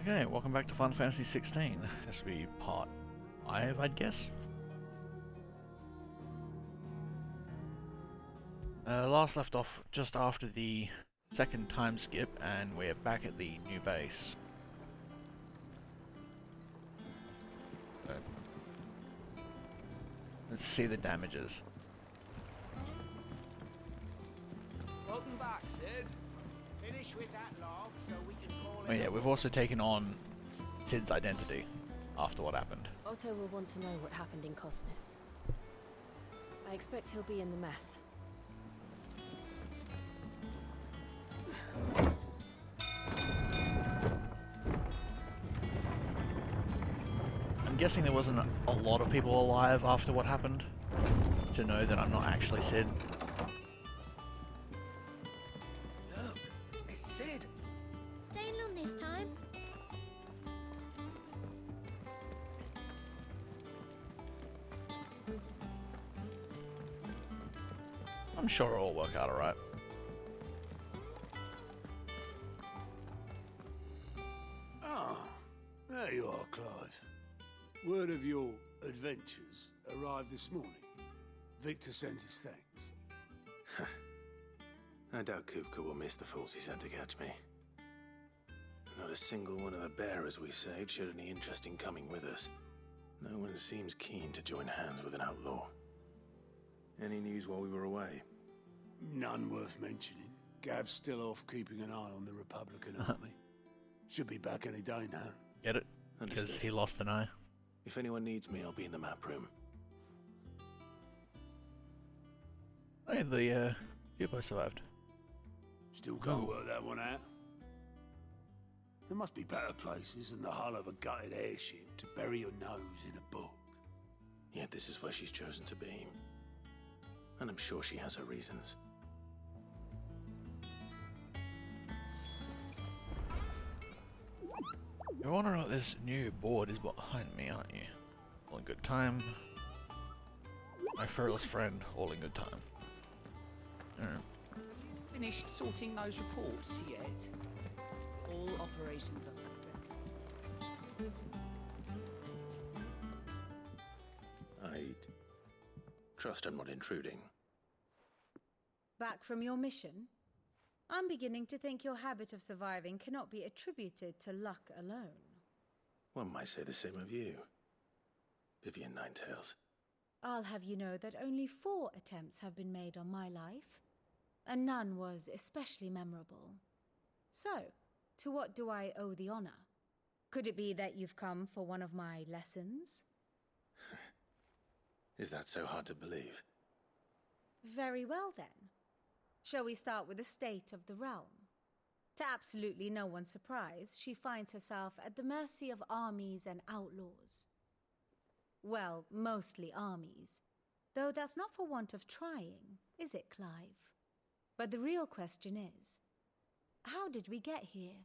Okay, welcome back to Final Fantasy 16. This will be part 5, I'd guess. Last left off just after the second time skip, and we're back at the new base. So, let's see the damages. Welcome back, Sid. Finish with that log so we can call Oh yeah, we've also taken on Sid's identity after what happened. Otto will want to know what happened in Cosnus. I expect he'll be in the mess. I'm guessing there wasn't a lot of people alive after what happened to know that I'm not actually Sid. Look, it's Sid. Staying long this time? I'm sure it'll work out alright. Ah, there you are, Clive. Word of your adventures arrived this morning. Victor sent his thanks. I doubt Kupka will miss the fools he sent to catch me. Not a single one of the bearers we saved showed any interest in coming with us. No one seems keen to join hands with an outlaw. Any news while we were away? None worth mentioning. Gav's still off keeping an eye on the Republican army. Should be back any day now. Get it? Because Understood. he lost an eye. If anyone needs me, I'll be in the map room. Hey, the Kubo survived. Still can't Oh. work that one out. There must be better places than the hull of a gutted airship to bury your nose in a book. Yet this is where she's chosen to be. And I'm sure she has her reasons. You're wondering what this new board is behind me, aren't you? All in good time. My fearless friend, all in good time. Alright. Finished sorting those reports yet? All operations are suspended. I'd trust I'm not intruding. Back from your mission? I'm beginning to think your habit of surviving cannot be attributed to luck alone. One might say the same of you, Vivian Ninetails. I'll have you know that only 4 attempts have been made on my life, and none was especially memorable. So, to what do I owe the honor? Could it be that you've come for one of my lessons? Is that so hard to believe? Very well then. Shall we start with the state of the realm? To absolutely no one's surprise, she finds herself at the mercy of armies and outlaws. Well, mostly armies. Though that's not for want of trying, is it, Clive? But the real question is, how did we get here?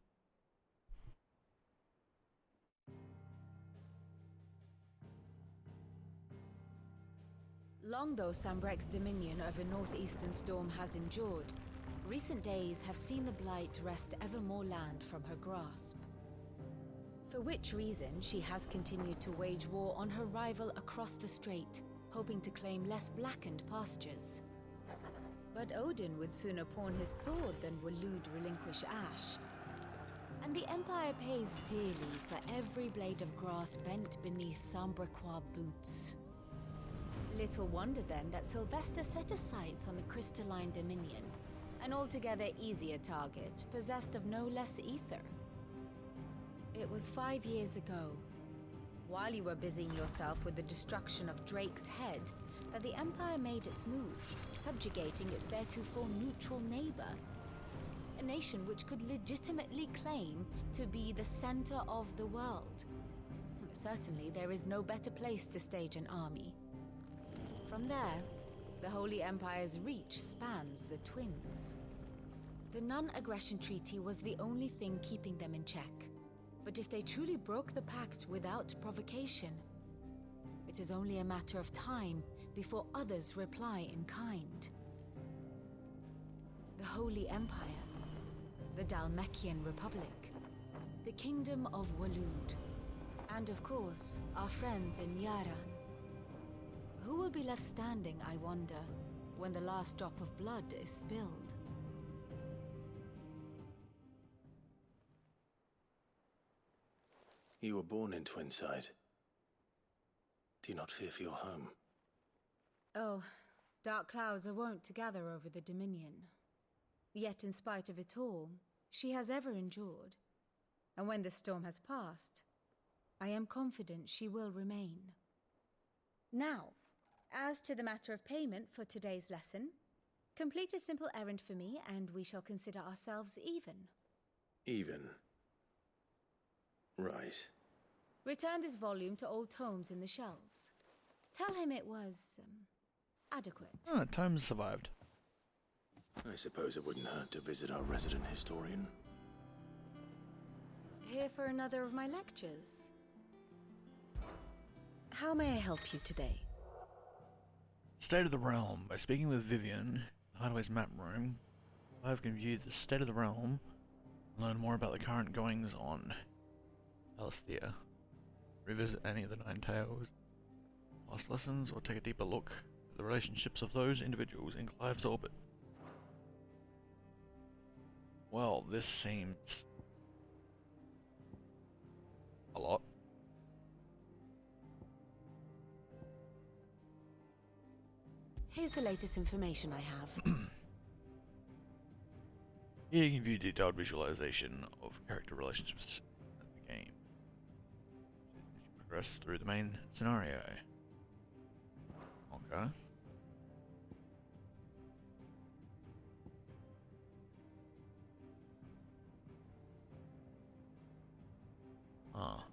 Long though Sambrek's dominion over northeastern Storm has endured, recent days have seen the Blight wrest ever more land from her grasp. For which reason she has continued to wage war on her rival across the strait, hoping to claim less blackened pastures. But Odin would sooner pawn his sword than Waloed relinquish Ash. And the Empire pays dearly for every blade of grass bent beneath Sambrequois boots. Little wonder then that Sylvester set his sights on the crystalline dominion, an altogether easier target, possessed of no less ether. It was 5 years ago, while you were busying yourself with the destruction of Drake's head, that the Empire made its move, subjugating its theretofore neutral neighbor. A nation which could legitimately claim to be the center of the world. Certainly, there is no better place to stage an army. From there, the Holy Empire's reach spans the Twins. The non-aggression treaty was the only thing keeping them in check. But if they truly broke the pact without provocation, it is only a matter of time before others reply in kind. The Holy Empire, the Dalmekian Republic, the Kingdom of Waloed, and of course, our friends in Yaran. Who will be left standing, I wonder, when the last drop of blood is spilled? You were born in Twinside. Do you not fear for your home? Oh, dark clouds are wont to gather over the Dominion. Yet in spite of it all, she has ever endured. And when the storm has passed, I am confident she will remain. Now, as to the matter of payment for today's lesson, complete a simple errand for me and we shall consider ourselves even. Even? Right. Return this volume to old tomes in the shelves. Tell him it was, adequate. Oh, time survived. I suppose it wouldn't hurt to visit our resident historian. Here for another of my lectures. How may I help you today? State of the realm. By speaking with Vivian, Hideaway's map room, Clive can view the state of the realm and learn more about the current goings on. Alestia. Revisit any of the 9 tales, past lessons, or take a deeper look at the relationships of those individuals in Clive's orbit. Well, this seems a lot. Here's the latest information I have. Here you can view detailed visualization of character relationships in the game as you progress through the main scenario. Okay. Ah.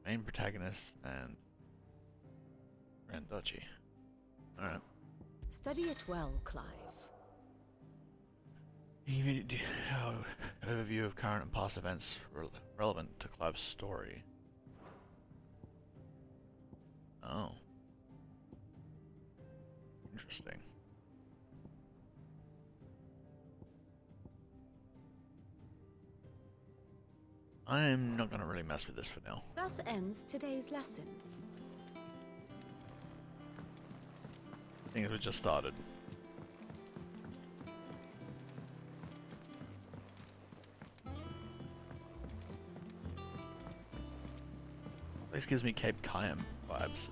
Main protagonist and Grand Duchy. Alright. Study it well, Clive. Overview of current and past events relevant to Clive's story. Oh. Interesting. I'm not gonna really mess with this for now. Thus ends today's lesson. Things we just started. This gives me Cape Cayam vibes.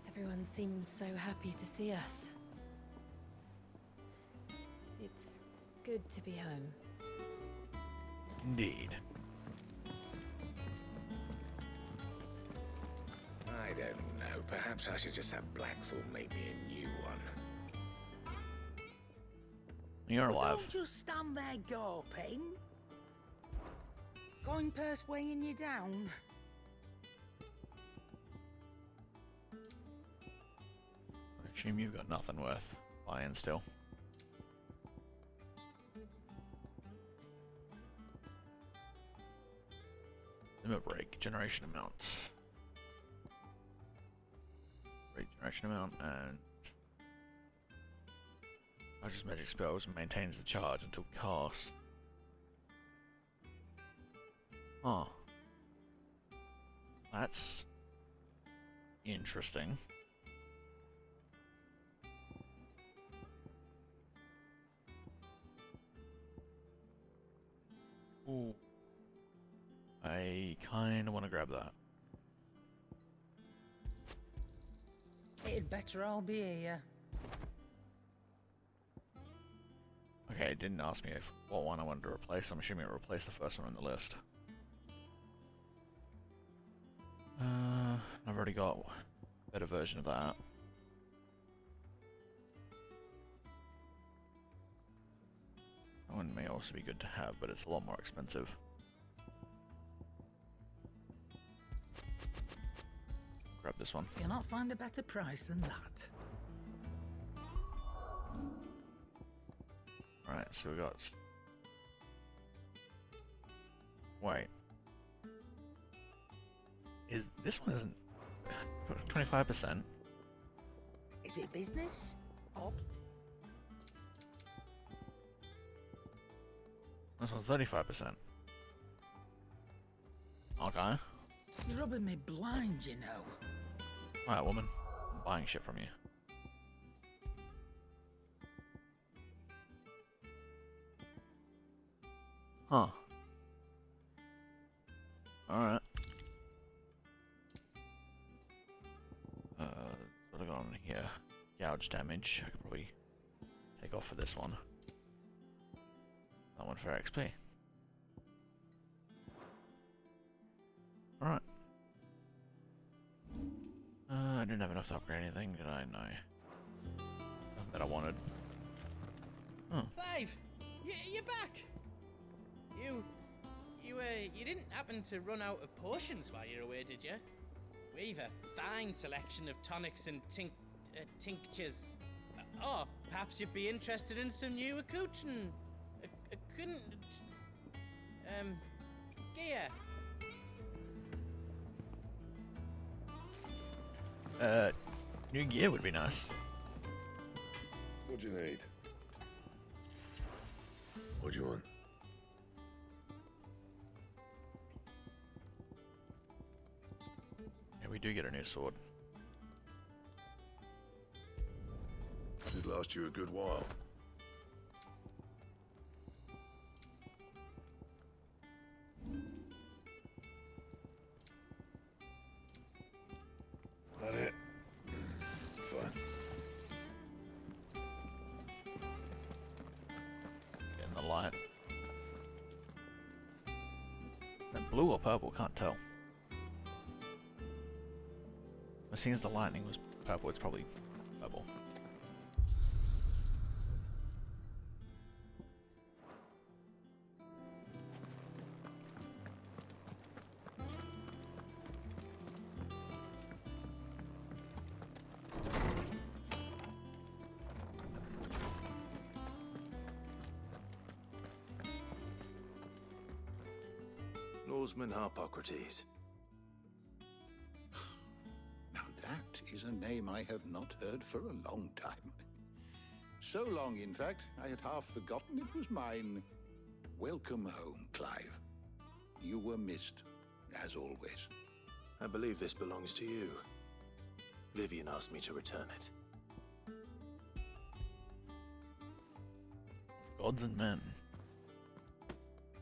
Everyone seems so happy to see us. It's good to be home. Indeed. I don't know. Perhaps I should just have Blackthorn make me a new one. You're alive. Don't just stand there gawping. Going purse weighing you down. I assume you've got nothing worth buying still. Limit break, generation amounts. Regeneration amount and charges magic spells and maintains the charge until cast. Oh. That's interesting. Ooh. I kinda wanna grab that. It'd better all be here. Okay, it didn't ask me what one I wanted to replace. I'm assuming it replaced the first one on the list. I've already got a better version of that. That one may also be good to have, but it's a lot more expensive. Grab this one. You'll not find a better price than that. Alright, so we got... Wait. Is this one isn't 25%? Is it business? Or This one's 35%. Okay. you're rubbing me blind, you know. Alright, woman. I'm buying shit from you. Huh. Alright. What I got on here? Gouge damage. I could probably take off for this one. That one for XP. Alright. I didn't have enough to upgrade anything, did I? No. Nothing that I wanted. Oh. Clive, you're back. You didn't happen to run out of potions while you're away, did you? We've a fine selection of tonics and tinctures. Or perhaps you'd be interested in some new accoutrement. Gear. New gear would be nice. What do you need? What do you want? Yeah, we do get a new sword. Should last you a good while. That it? Fine. Getting the light. That blue or purple, can't tell. As soon as the lightning was purple, it's probably purple. Lawsman Harpocrates. Now that is a name I have not heard for a long time. So long, in fact, I had half forgotten it was mine. Welcome home, Clive. You were missed, as always. I believe this belongs to you. Vivian asked me to return it. Gods and men.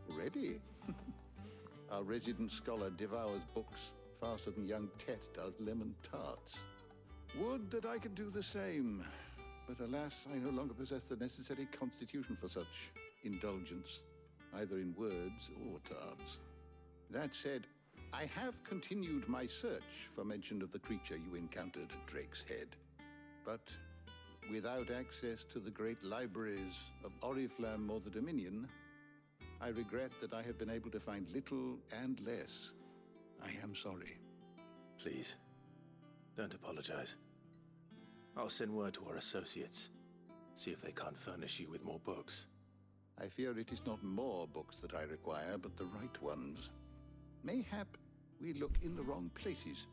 Ready? Our resident scholar devours books faster than young Tet does lemon tarts. Would that I could do the same, but alas, I no longer possess the necessary constitution for such indulgence, either in words or tarts. That said, I have continued my search for mention of the creature you encountered at Drake's Head, but without access to the great libraries of Oriflamme or the Dominion, I regret that I have been able to find little and less. I am sorry. Please, don't apologize. I'll send word to our associates. See if they can't furnish you with more books. I fear it is not more books that I require, but the right ones. Mayhap we look in the wrong places.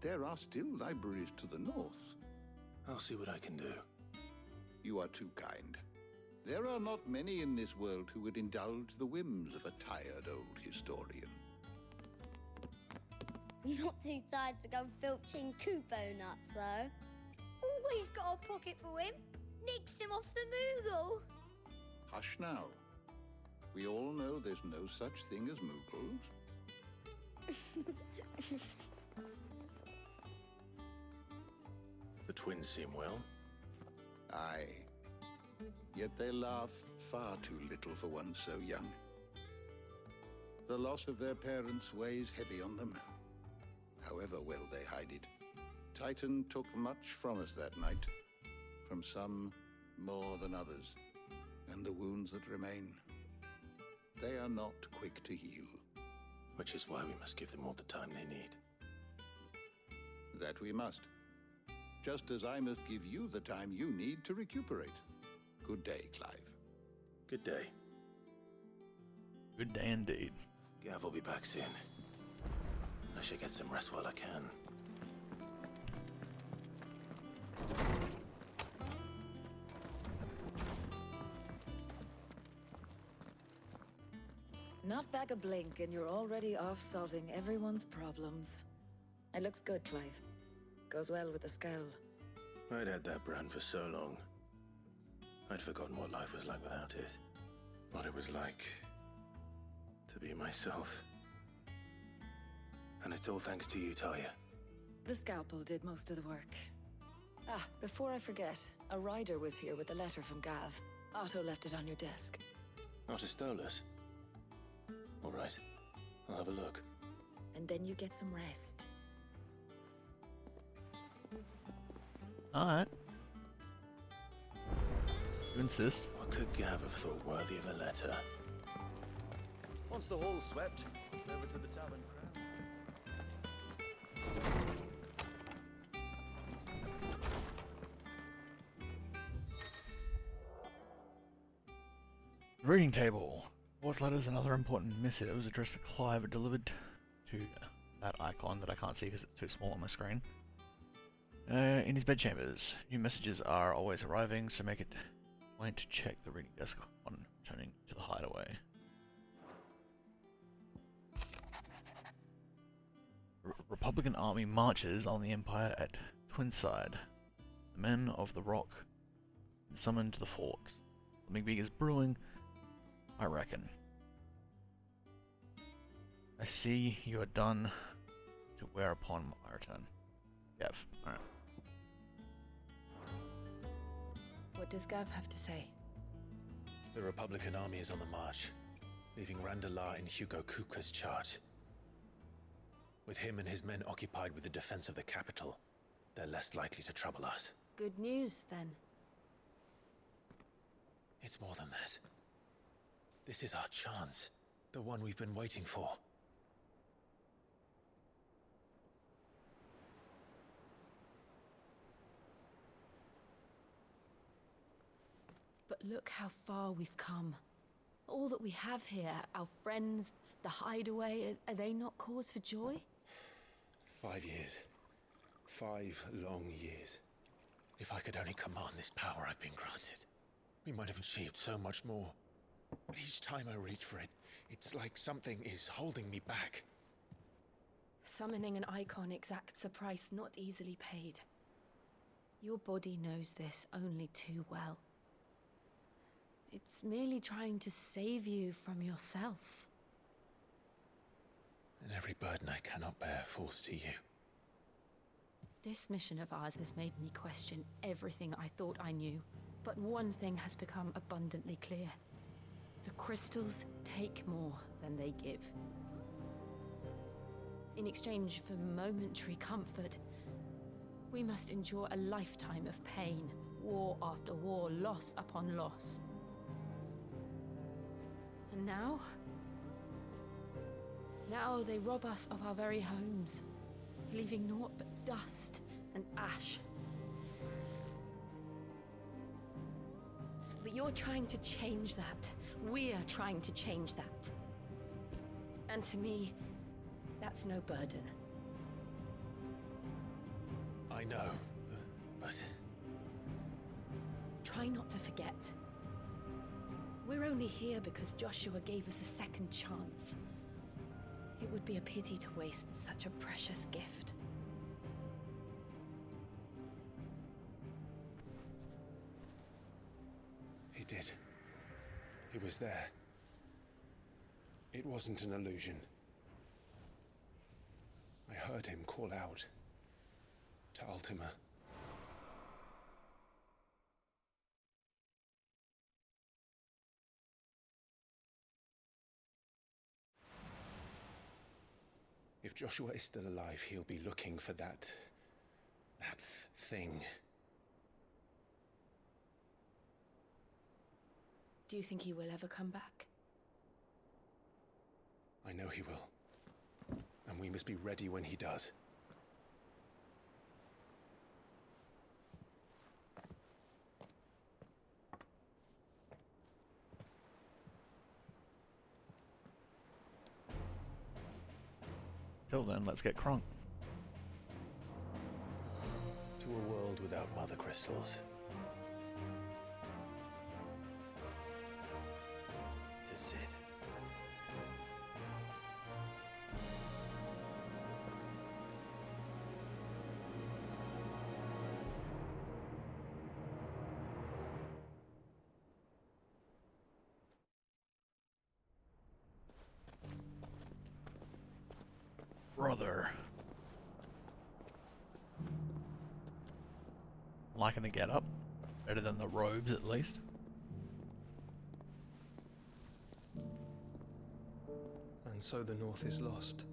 There are still libraries to the north. I'll see what I can do. You are too kind. There are not many in this world who would indulge the whims of a tired old historian. Not too tired to go filching Kupo nuts, though. Always got a pocket for him. Nicks him off the Moogle. Hush now. We all know there's no such thing as Moogles. The twins seem well. Aye. Yet they laugh far too little for one so young. The loss of their parents weighs heavy on them, however well they hide it. Titan took much from us that night, from some more than others, and the wounds that remain, they are not quick to heal. Which is why we must give them all the time they need. That we must. Just as I must give you the time you need to recuperate. Good day, Clive. Good day. Good day indeed. Gav will be back soon. I should get some rest while I can. Not back a blink and you're already off solving everyone's problems. It looks good, Clive. Goes well with the scowl. I'd had that brand for so long. I'd forgotten what life was like without it. What it was like to be myself. And it's all thanks to you, Talia. The scalpel did most of the work. Ah, before I forget, a rider was here with a letter from Gav. Otto left it on your desk. Not a Stolas. All right, I'll have a look. And then you get some rest. Alright. You insist. What could Gav have thought worthy of a letter? Once the hall's swept, it's over to the tavern crowd. Reading table. Voice letters and other important missives addressed to Clive are delivered to that icon that I can't see because it's too small on my screen. In his bedchambers. New messages are always arriving, so make it a point to check the reading desk on returning to the hideaway. Republican army marches on the Empire at Twinside. The men of the Rock summoned to the fort. Something big is brewing, I reckon. I see you are done to wear upon my return. Gav. Alright. What does Gav have to say? The Republican army is on the march, leaving Randalar in Hugo Kupka's charge. With him and his men occupied with the defense of the capital, they're less likely to trouble us. Good news, then. It's more than that. This is our chance. The one we've been waiting for. But look how far we've come. All that we have here, our friends, the hideaway, are they not cause for joy? 5 years. 5 long years. If I could only command this power I've been granted, we might have achieved so much more. But each time I reach for it, it's like something is holding me back. Summoning an icon exacts a price not easily paid. Your body knows this only too well. It's merely trying to save you from yourself. And every burden I cannot bear falls to you. This mission of ours has made me question everything I thought I knew. But one thing has become abundantly clear. The crystals take more than they give. In exchange for momentary comfort, we must endure a lifetime of pain, war after war, loss upon loss. And now they rob us of our very homes, leaving naught but dust and ash. But you're trying to change that. We're trying to change that. And to me, that's no burden. I know, but... Try not to forget. We're only here because Joshua gave us a second chance. It would be a pity to waste such a precious gift. He did. He was there. It wasn't an illusion. I heard him call out to Ultima. If Joshua is still alive, he'll be looking for that thing. Do you think he will ever come back? I know he will. And we must be ready when he does. Till then, let's get crunk. To a world without mother crystals. To Sid. Brother. Liking the get up. Better than the robes, at least. And so the North is lost.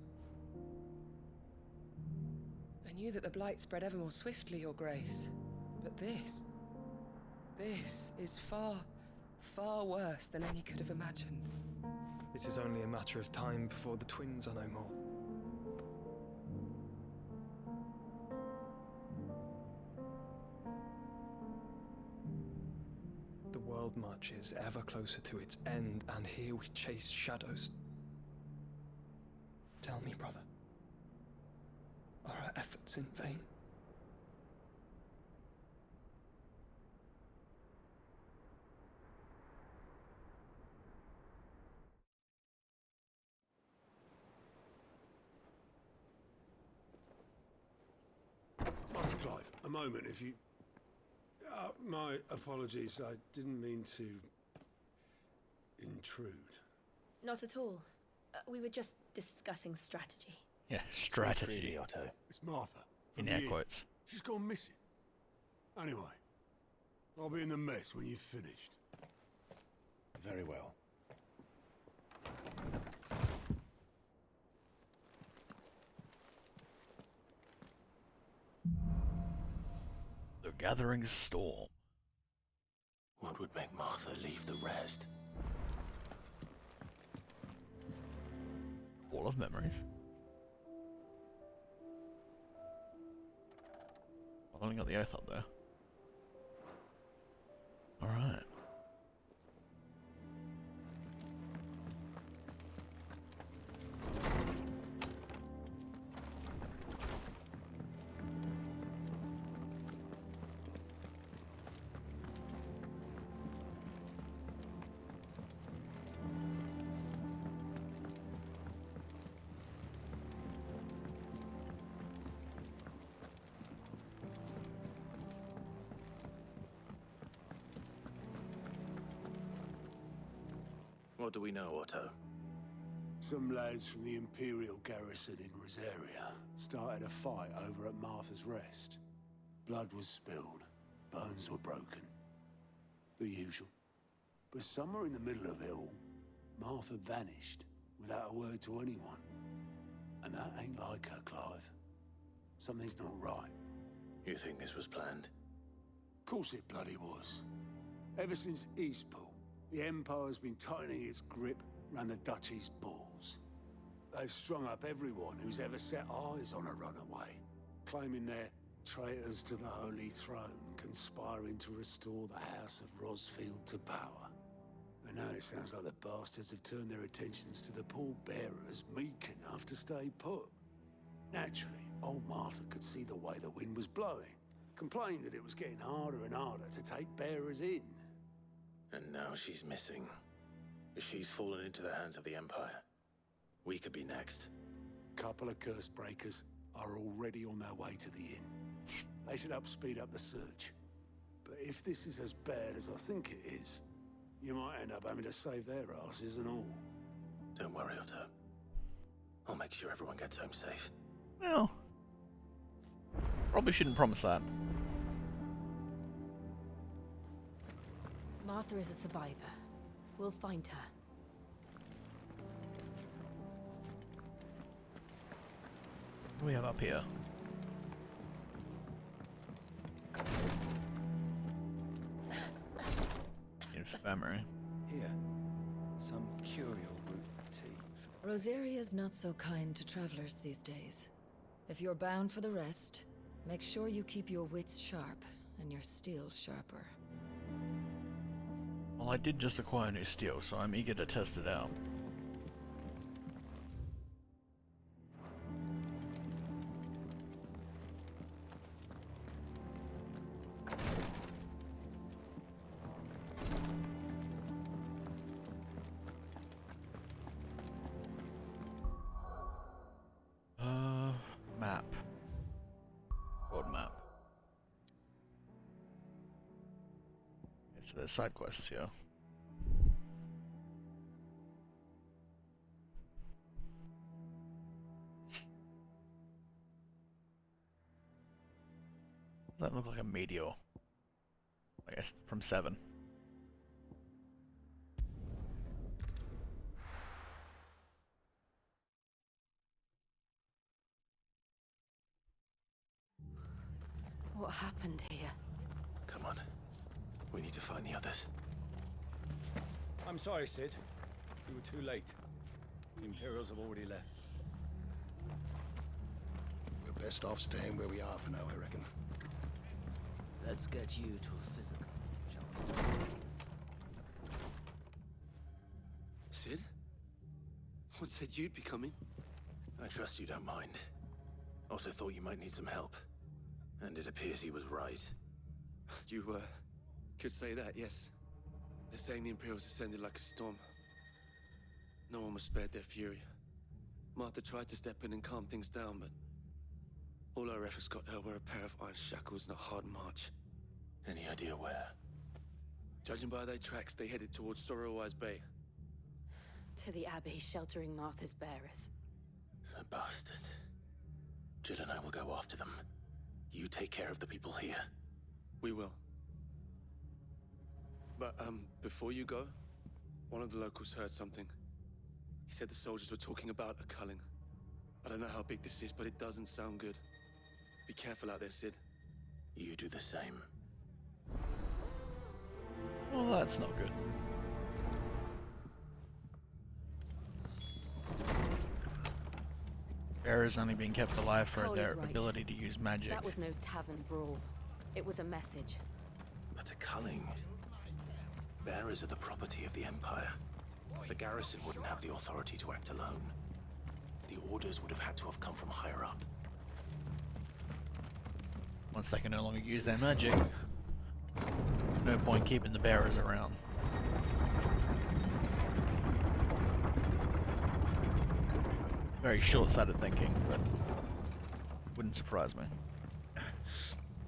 I knew that the Blight spread ever more swiftly, Your Grace. But this is far, far worse than any could have imagined. It is only a matter of time before the twins are no more. The world marches ever closer to its end, and here we chase shadows. Tell me, brother, are our efforts in vain? Master Clive, a moment, if you... my apologies, I didn't mean to... intrude. Not at all. We were just discussing strategy. Yeah, strategy. Freely, Otto. It's Martha. In from air the inn. quotes. She's gone missing. Anyway, I'll be in the mess when you've finished. Very well. The gathering storm. What would make Martha leave the rest? Wall of memories. I've only got the oath up there. Alright. What do we know, Otto? Some lads from the Imperial garrison in Rosaria started a fight over at Martha's Rest. Blood was spilled, bones were broken. The usual. But somewhere in the middle of it all, Martha vanished without a word to anyone. And that ain't like her, Clive. Something's not right. You think this was planned? Course it bloody was. Ever since Eastpool, the Empire's been tightening its grip round the Duchy's balls. They've strung up everyone who's ever set eyes on a runaway, claiming they're traitors to the Holy Throne, conspiring to restore the House of Rosfield to power. And now it sounds like the bastards have turned their attentions to the pallbearers meek enough to stay put. Naturally, old Martha could see the way the wind was blowing, complained that it was getting harder and harder to take bearers in. And now she's missing. If she's fallen into the hands of the Empire, we could be next. Couple of curse breakers are already on their way to the inn. They should speed up the search. But if this is as bad as I think it is, you might end up having to save their asses and all. Don't worry, Otto. I'll make sure everyone gets home safe. Well, probably shouldn't promise that. Martha is a survivor. We'll find her. What do we have up here? Infirmary. Here, some curial root tea. Rosaria's not so kind to travelers these days. If you're bound for the rest, make sure you keep your wits sharp and your steel sharper. Well, I did just acquire new steel, so I'm eager to test it out. So there's side quests here. That look like a meteor. I guess from 7. What happened here? Come on. We need to find the others. I'm sorry, Sid. We were too late. The Imperials have already left. We're best off staying where we are for now, I reckon. Let's get you to a physical, shall we? Sid? What said you'd be coming? I trust you don't mind. Also thought you might need some help. And it appears he was right. You, could say that, yes. They're saying the Imperials ascended like a storm. No one was spared their fury. Martha tried to step in and calm things down, but all our efforts got her were a pair of iron shackles and a hard march. Any idea where? Judging by their tracks, they headed towards Sorrowwise Bay. To the Abbey sheltering Martha's bearers. The bastards. Jill and I will go after them. You take care of the people here. We will. But, before you go, one of the locals heard something. He said the soldiers were talking about a culling. I don't know how big this is, but it doesn't sound good. Be careful out there, Sid. You do the same. Well, that's not good. Bearers only being kept alive for Cole their is right. ability to use magic. That was no tavern brawl. It was a message. But a culling. Bearers are the property of the Empire. The garrison wouldn't have the authority to act alone. The orders would have had to have come from higher up. Once they can no longer use their magic, no point keeping the bearers around. Very short-sighted thinking, but wouldn't surprise me.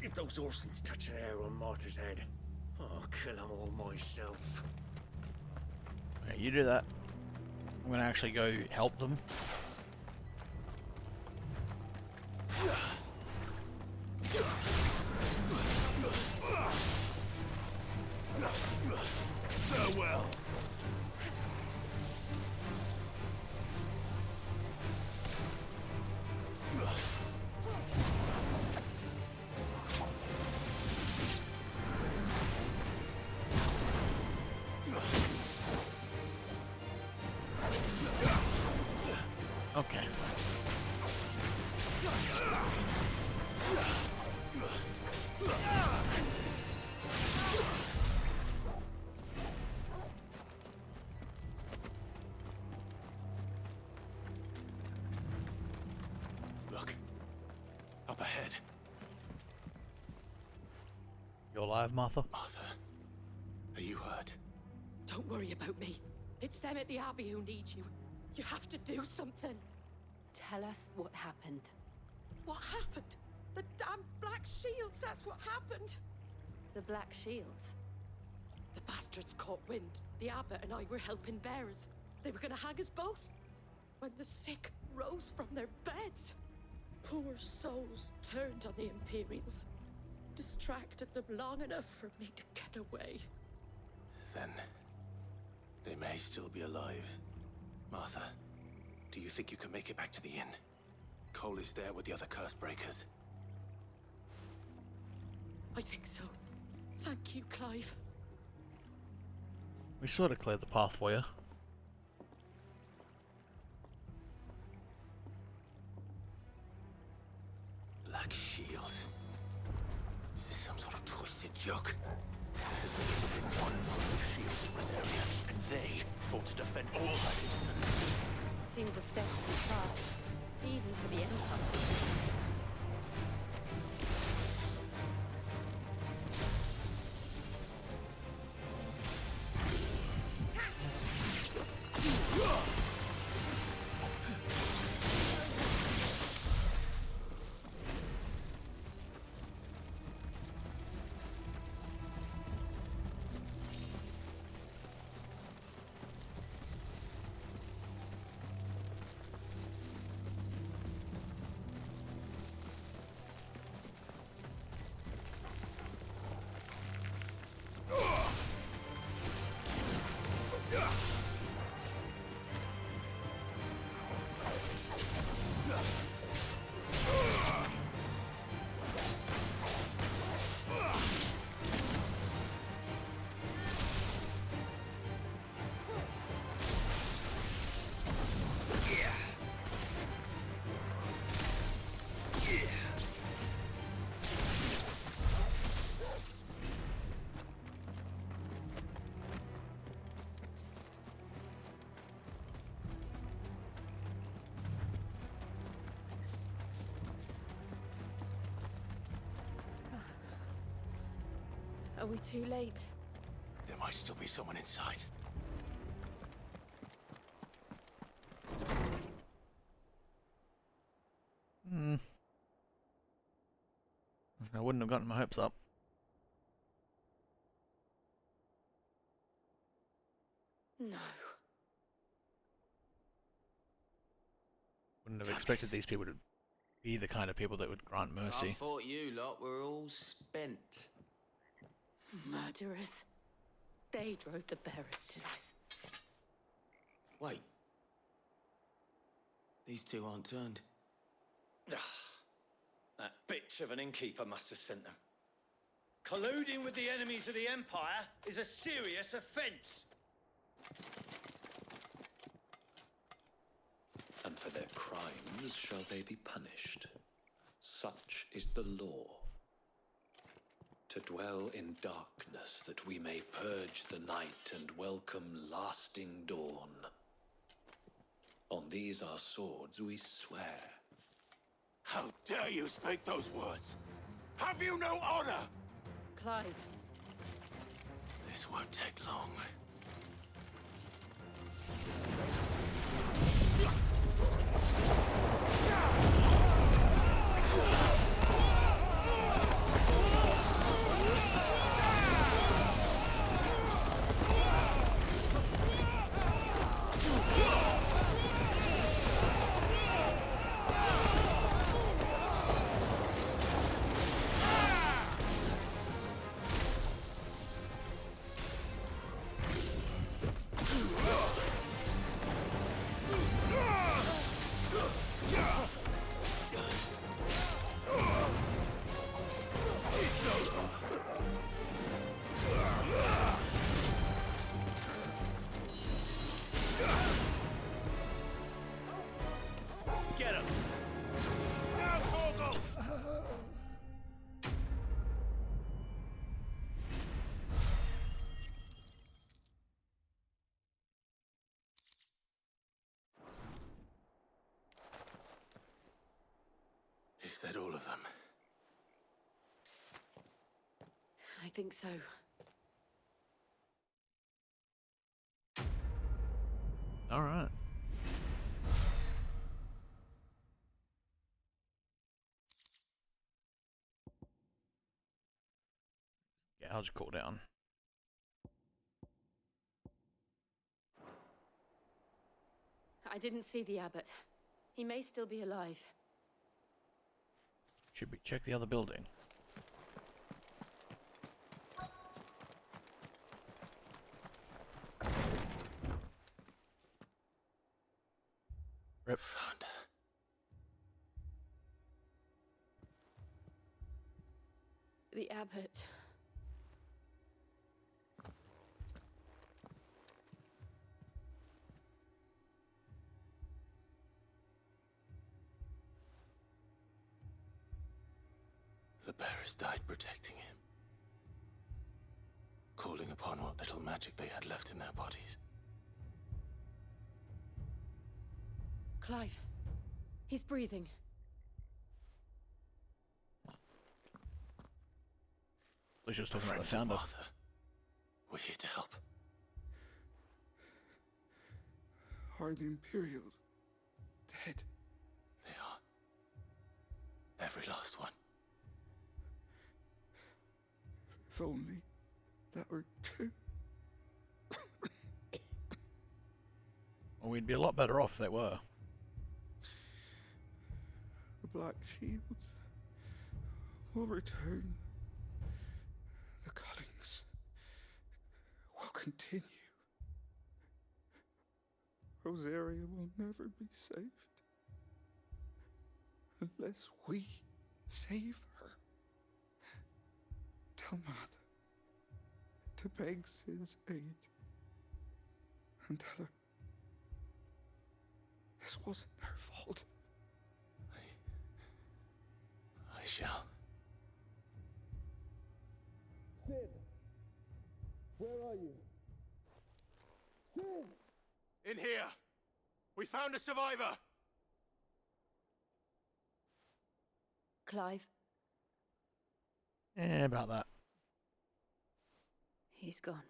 If those Orsons touch an hair on Martha's head, I'll kill them all myself. Okay, you do that. I'm gonna actually go help them. Farewell. Okay. Look. Up ahead. You're alive, Martha? Martha, are you hurt? Don't worry about me. It's them at the Abbey who need you. You have to do something. Tell us what happened. What happened? The damn Black Shields, that's what happened. The Black Shields? The bastards caught wind. The Abbot and I were helping bearers. They were gonna hang us both. When the sick rose from their beds. Poor souls turned on the Imperials. Distracted them long enough for me to get away. Then they may still be alive. Martha, do you think you can make it back to the inn? Cole is there with the other curse breakers. I think so. Thank you, Clive. We sort of cleared the path for you. Black Shields. Is this some sort of twisted joke? There's only been one group of shields in Rosaria, and they fought to defend all her citizens. Seems a step too far, even for the Empire. Are we too late? There might still be someone inside. I wouldn't have gotten my hopes up. No. Wouldn't have expected these people to be the kind of people that would grant I mercy. thought you lot were all spent. Murderers. They drove the bearers to this. Wait. These two aren't turned. That bitch of an innkeeper must have sent them. Colluding with the enemies of the Empire is a serious offence. And for their crimes shall they be punished. Such is the law. To dwell in darkness that we may purge the night and welcome lasting dawn. On these our swords we swear. How dare you speak those words? Have you no honor? Clive. This won't take long. Get him! Is that all of them? I think so. All right. Gouge cooldown. I didn't see the abbot. He may still be alive. Should we check the other building? Rip. Found her. The abbot. The bearers died protecting him. Calling upon what little magic they had left in their bodies. Clive. He's breathing. Let's just talk about the Friends of sound of. Martha. We're here to help. Are the Imperials dead? They are. Every last one. If only that were true. Well, we'd be a lot better off if they were. The Black Shields will return. The cuttings will continue. Rosaria will never be saved unless we save her. Tell Matt to beg Sid's aid and tell her this wasn't her fault. I shall. Sid, where are you? Sid! In here! We found a survivor! Clive. Yeah, about that. He's gone.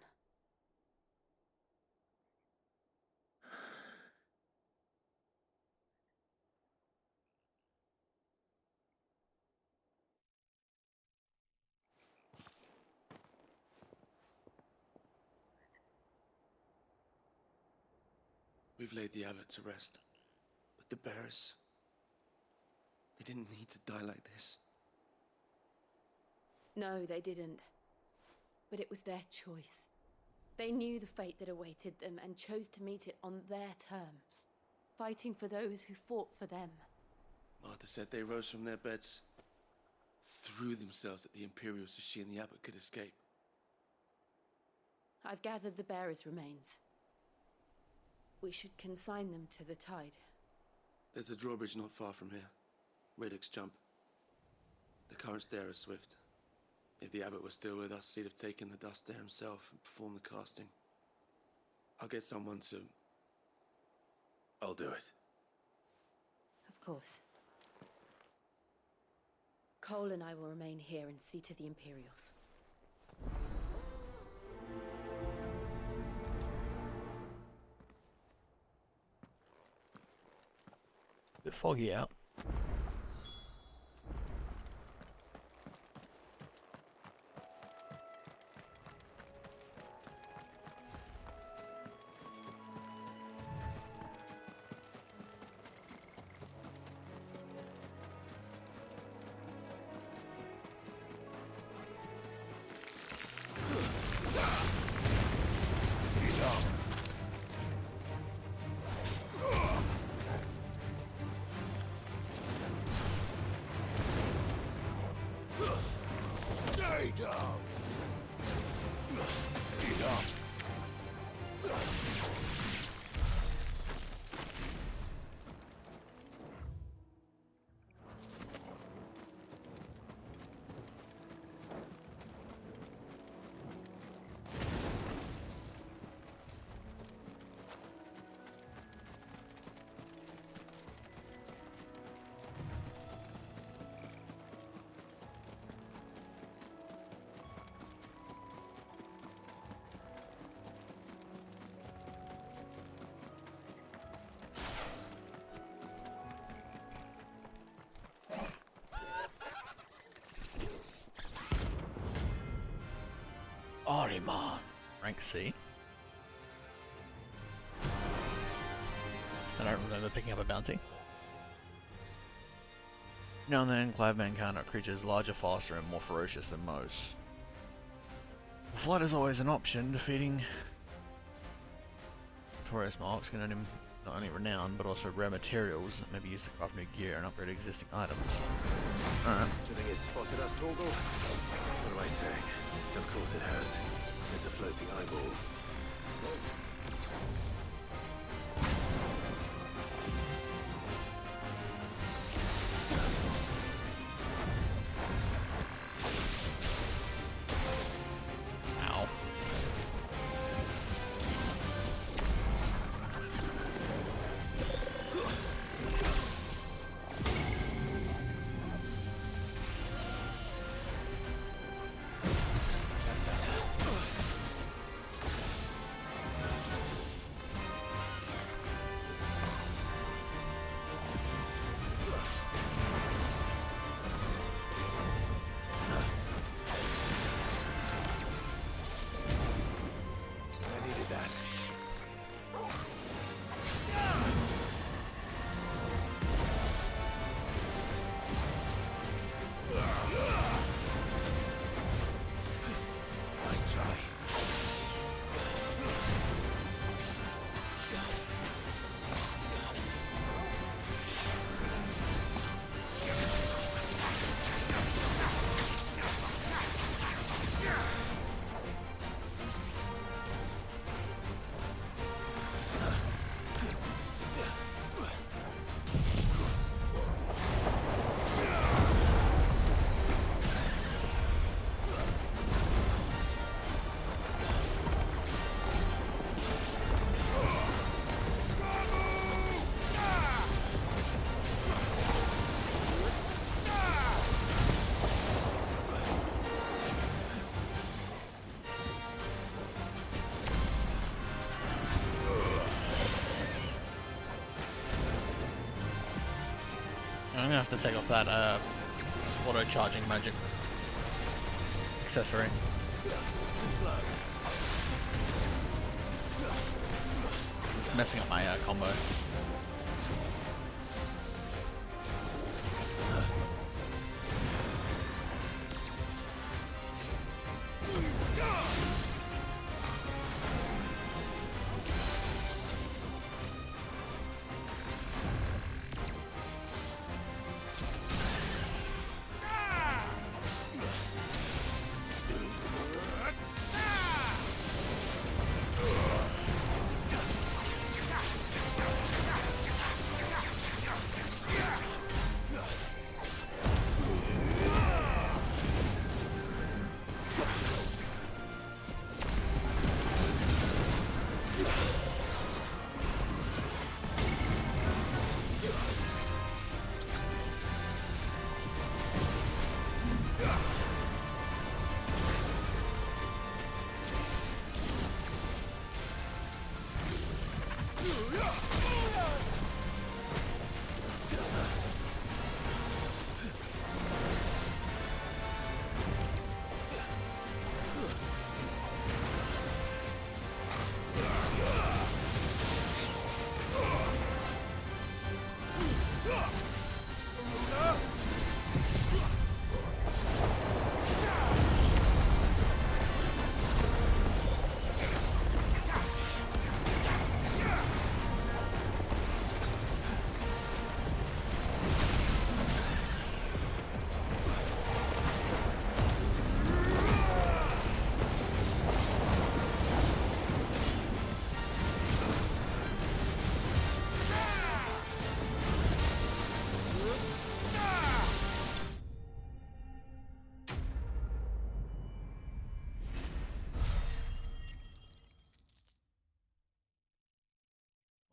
We've laid the abbot to rest, but the bearers, they didn't need to die like this. No, they didn't. But it was their choice. They knew the fate that awaited them and chose to meet it on their terms, fighting for those who fought for them. Martha said they rose from their beds, threw themselves at the Imperials so she and the abbot could escape. I've gathered the bearers' remains. We should consign them to the tide. There's a drawbridge not far from here. Radix jump. The currents there are swift. If the abbot was still with us, he'd have taken the dust there himself and performed the casting. I'll get someone to... I'll do it. Of course. Cole and I will remain here and see to the Imperials. Bit foggy out. Stay down! Get up! Ariman, rank C. I don't remember picking up a bounty. Now and then, Cliveman encounter creatures larger, faster, and more ferocious than most. Flight is always an option. Defeating notorious marks can earn him not only renown, but also rare materials that may be used to craft new gear and upgrade existing items. Alright. Do you think it's spotted us, Torgal? What am I saying? Of course it has. It's a floating eyeball. Ow. gonna have to take off that auto charging magic accessory. It's messing up my combo.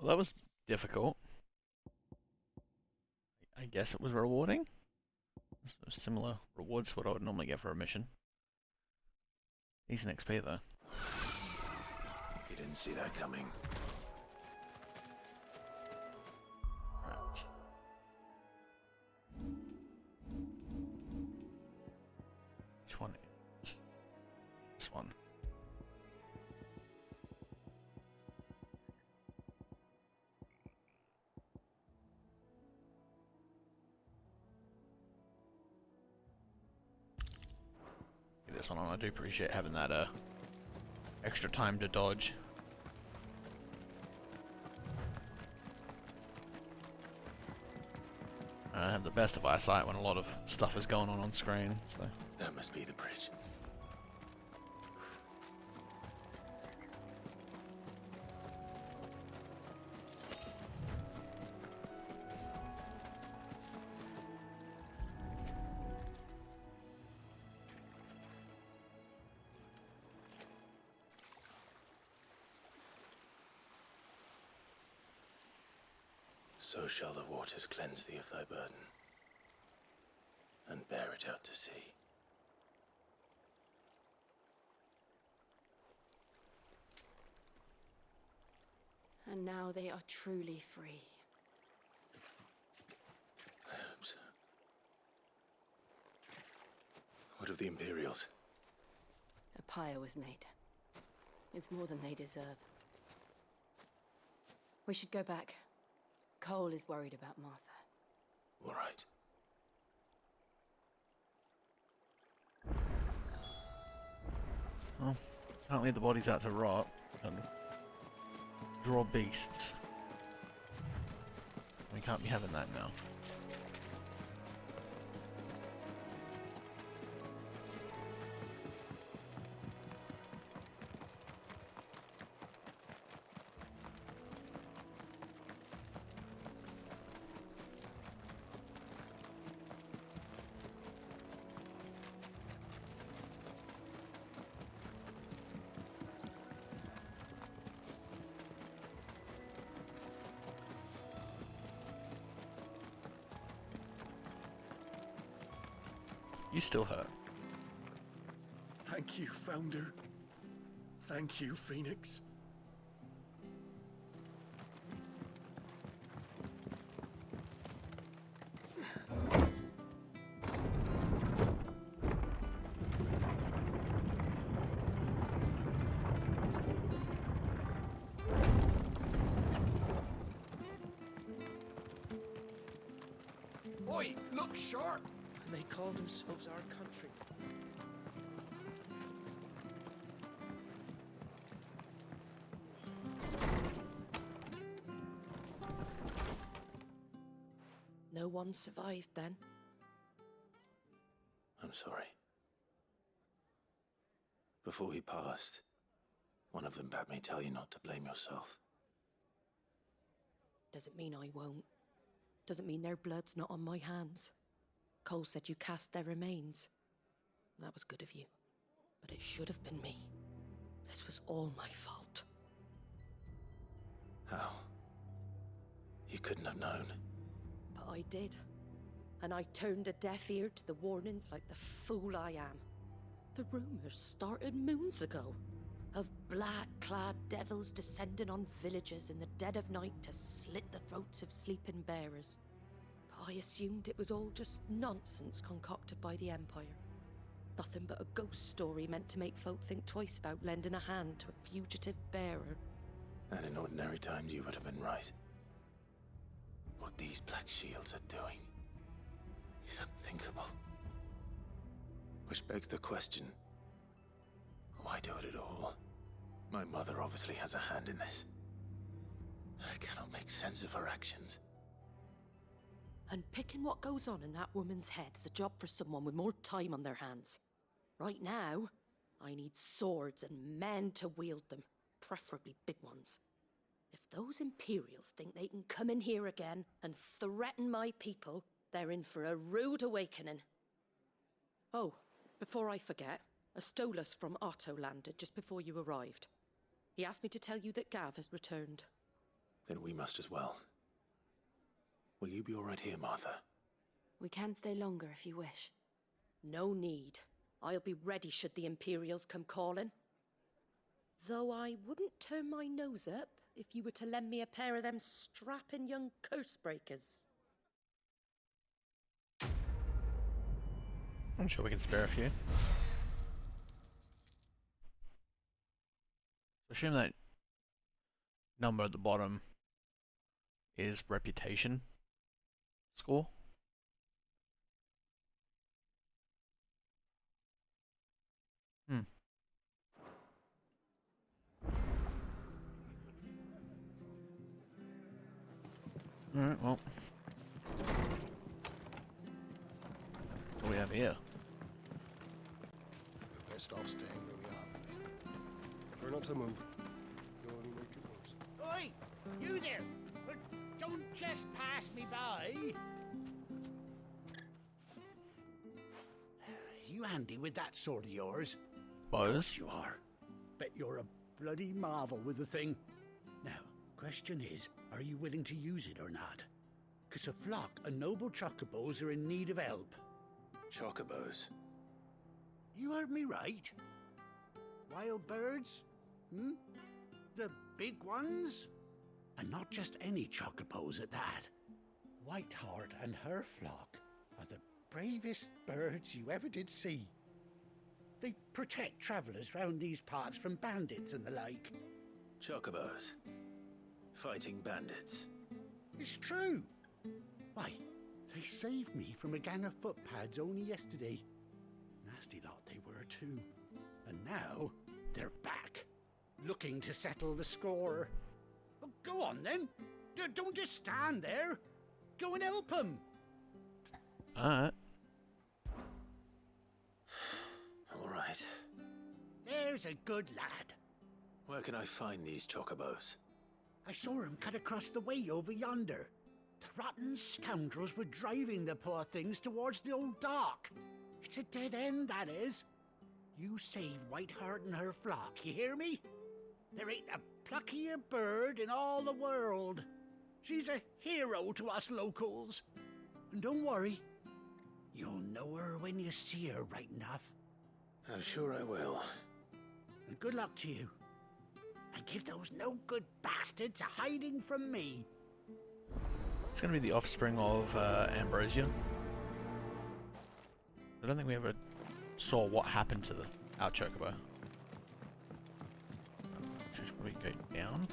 Well, that was difficult. I guess it was rewarding. Similar rewards to what I would normally get for a mission. Decent XP though. You didn't see that coming. Right. Which one is this one? This one on. I do appreciate having that extra time to dodge. I have the best of eyesight when a lot of stuff is going on screen. So That must be the bridge. So shall the waters cleanse thee of thy burden, and bear it out to sea. And now they are truly free. I hope so. What of the Imperials? A pyre was made. It's more than they deserve. We should go back. Cole is worried about Martha. All right. Well, can't leave the bodies out to rot and draw beasts. We can't be having that now. You still hurt. Thank you, Founder. Thank you, Phoenix. Oi, look sharp! And they call themselves our country. No one survived then. I'm sorry. Before he passed, one of them bade me tell you not to blame yourself. Doesn't mean I won't. Doesn't mean their blood's not on my hands. Cole said you cast their remains. That was good of you. But it should have been me. This was all my fault. How? You couldn't have known. But I did. And I turned a deaf ear to the warnings like the fool I am. The rumors started moons ago. Of black-clad devils descending on villages in the dead of night to slit the throats of sleeping bearers. But I assumed it was all just nonsense concocted by the Empire. Nothing but a ghost story meant to make folk think twice about lending a hand to a fugitive bearer. And in ordinary times you would have been right. What these Black Shields are doing is unthinkable. Which begs the question, why do it at all? My mother obviously has a hand in this. I cannot make sense of her actions. And picking what goes on in that woman's head is a job for someone with more time on their hands. Right now, I need swords and men to wield them, preferably big ones. If those Imperials think they can come in here again and threaten my people, they're in for a rude awakening. Oh, before I forget, a Stolas from Otto landed just before you arrived. He asked me to tell you that Gav has returned. Then we must as well. Will you be all right here, Martha? We can stay longer if you wish. No need. I'll be ready should the Imperials come calling. Though I wouldn't turn my nose up if you were to lend me a pair of them strapping young curse breakers. I'm sure we can spare a few. Assume that number at the bottom is reputation score. Alright, well. What do we have here? We're best off staying where we are. Try not to move. You'll only make it worse. Oi, you there! But don't just pass me by. You handy with that sword of yours? Suppose. Of course you are. Bet you're a bloody marvel with the thing. Now, question is, are you willing to use it or not? 'Cause a flock of noble chocobos are in need of help. Chocobos? You heard me right. Wild birds? The big ones? And not just any chocobos at that. Whiteheart and her flock are the bravest birds you ever did see. They protect travellers round these parts from bandits and the like. Chocobos? Fighting bandits? It's true. Why, they saved me from a gang of footpads only yesterday. Nasty lot they were too. And now, they're back, looking to settle the score. Well, go on then. Don't just stand there. Go and help them. Alright. Alright. There's a good lad. Where can I find these chocobos? I saw him cut across the way over yonder. The rotten scoundrels were driving the poor things towards the old dock. It's a dead end, that is. You save Whiteheart and her flock, you hear me? There ain't a pluckier bird in all the world. She's a hero to us locals. And don't worry, you'll know her when you see her right enough. I'm sure I will. And good luck to you. And give those no-good bastards a hiding from me. It's gonna be the offspring of Ambrosia. I don't think we ever saw what happened to our chocobo. Should probably go down.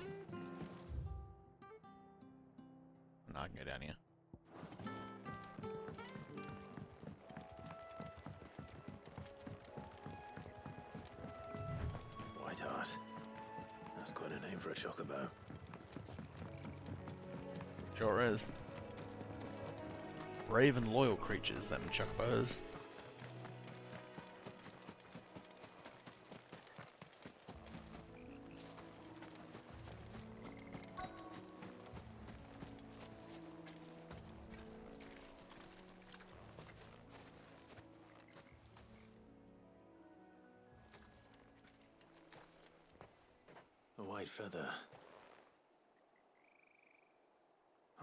No, I can go down here. That's quite a name for a chocobo. Sure is. Brave and loyal creatures, them chocobos. A white feather.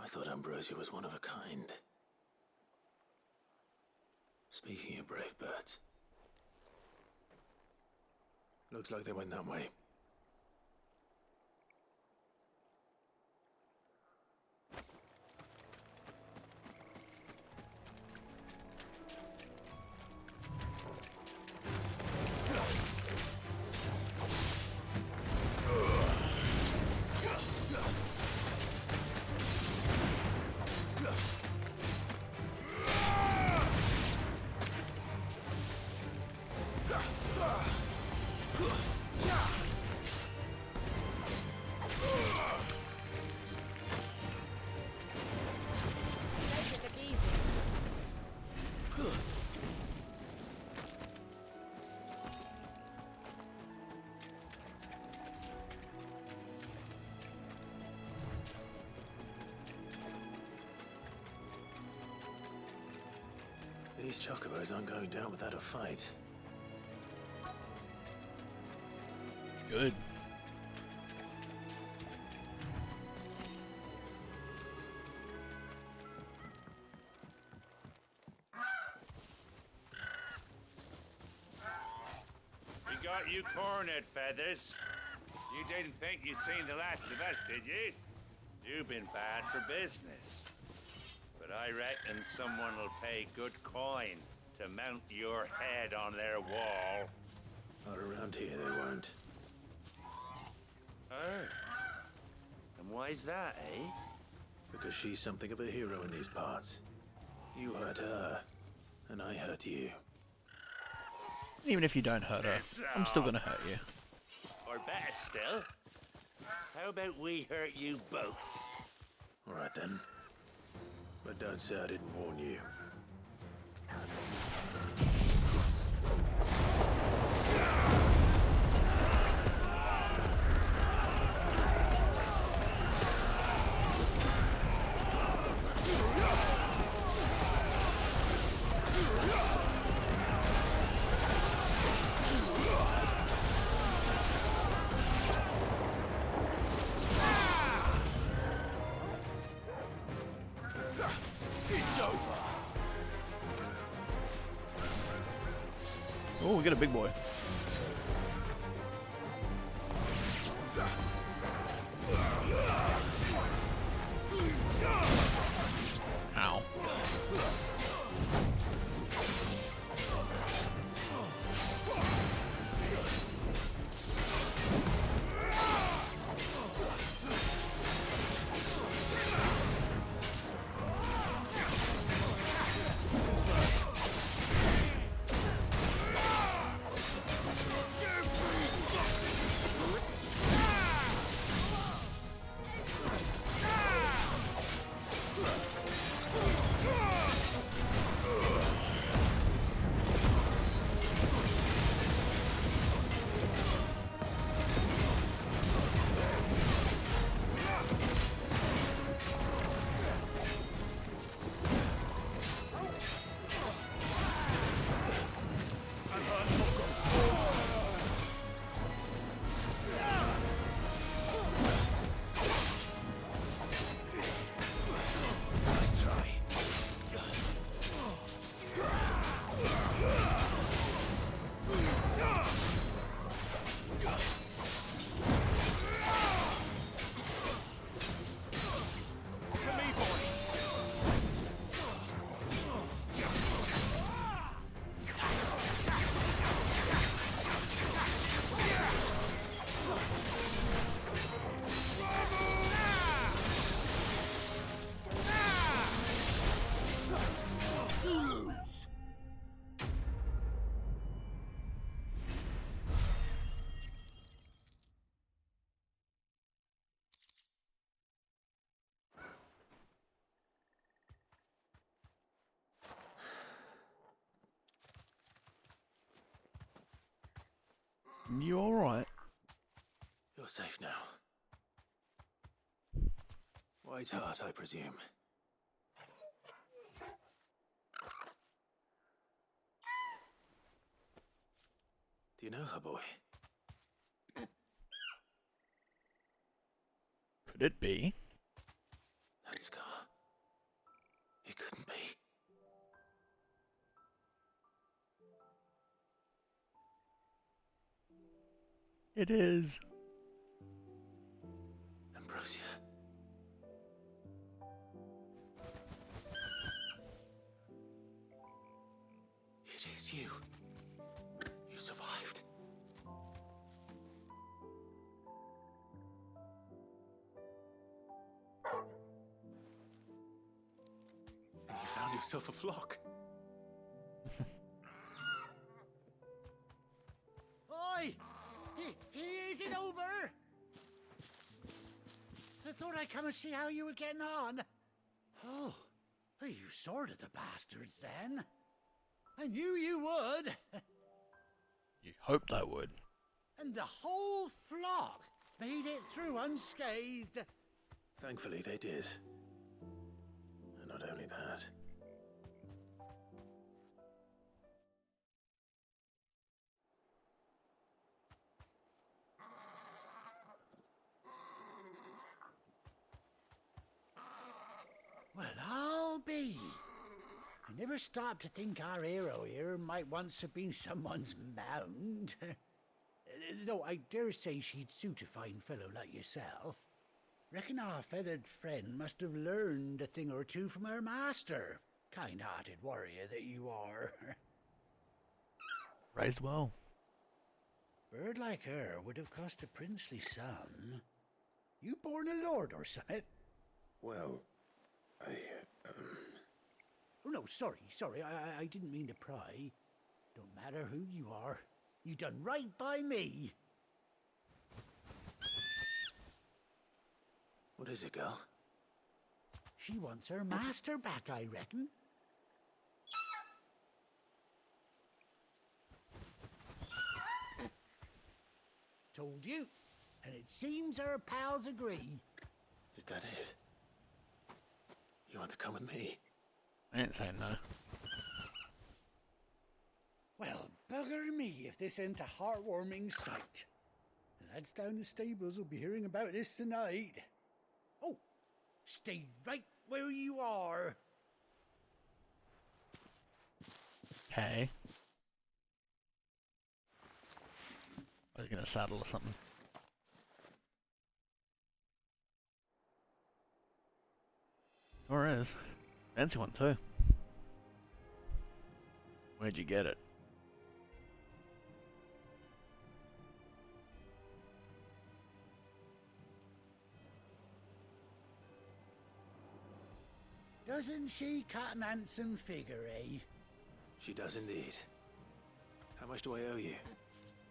I thought Ambrosia was one of a kind. Speaking of brave birds, looks like they went that way. These chocobos aren't going down without a fight. Good. We got you cornered, Feathers. You didn't think you'd seen the last of us, did you? You've been bad for business. But I reckon someone will pay good coin to mount your head on their wall. Not around here, they won't. Oh. And why's that, eh? Because she's something of a hero in these parts. You hurt her, and I hurt you. Even if you don't hurt her, I'm still gonna hurt you. Or better still, how about we hurt you both? Alright then. But don't say I didn't warn you. Oh, we got a big boy. Ow. You alright? You're safe now. White Hart, I presume. Do you know her, boy? Could it be? That scar. It couldn't be. It is. Ambrosia. It is you. You survived. And you found yourself a flock. Oi! Is it over? I thought I'd come and see how you were getting on. Oh, you sorted the bastards then. I knew you would. You hoped I would. And the whole flock made it through unscathed. Thankfully, they did. And not only that. Well, I'll be. I never stopped to think our hero here might once have been someone's mount. Though I dare say she'd suit a fine fellow like yourself. Reckon our feathered friend must have learned a thing or two from her master. Kind-hearted warrior that you are. Raised well. Bird like her would have cost a princely sum. You born a lord or something? Well, Oh, no, sorry. I didn't mean to pry. Don't matter who you are. You done right by me. What is it, girl? She wants her master back, I reckon. Told you. And it seems her pals agree. Is that it? You want to come with me? I ain't saying no. Well, bugger me if this ain't a heartwarming sight. The lads down the stables will be hearing about this tonight. Oh, stay right where you are. Okay. I was gonna saddle or something. Or is. Fancy one too. Where'd you get it? Doesn't she cut an handsome figure, eh? She does indeed. How much do I owe you?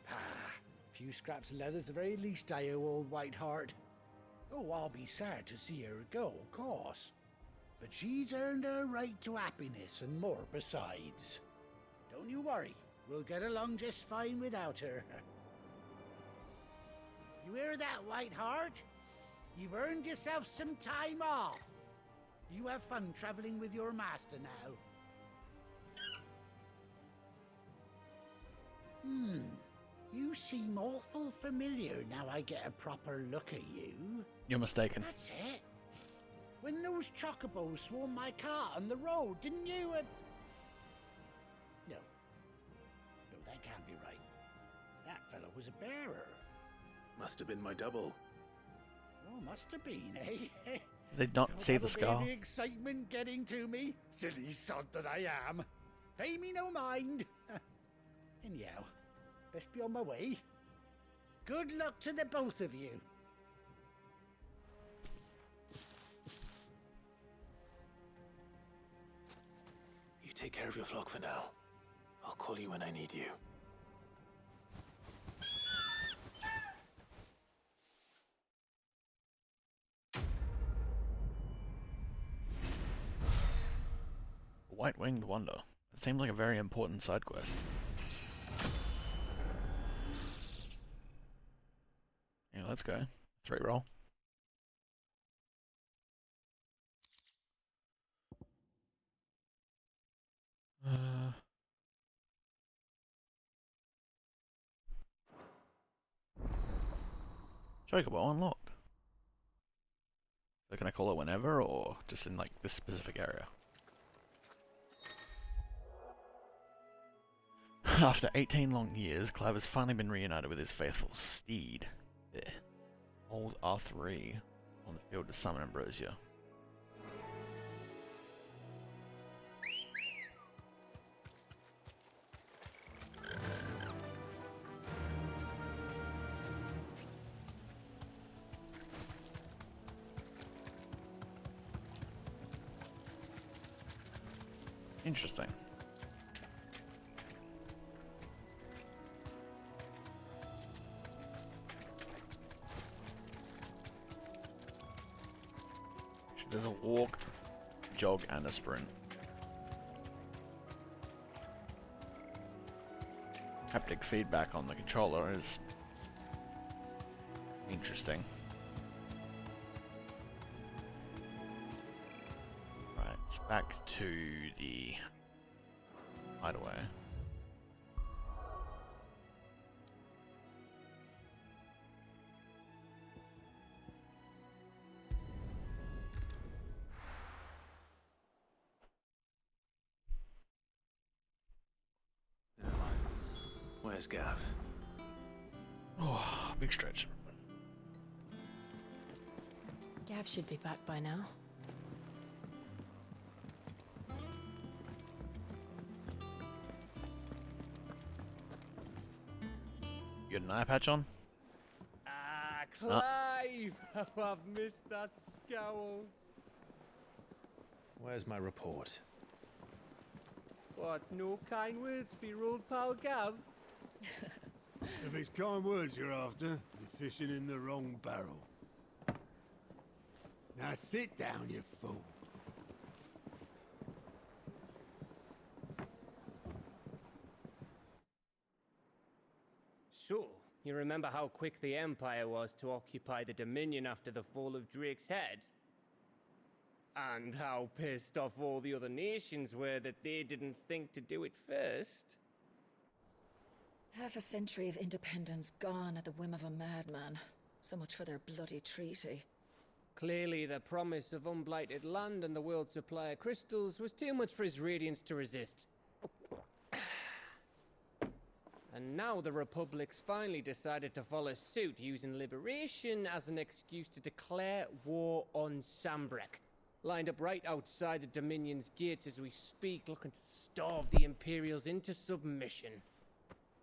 A few scraps of leather's the very least I owe old Whiteheart. Oh, I'll be sad to see her go, of course. But she's earned her right to happiness and more besides. Don't you worry, we'll get along just fine without her. You hear that, Whiteheart? You've earned yourself some time off. You have fun traveling with your master now. You seem awful familiar now I get a proper look at you. You're mistaken. That's it. When those chocobos swarmed my cart on the road, didn't you? No, that can't be right. That fellow was a bearer. Must have been my double. Oh, must have been, eh? Did not see the scar. The excitement getting to me, silly sod that I am. Pay me no mind. Anyhow, best be on my way. Good luck to the both of you. You take care of your flock for now. I'll call you when I need you. White-winged wonder. It seems like a very important side quest. let's go. 3 roll. Chocobo unlocked. So can I call it whenever, or just in like this specific area? After 18 long years, Clive has finally been reunited with his faithful steed. There. Old R3 on the field to summon Ambrosia. Interesting. So there's a walk, jog, and a sprint. Haptic feedback on the controller is interesting. Right, it's back to the hideaway. Where's Gav? Oh, big stretch. Gav should be back by now. You got an eye patch on? Ah, Clive! How I've missed that scowl. Where's my report? What, no kind words for your old pal Gav? If it's kind words you're after, you're fishing in the wrong barrel. Now sit down, you fool. So, you remember how quick the Empire was to occupy the Dominion after the fall of Drake's head? And how pissed off all the other nations were that they didn't think to do it first? Half a century of independence gone at the whim of a madman. So much for their bloody treaty. Clearly, the promise of unblighted land and the world's supply of crystals was too much for his radiance to resist. And now the Republic's finally decided to follow suit, using liberation as an excuse to declare war on Sambrek. Lined up right outside the Dominion's gates as we speak, looking to starve the Imperials into submission.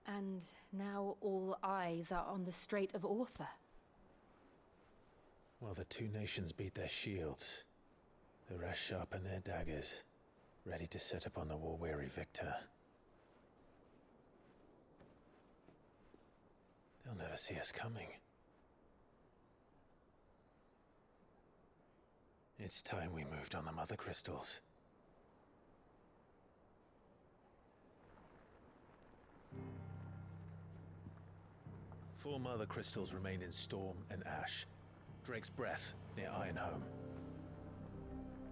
And now all eyes are on the Strait of Author. Well, the two nations beat their shields. The rest sharpen their daggers, ready to set upon the war-weary victor. They'll never see us coming. It's time we moved on the Mother Crystals. Four Mother Crystals remain in Storm and Ash. Drake's Breath near Ironhome.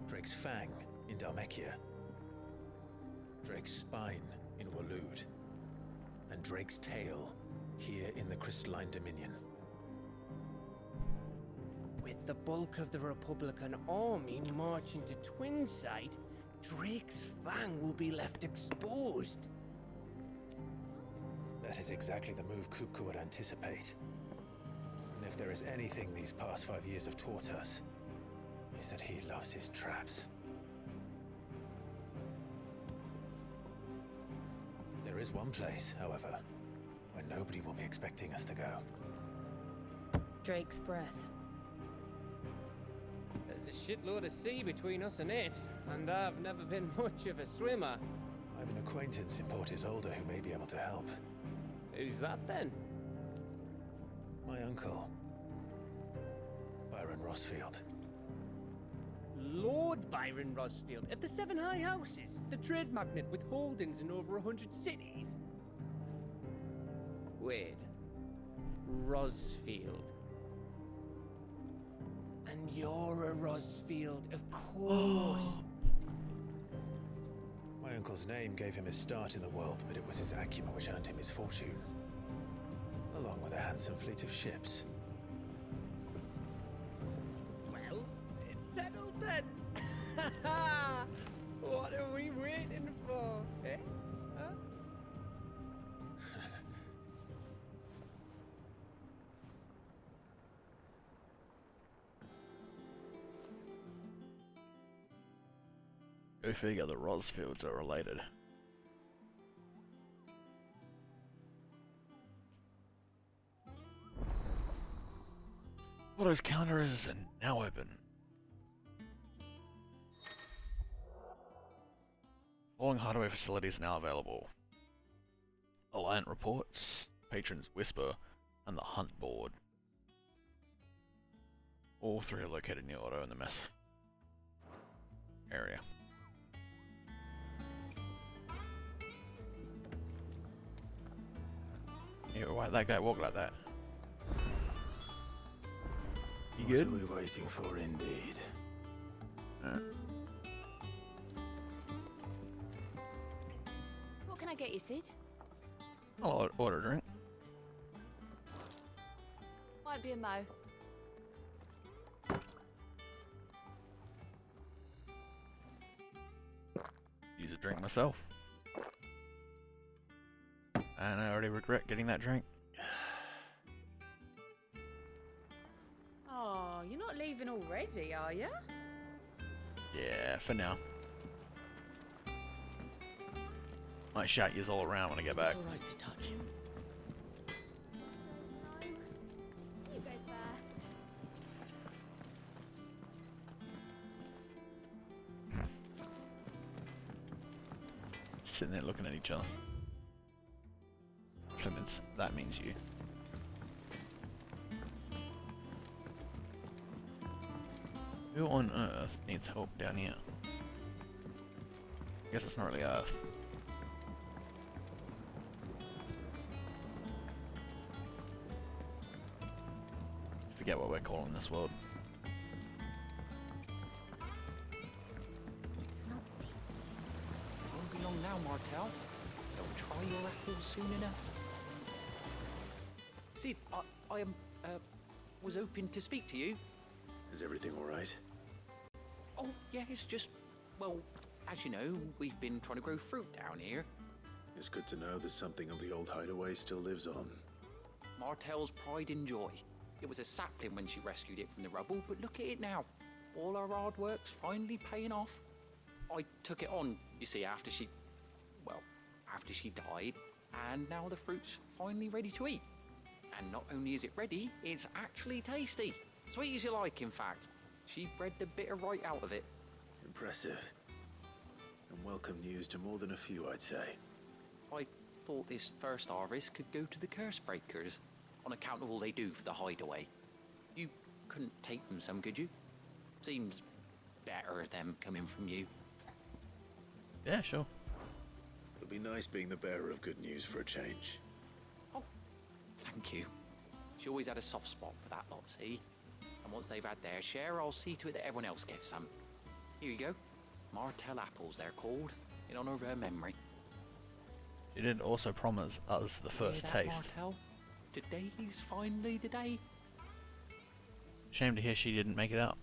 Drake's Fang in Dhalmekia. Drake's Spine in Waloed. And Drake's Tail here in the Crystalline Dominion. With the bulk of the Republican army marching to Twinside, Drake's Fang will be left exposed. That is exactly the move Kupka would anticipate. And if there is anything these past 5 years have taught us, is that he loves his traps. There is one place, however, where nobody will be expecting us to go. Drake's Breath. There's a shitload of sea between us and it, and I've never been much of a swimmer. I have an acquaintance in Port Isolde who may be able to help. Who's that then? My uncle, Byron Rossfield. Lord Byron Rossfield of the Seven High Houses, the trade magnate with holdings in over 100 cities. Wait, Rossfield. And you're a Rosfield, of course. My uncle's name gave him his start in the world, but it was his acumen which earned him his fortune, along with a handsome fleet of ships. Well, it's settled then. What are we waiting for, eh? Huh? Go figure, the Rosfields are related. Otto's calendar is now open. Following hideaway facilities now available: Alliant Reports, Patron's Whisper, and the Hunt Board. All three are located near Otto in the mess area. Yeah, why'd that guy walk like that? You good? What are we waiting for, indeed? What can I get you, Sid? I'll order a drink. Might be a mo. Use a drink myself. And I already regret getting that drink. Oh, you're not leaving already, are you? Yeah, for now. Might shout yous all around when I get back. It's alright to touch him. You go first. Sitting there looking at each other. Clemens, that means you. Who on earth needs help down here? I guess it's not really Earth. Forget what we're calling this world. It's not deep. It won't be long now, Martel. Don't try your apples soon enough. Sid, I was hoping to speak to you. Is everything all right? Oh, yeah, it's just, well, as you know, we've been trying to grow fruit down here. It's good to know that something of the old hideaway still lives on. Martel's pride and joy. It was a sapling when she rescued it from the rubble, but look at it now. All our hard work's finally paying off. I took it on, you see, after she died, and now the fruit's finally ready to eat. And not only is it ready, it's actually tasty. Sweet as you like, in fact. She bred the bitter right out of it. Impressive. And welcome news to more than a few, I'd say. I thought this first harvest could go to the curse breakers, on account of all they do for the hideaway. You couldn't take them some, could you? Seems better them coming from you. Yeah, sure. It'll be nice being the bearer of good news for a change. Oh, thank you. She always had a soft spot for that lot, see? And once they've had their share, I'll see to it that everyone else gets some. Here you go. Martel apples, they're called, in honor of her memory. She did also promise us the first Hear that, taste. Martel? Today's finally the day. Shame to hear she didn't make it out.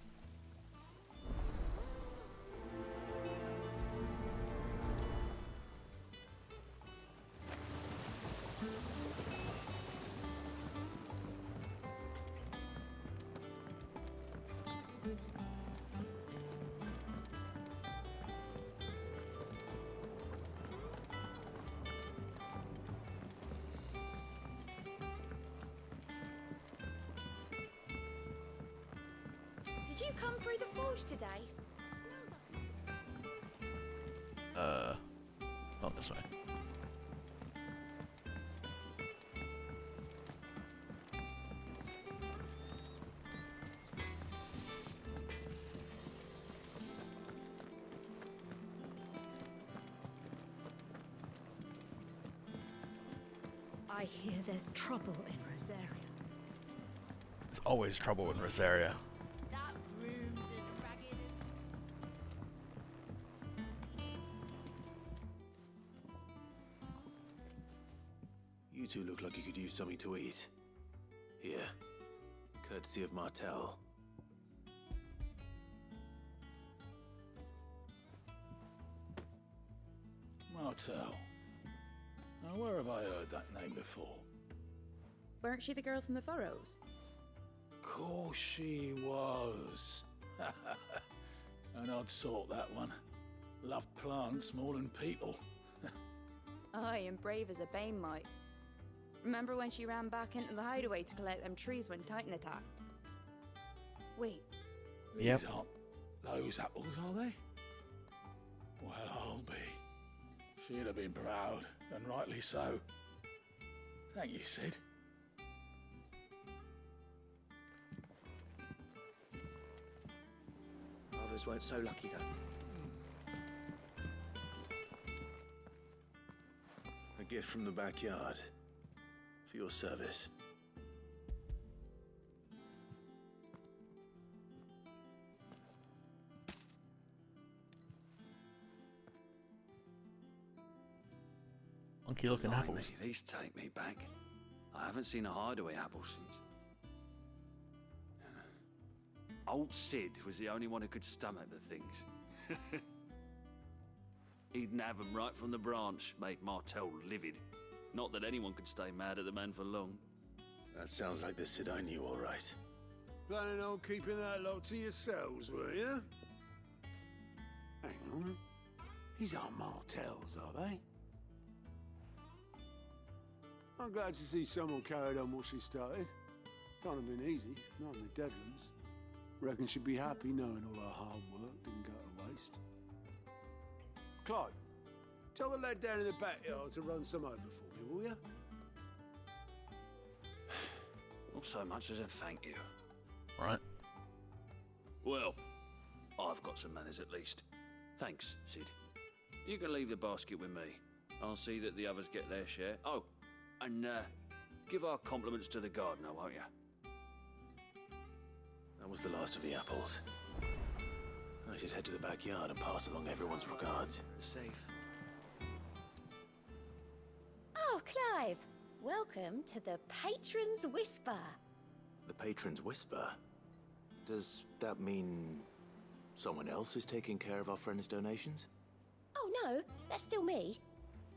Did you come through the forge today? Not this way. I hear there's trouble in Rosaria. There's always trouble in Rosaria. That two look like you could use something to eat. Here, courtesy of Martel. Martel. Now, where have I heard that name before? Weren't she the girl from the Furrows? Course she was. An odd sort, that one. Loved plants more than people. Aye, and brave as a bane might. Remember when she ran back into the hideaway to collect them trees when Titan attacked? Wait. Yep. These aren't those apples, are they? Well, I'll be. She'd have been proud, and rightly so. Thank you, Sid. Others weren't so lucky, though. A gift from the backyard. For your service. Funky looking Blimey, apples. these take me back. I haven't seen a hideaway apple since. Old Sid was the only one who could stomach the things. He'd nab 'em right from the branch, made Martel livid. Not that anyone could stay mad at the man for long. That sounds like the Sid I knew, all right. Planning on keeping that lot to yourselves, were you? Hang on. These aren't Martels, are they? I'm glad to see someone carried on what she started. Can't have been easy, not in the Deadlands. Reckon she'd be happy knowing all her hard work didn't go to waste. Clive, tell the lad down in the backyard to run some over for me, will you? Not so much as a thank you. Right. Well, I've got some manners at least. Thanks, Sid. You can leave the basket with me. I'll see that the others get their share. Oh, and give our compliments to the gardener, won't you? That was the last of the apples. I should head to the backyard and pass along everyone's regards. Safe. Oh, Clive! Welcome to the Patron's Whisper. The Patron's Whisper? Does that mean someone else is taking care of our friend's donations? Oh no, that's still me.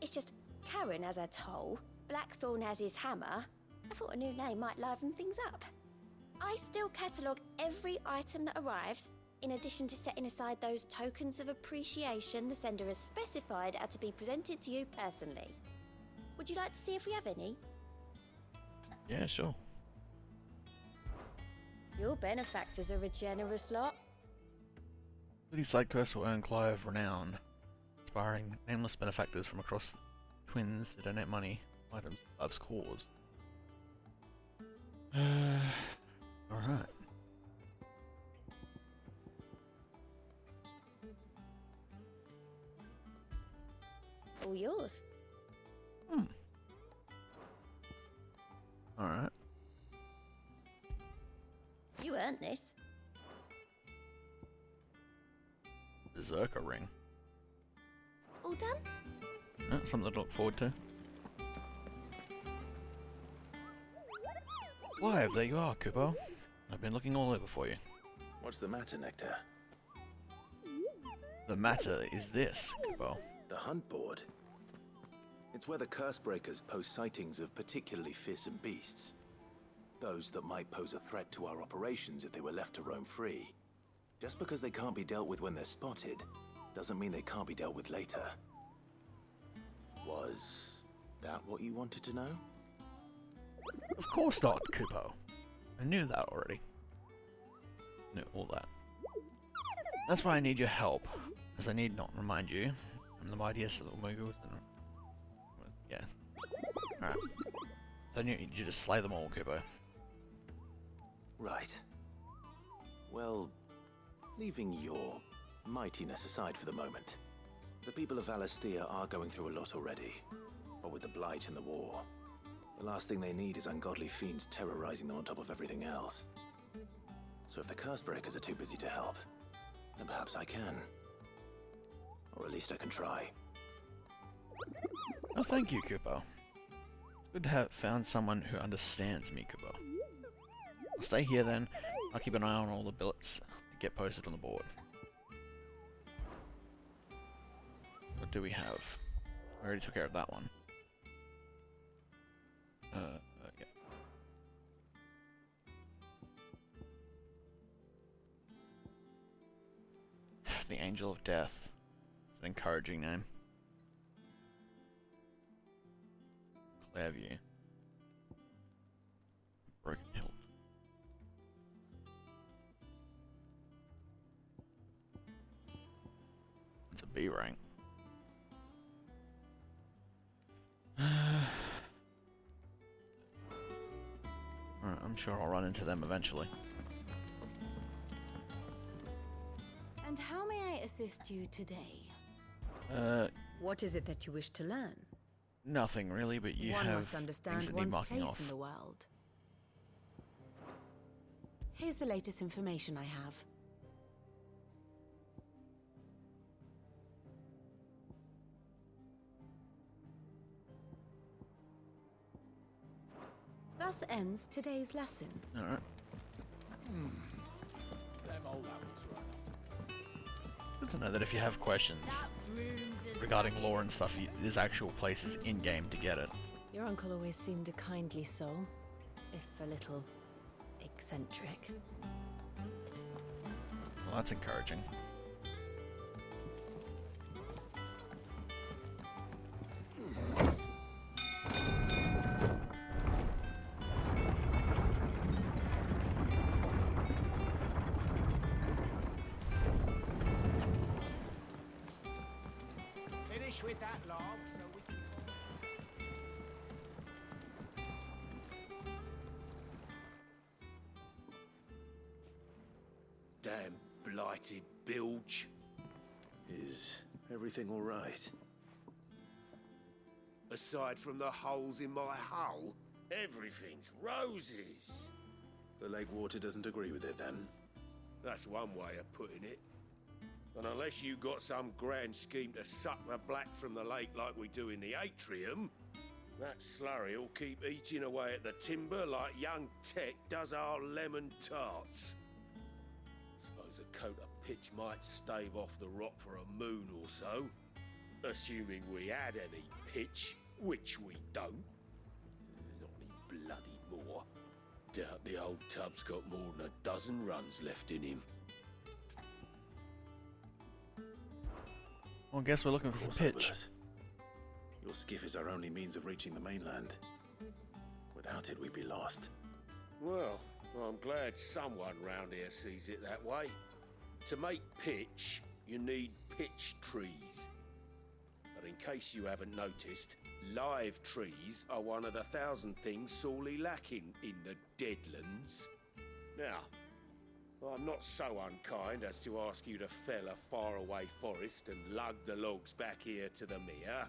It's just Karen has her toll, Blackthorn has his hammer. I thought a new name might liven things up. I still catalogue every item that arrives, in addition to setting aside those tokens of appreciation the sender has specified are to be presented to you personally. Would you like to see if we have any? Yeah, sure. Your benefactors are a generous lot. These side quests will earn Clive renown, inspiring nameless benefactors from across Twins to donate money, items, love's cause. Alright. All yours. Alright. You earned this. Berserker ring. All done? Something to look forward to. Clive, there you are, Kupo. I've been looking all over for you. What's the matter, Nectar? The matter is this, Kupo. The hunt board? It's where the Cursebreakers post sightings of particularly fearsome beasts. Those that might pose a threat to our operations if they were left to roam free. Just because they can't be dealt with when they're spotted, doesn't mean they can't be dealt with later. Was that what you wanted to know? Of course not, Kupo. I knew that already. Knew all that. That's why I need your help, as I need not remind you. I'm the mightiest little Moogles and... yeah. Alright. So I need you to slay them all, Kupo. Right. Well, leaving your mightiness aside for the moment, the people of Valisthea are going through a lot already. But with the Blight and the war, the last thing they need is ungodly fiends terrorizing them on top of everything else. So if the Cursebreakers are too busy to help, then perhaps I can. Or at least I can try. Oh, thank you, Kupo. It's Good to have found someone who understands Mikuba. I'll stay here then. I'll keep an eye on all the billets that get posted on the board. What do we have? I already took care of that one. Yeah. The Angel of Death. It's an encouraging name. Clairview. Broken Hilt. It's a B rank. Alright, I'm sure I'll run into them eventually. And how may I assist you today? What is it that you wish to learn? Nothing really, but you One have must understand things that need one's marking place off. in the world. Here's the latest information I have. Thus ends today's lesson. Alright. Them old apples were enough to Good to know that if you have questions regarding lore and stuff, there's actual places in-game to get it. Your uncle always seemed a kindly soul, if a little eccentric. Well, that's encouraging. Finish with that log so we can... Damn blighted bilge. Is everything all right? Aside from the holes in my hull, everything's roses. The lake water doesn't agree with it, then? That's one way of putting it. And unless you got some grand scheme to suck the black from the lake like we do in the atrium, that slurry'll keep eating away at the timber like young Tech does our lemon tarts. Suppose a coat of pitch might stave off the rot for a moon or so, assuming we had any pitch, which we don't. Not any bloody more. Doubt the old tub's got more than a dozen runs left in him. Well, I guess we're looking for some pitch. Your skiff is our only means of reaching the mainland. Without it, we'd be lost. Well, I'm glad someone round here sees it that way. To make pitch, you need pitch trees. But in case you haven't noticed, live trees are one of the 1,000 things sorely lacking in the Deadlands. Now, I'm not so unkind as to ask you to fell a faraway forest and lug the logs back here to the mere,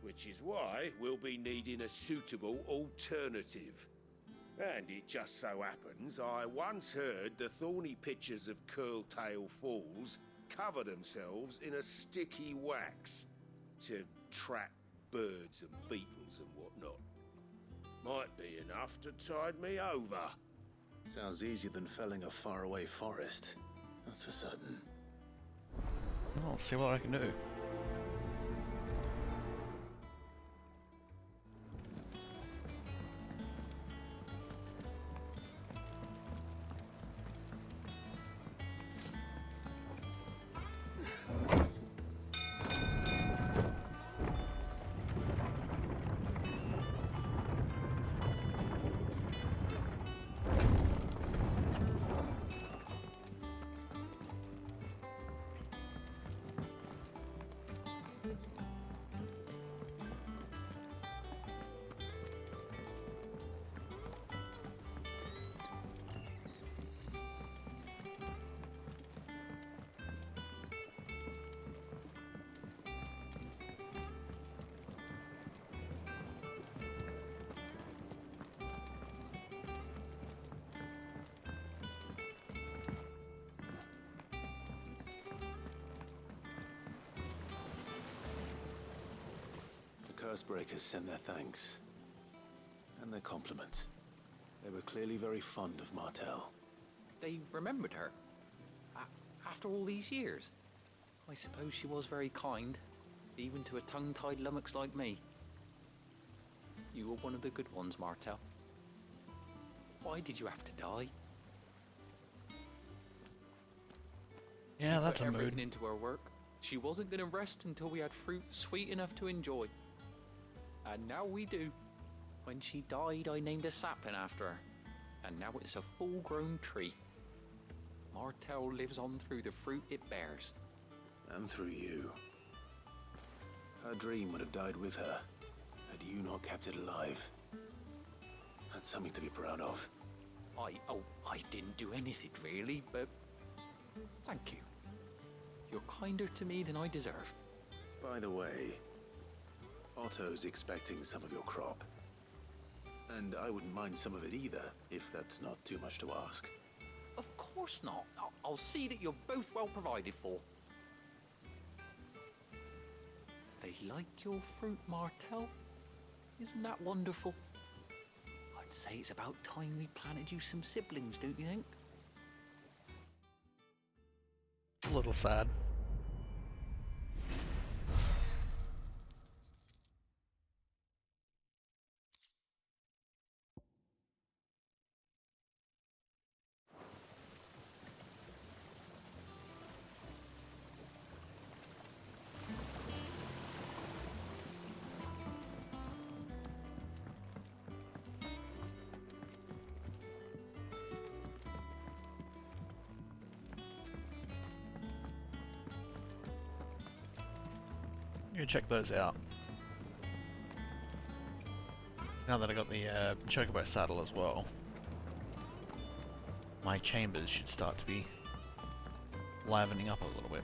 which is why we'll be needing a suitable alternative. And it just so happens I once heard the thorny pitchers of Curltail Falls cover themselves in a sticky wax to trap birds and beetles and whatnot. Might be enough to tide me over. Sounds easier than felling a faraway forest. That's for certain. Well, I'll see what I can do. Cursebreakers send their thanks. And their compliments. They were clearly very fond of Martel. They remembered her. After all these years. I suppose she was very kind, even to a tongue-tied lummox like me. You were one of the good ones, Martel. Why did you have to die? Yeah, she that's put a mood. everything into her work. She wasn't going to rest until we had fruit sweet enough to enjoy. And now we do. When she died, I named a sapling after her. And now it's a full-grown tree. Martel lives on through the fruit it bears. And through you. Her dream would have died with her, had you not kept it alive. That's something to be proud of. I didn't do anything really, but thank you. You're kinder to me than I deserve. By the way, Otto's expecting some of your crop. And I wouldn't mind some of it either, if that's not too much to ask. Of course not. I'll see that you're both well provided for. They like your fruit, Martel. Isn't that wonderful? I'd say it's about time we planted you some siblings, don't you think? A little sad. You check those out. Now that I got the Chocobo saddle as well, my chambers should start to be livening up a little bit.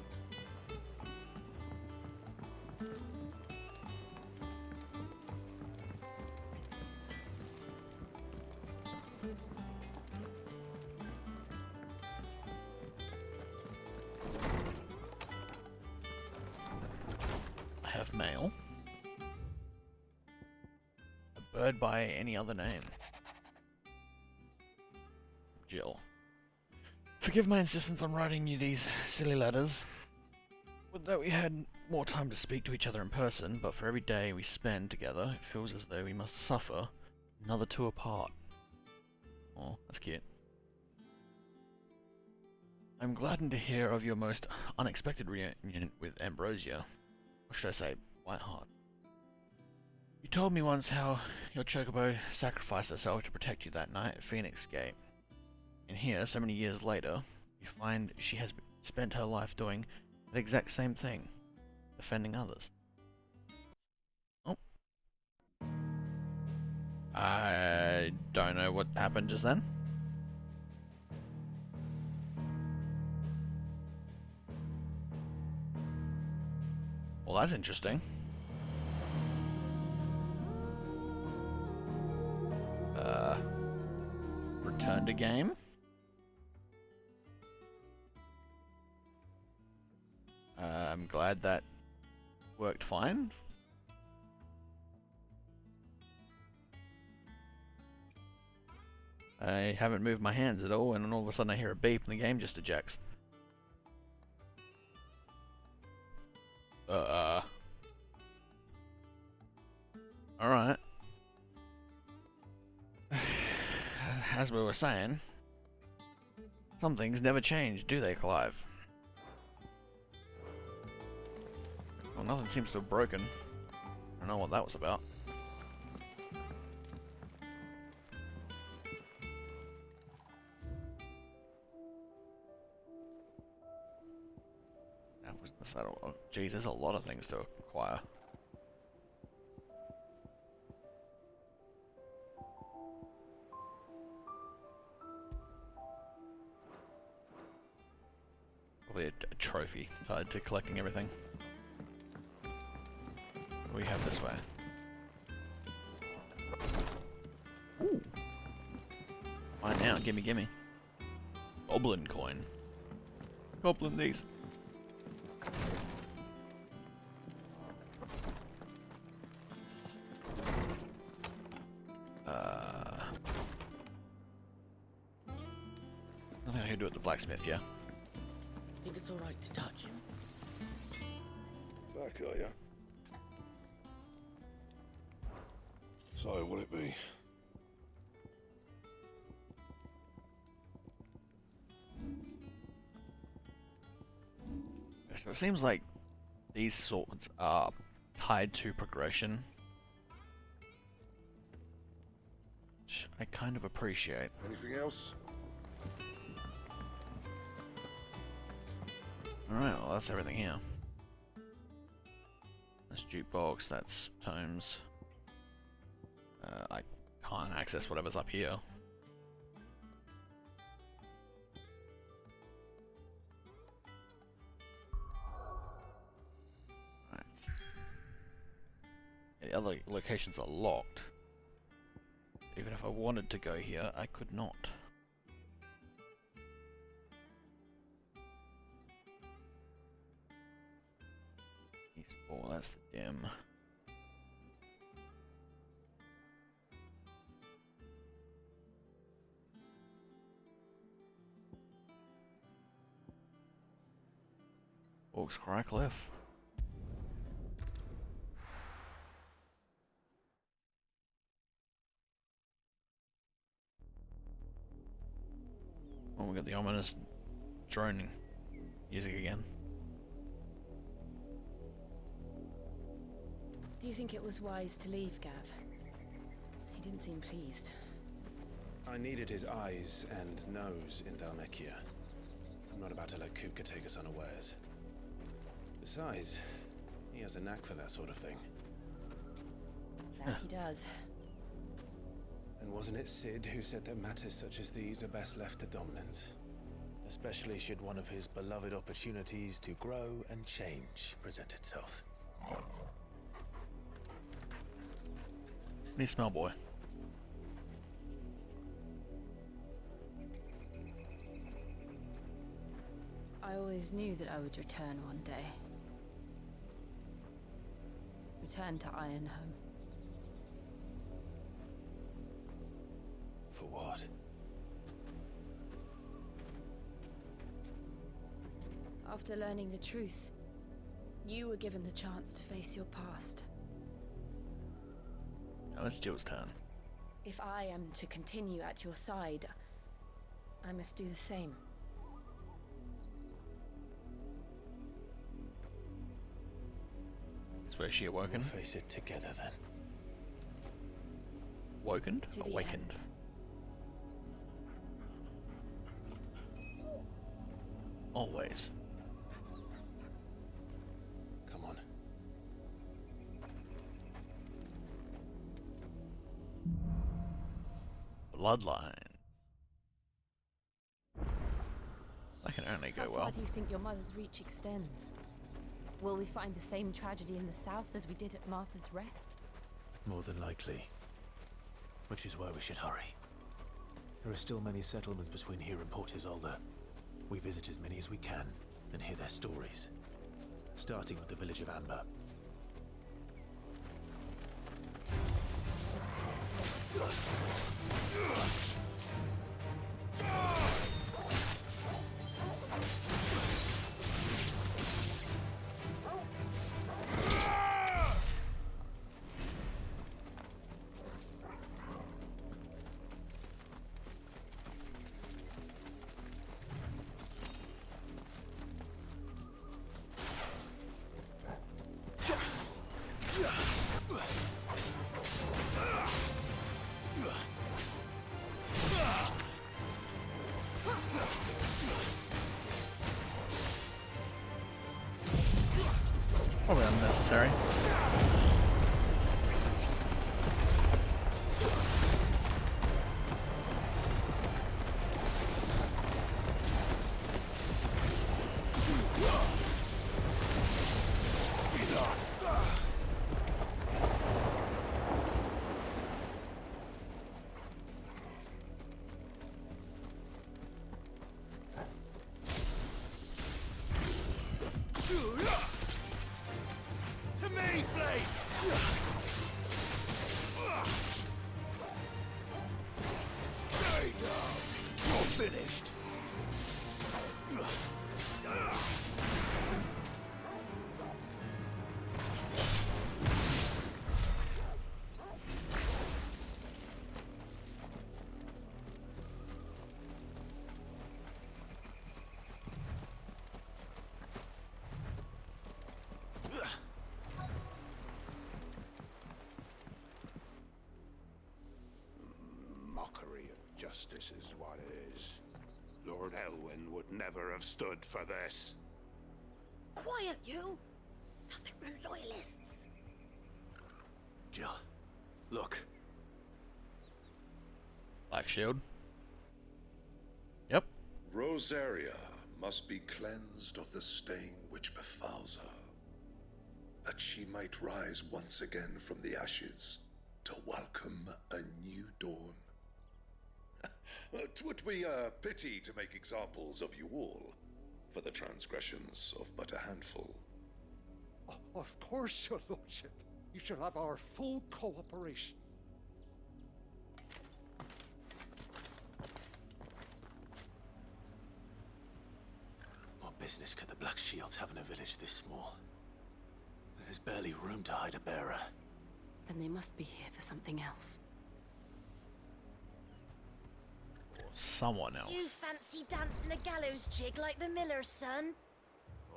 Mail. A bird by any other name. Jill. Forgive my insistence on writing you these silly letters. Would that we had more time to speak to each other in person, but for every day we spend together, it feels as though we must suffer another two apart. Oh, that's cute. I'm gladdened to hear of your most unexpected reunion with Ambrosia. Or should I say, Whiteheart. You told me once how your Chocobo sacrificed herself to protect you that night at Phoenix Gate. And here, so many years later, you find she has spent her life doing the exact same thing, defending others. Oh. I don't know what happened just then. Well, that's interesting. Return to game. I'm glad that worked fine. I haven't moved my hands at all, and then all of a sudden I hear a beep and the game just ejects. Alright. As we were saying, some things never change, do they, Clive? Well, nothing seems to have broken. I don't know what that was about. That was the saddle. Oh, geez, there's a lot of things to acquire. Probably a trophy tied to collecting everything. What do we have this way? Ooh. Fine now, gimme, gimme. Goblin coin. Goblin these. Nothing I can do at the blacksmith, yeah? Think it's alright to touch him? Back, are ya? So, what'll it be? So it seems like these swords are tied to progression, which I kind of appreciate. Anything else? Alright, well that's everything here. That's jukebox, that's tomes. I can't access whatever's up here. Right. Yeah, the other locations are locked. Even if I wanted to go here, I could not. Oh, that's the dim. Orcs Cry Cliff. Oh, we got the ominous droning music again. Do you think it was wise to leave, Gav? He didn't seem pleased. I needed his eyes and nose in Dhalmekia. I'm not about to let Kupka take us unawares. Besides, he has a knack for that sort of thing. That he does. And wasn't it Sid who said that matters such as these are best left to dominance? Especially should one of his beloved opportunities to grow and change present itself. Me smell, boy. I always knew that I would return one day. Return to Ironhome. For what? After learning the truth, you were given the chance to face your past. Now it's Jill's turn. If I am to continue at your side, I must do the same. Is where she awoken? We'll face it together then. Wokened? To the Awakened. end. Always. Come on. Bloodline. That can only go How well. far do you think your mother's reach extends? Will we find the same tragedy in the south as we did at Martha's Rest? More than likely. Which is why we should hurry. There are still many settlements between here and Port Isolde. We visit as many as we can and hear their stories. Starting with the village of Amber. Probably unnecessary. To me, Blades! Stay down. You're finished. Justice is what it is. Lord Elwyn would never have stood for this. Quiet, you! Nothing, we're loyalists. Jill, look. Black Shield. Yep. Rosaria must be cleansed of the stain which befouls her, that she might rise once again from the ashes to welcome a new dawn. 'Twould be a pity to make examples of you all, for the transgressions of but a handful. Of course, your lordship. You shall have our full cooperation. What business could the Black Shields have in a village this small? There's barely room to hide a bearer. Then they must be here for something else. Or someone else. You fancy dancing a gallows jig like the miller's son?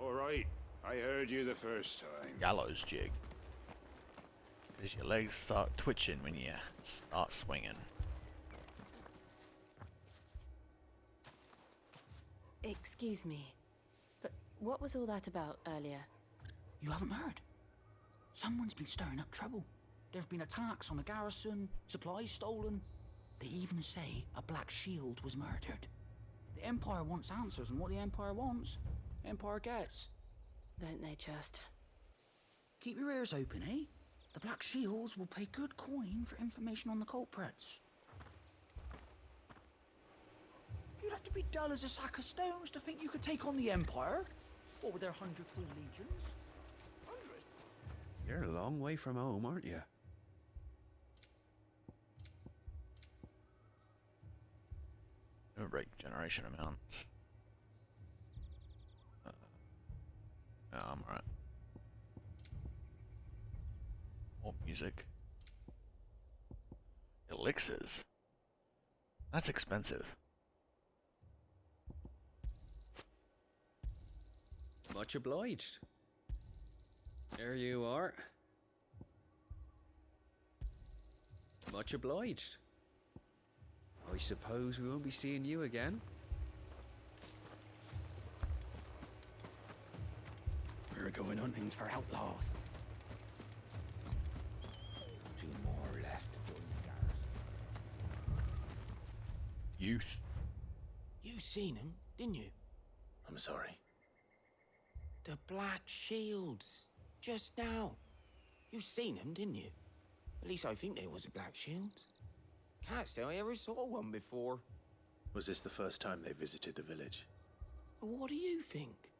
All right, I heard you the first time. Gallows jig. Because your legs start twitching when you start swinging. Excuse me, but what was all that about earlier? You haven't heard? Someone's been stirring up trouble. There have been attacks on the garrison, supplies stolen. They even say a Black Shield was murdered. The Empire wants answers, and what the Empire wants, Empire gets. Don't they just? Keep your ears open, eh? The Black Shields will pay good coin for information on the culprits. You'd have to be dull as a sack of stones to think you could take on the Empire. What with their 100 full legions? 100? You're a long way from home, aren't you? Break generation amount. No, I'm alright. More music. Elixirs. That's expensive. Much obliged. There you are. Much obliged. I suppose we won't be seeing you again. We're going hunting for outlaws. 2 more left to join the garrison. Youth. You seen him, didn't you? I'm sorry. The Black Shields. Just now. You seen them, didn't you? At least I think they was the Black Shields. Can't say I ever saw one before. Was this the first time they visited the village? What do you think?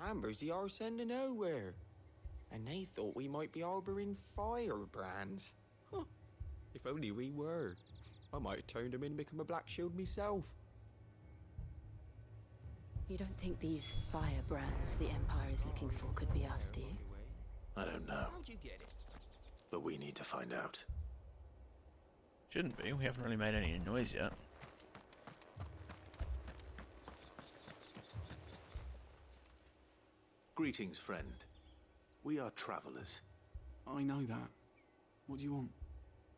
Amber's the arse end of nowhere. And they thought we might be harboring firebrands. Huh. If only we were. I might have turned them in and become a Black Shield myself. You don't think these firebrands the Empire is looking for could be us, do you? I don't know. How'd you get it? But we need to find out. Shouldn't be. We haven't really made any noise yet. Greetings, friend. We are travelers. I know that. What do you want?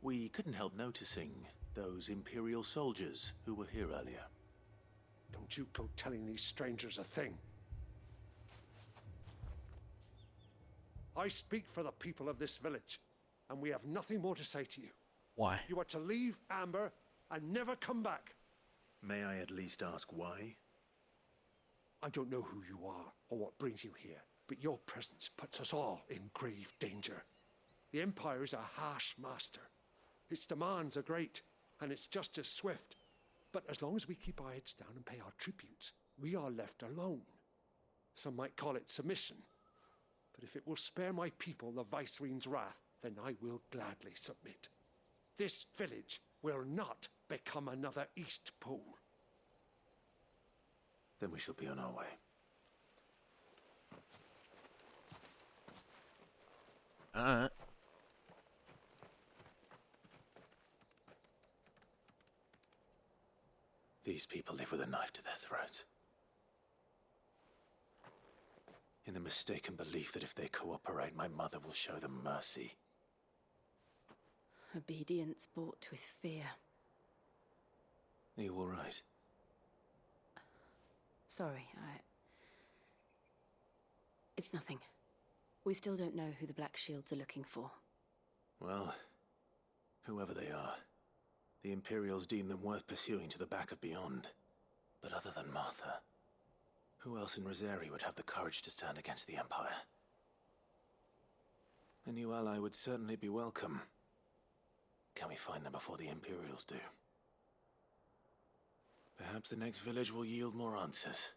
We couldn't help noticing those Imperial soldiers who were here earlier. Don't you go telling these strangers a thing. I speak for the people of this village, and we have nothing more to say to you. Why? You are to leave Amber and never come back. May I at least ask why? I don't know who you are or what brings you here, but your presence puts us all in grave danger. The Empire is a harsh master. Its demands are great, and its justice swift. But as long as we keep our heads down and pay our tributes, we are left alone. Some might call it submission. But if it will spare my people the Viceroy's wrath, then I will gladly submit. This village will not become another East Pole. Then we shall be on our way. These people live with a knife to their throats. In the mistaken belief that if they cooperate, my mother will show them mercy. Obedience bought with fear. Are you alright? Sorry, It's nothing. We still don't know who the Black Shields are looking for. Well, whoever they are, the Imperials deem them worth pursuing to the back of beyond. But other than Martha, who else in Rosari would have the courage to stand against the Empire? A new ally would certainly be welcome. Can we find them before the Imperials do? Perhaps the next village will yield more answers.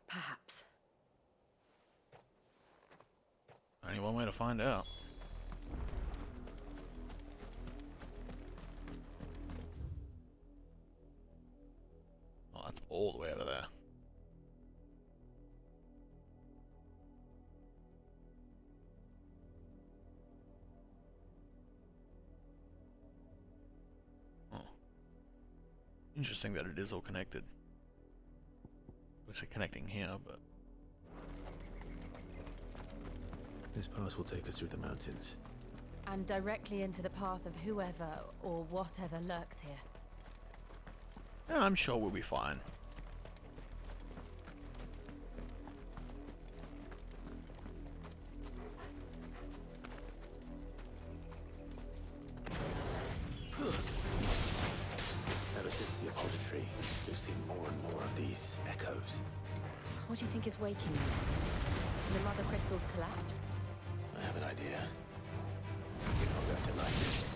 Perhaps. Only one way to find out. Oh, that's all the way over there. Oh. Interesting that it is all connected. Looks like connecting here, but... This pass will take us through the mountains. And directly into the path of whoever or whatever lurks here. Yeah, I'm sure we'll be fine. Ever since the apothecary, we've seen more and more of these echoes. What do you think is waking you? The mother crystals collapse? I have an idea. You're not going to like it.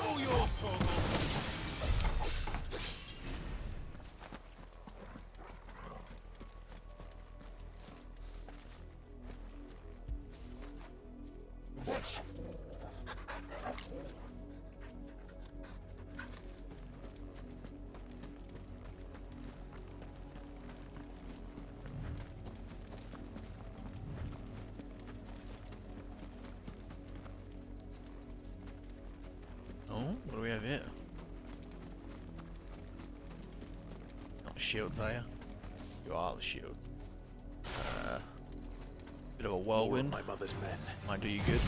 All yours, Torgal. Fetch! Oh, what do we have here? Not shields, are you? You are the shield. Bit of a whirlwind. More of my mother's men. Might do you good.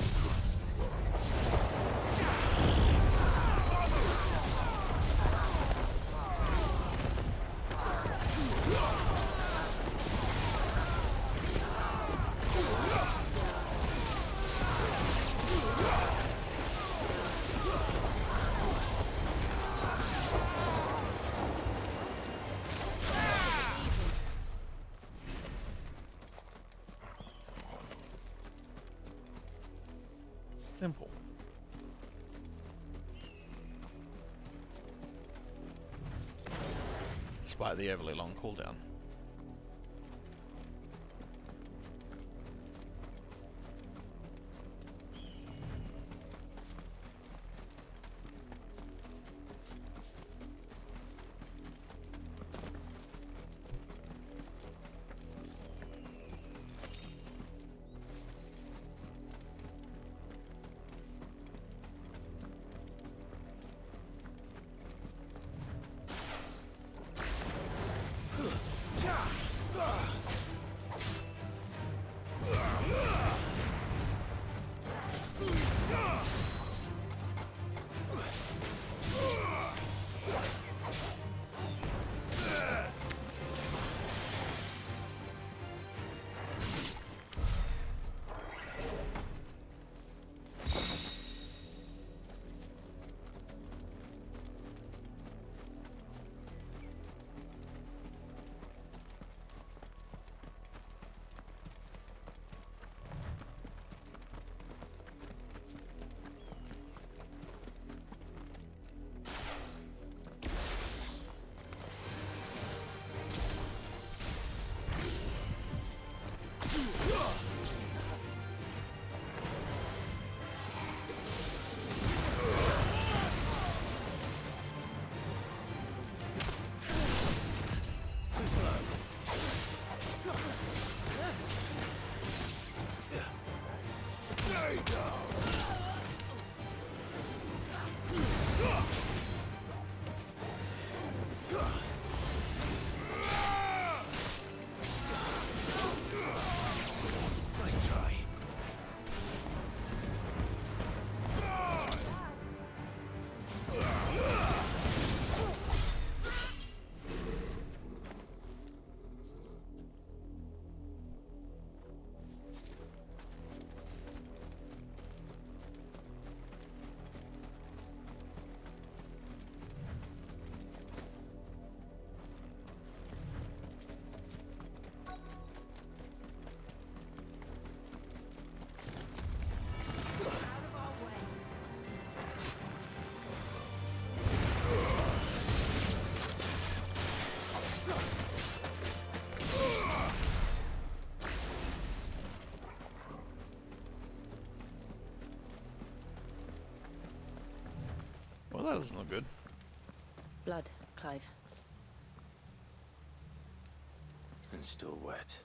Simple. Despite the overly long cooldown. That doesn't look good. Blood, Clive. And still wet.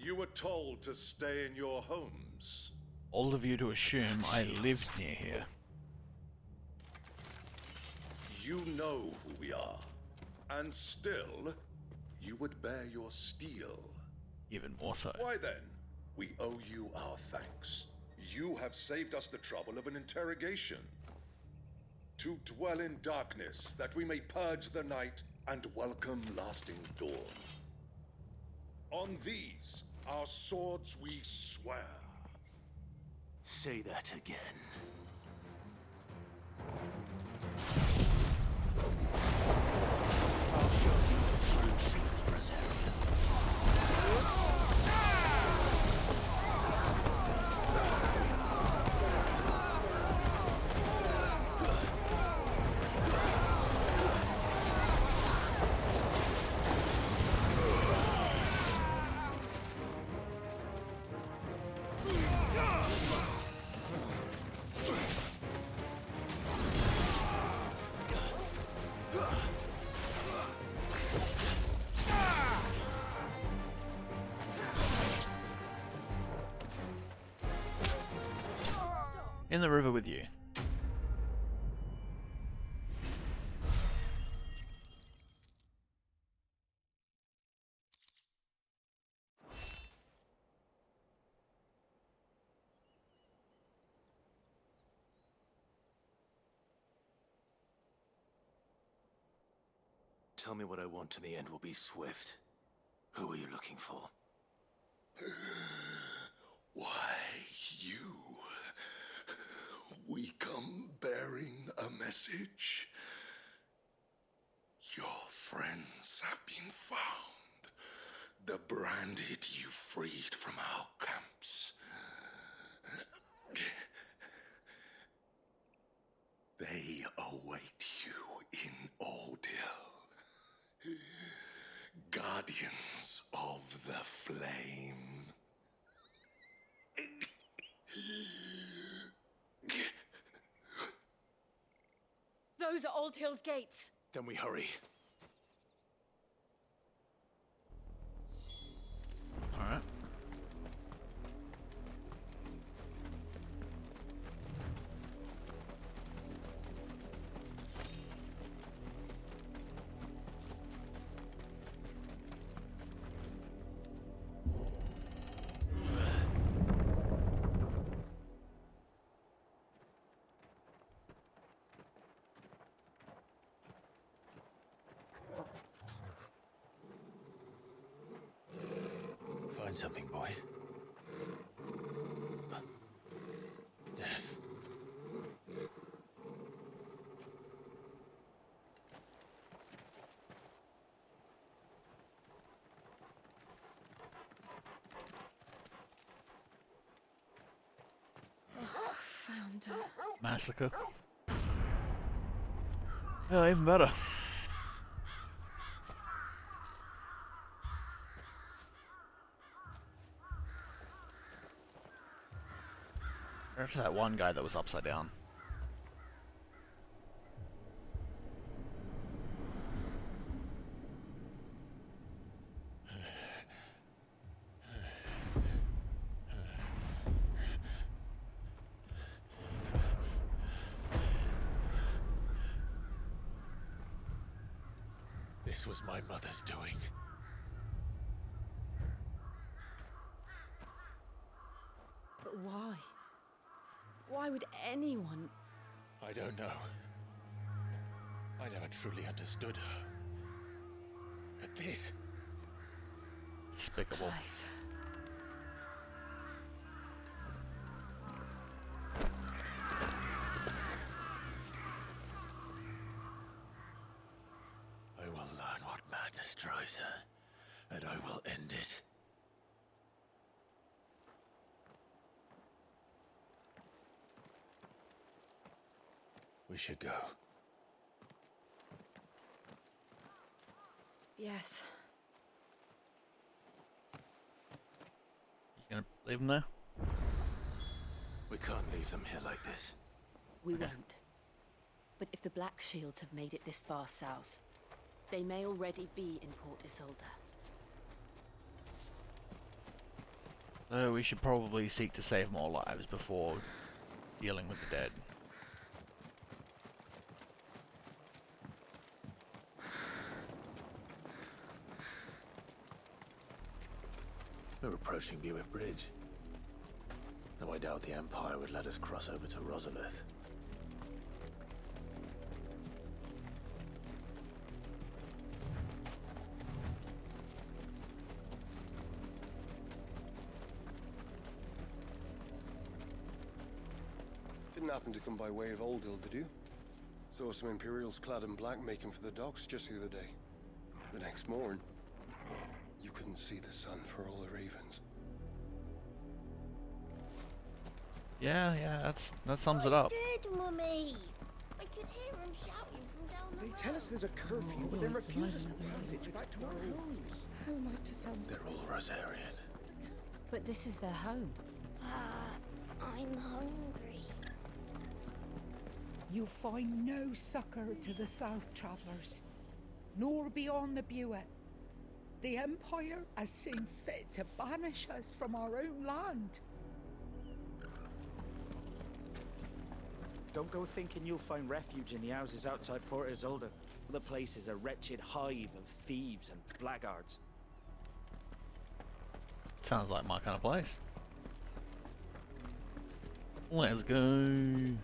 You were told to stay in your homes. All of you to assume I lived near here. You know who we are. And still, you would bear your steel. Even more so. Why then? We owe you our thanks. You have saved us the trouble of an interrogation. To dwell in darkness, that we may purge the night and welcome lasting dawn. On these, our swords we swear. Say that again. I'll show you the true secret of Rosaria. In the river with you. Tell me what I want and the end will be swift. Who are you looking for? Why, you. We come bearing a message. Your friends have been found. The branded you freed from our camps. They await you in Ordeal. Guardians of the Flame. Those are Old Hill's gates. Then we hurry. Alright. Find something, boy. Death. Found her. Massacre. Yeah, even better. There's that one guy that was upside down. This was my mother's doing. But why? Why would anyone? I don't know. I never truly understood her. But this... Despicable. Clive. I will learn what madness drives her, and I will end it. We should go. Yes. Leave them there? We can't leave them here like this. We won't. But if the Black Shields have made it this far south, they may already be in Port Isolde. So we should probably seek to save more lives before dealing with the dead. We're approaching Buick Bridge. Though I doubt the Empire would let us cross over to Rosalith. Didn't happen to come by way of Oldhill, did you? Saw some Imperials clad in black making for the docks just the other day. The next morn, you couldn't see the sun for all the ravens. Yeah, that sums it up. Did, Mummy? I could hear him shouting from down the road. They tell us there's a curfew, but then refuse us passage back to our homes. How am I to sell them? They're all Rosarian. But this is their home. I'm hungry. You'll find no succor to the South Travellers, nor beyond the Buet. The Empire has seen fit to banish us from our own land. Don't go thinking you'll find refuge in the houses outside Port Isolde. The place is a wretched hive of thieves and blackguards. Sounds like my kind of place. Let's go.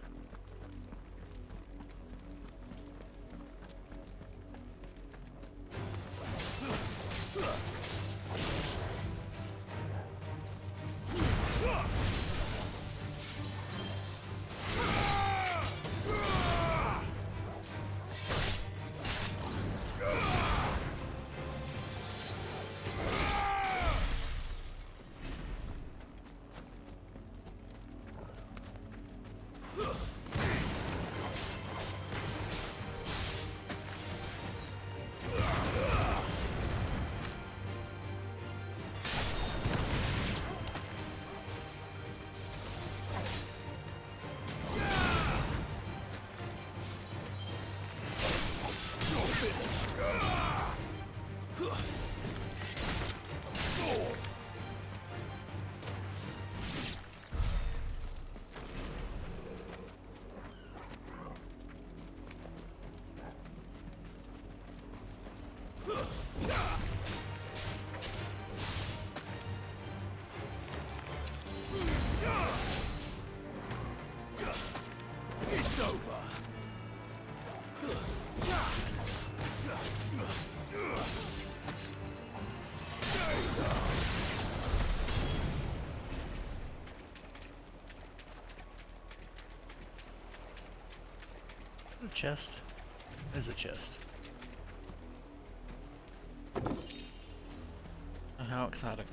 It's over. A chest. There's a chest. Oh, how exciting.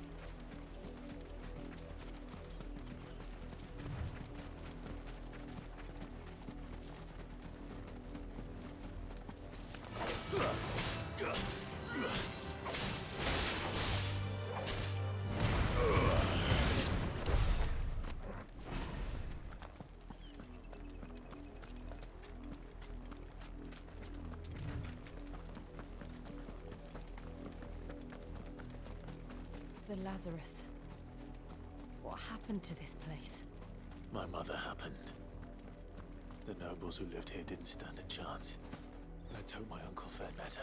The Lazarus. What happened to this place? My mother happened. The nobles who lived here didn't stand a chance. Let's hope my uncle fared better.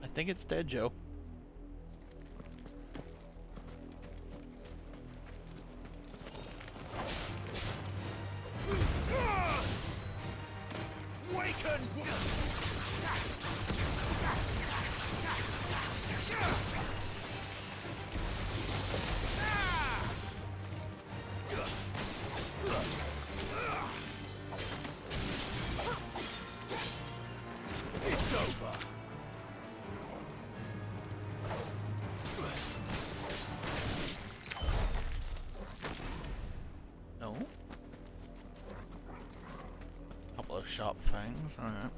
I think it's dead, Joe. Sharp fangs, alright.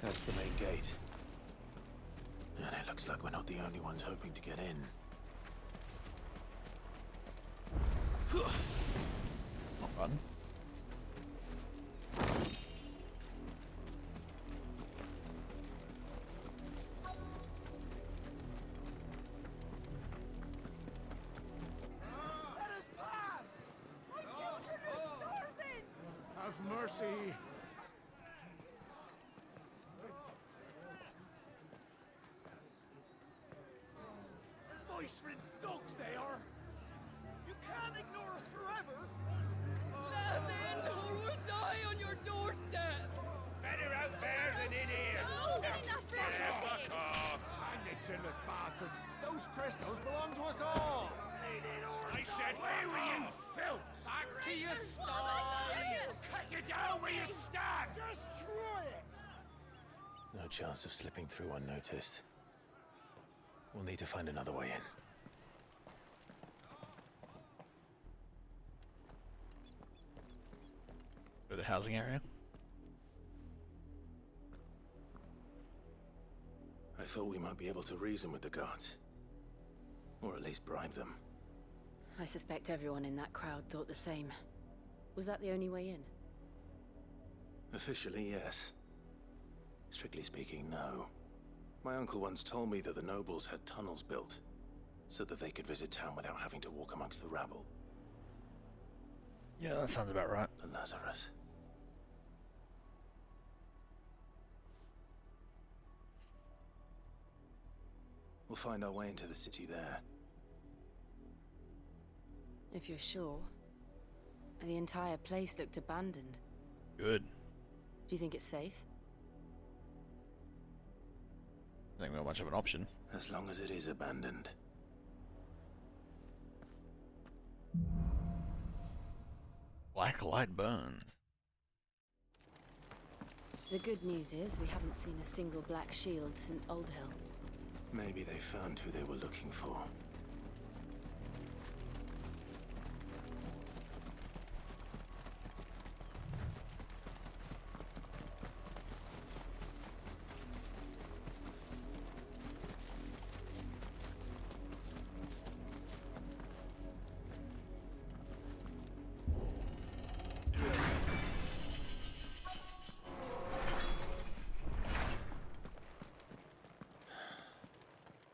That's the main gate. And it looks like we're not the only ones hoping to get in. Not bad. Let us pass! My children are starving! Have mercy! Voice-rinsed dogs they are! You can't ignore us forever! Let us in, or we'll die on your doorstep! Better out there than in here. Fuck off! And the chinless bastards! Those crystals belong to us all! I said, where were you, filth? Back to your sties! Cut you down where you stand! Destroy it! No chance of slipping through unnoticed. We'll need to find another way in. Or the housing area. I thought we might be able to reason with the guards. Or at least bribe them. I suspect everyone in that crowd thought the same. Was that the only way in? Officially, yes. Strictly speaking, no. My uncle once told me that the nobles had tunnels built, so that they could visit town without having to walk amongst the rabble. Yeah, that sounds about right. The Lazarus. We'll find our way into the city there. If you're sure. The entire place looked abandoned. Good. Do you think it's safe? I think we have much of an option. As long as it is abandoned. Black light burns. The good news is we haven't seen a single black shield since Old Hill. Maybe they found who they were looking for.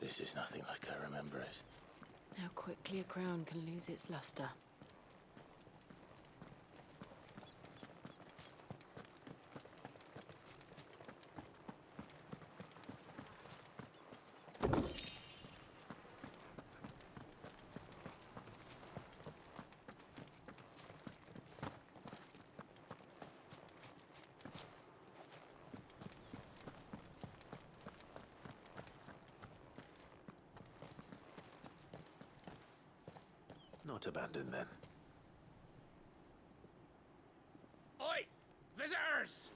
This is nothing like I remember it. How quickly a crown can lose its luster. Not abandoned then. Oi! Visitors!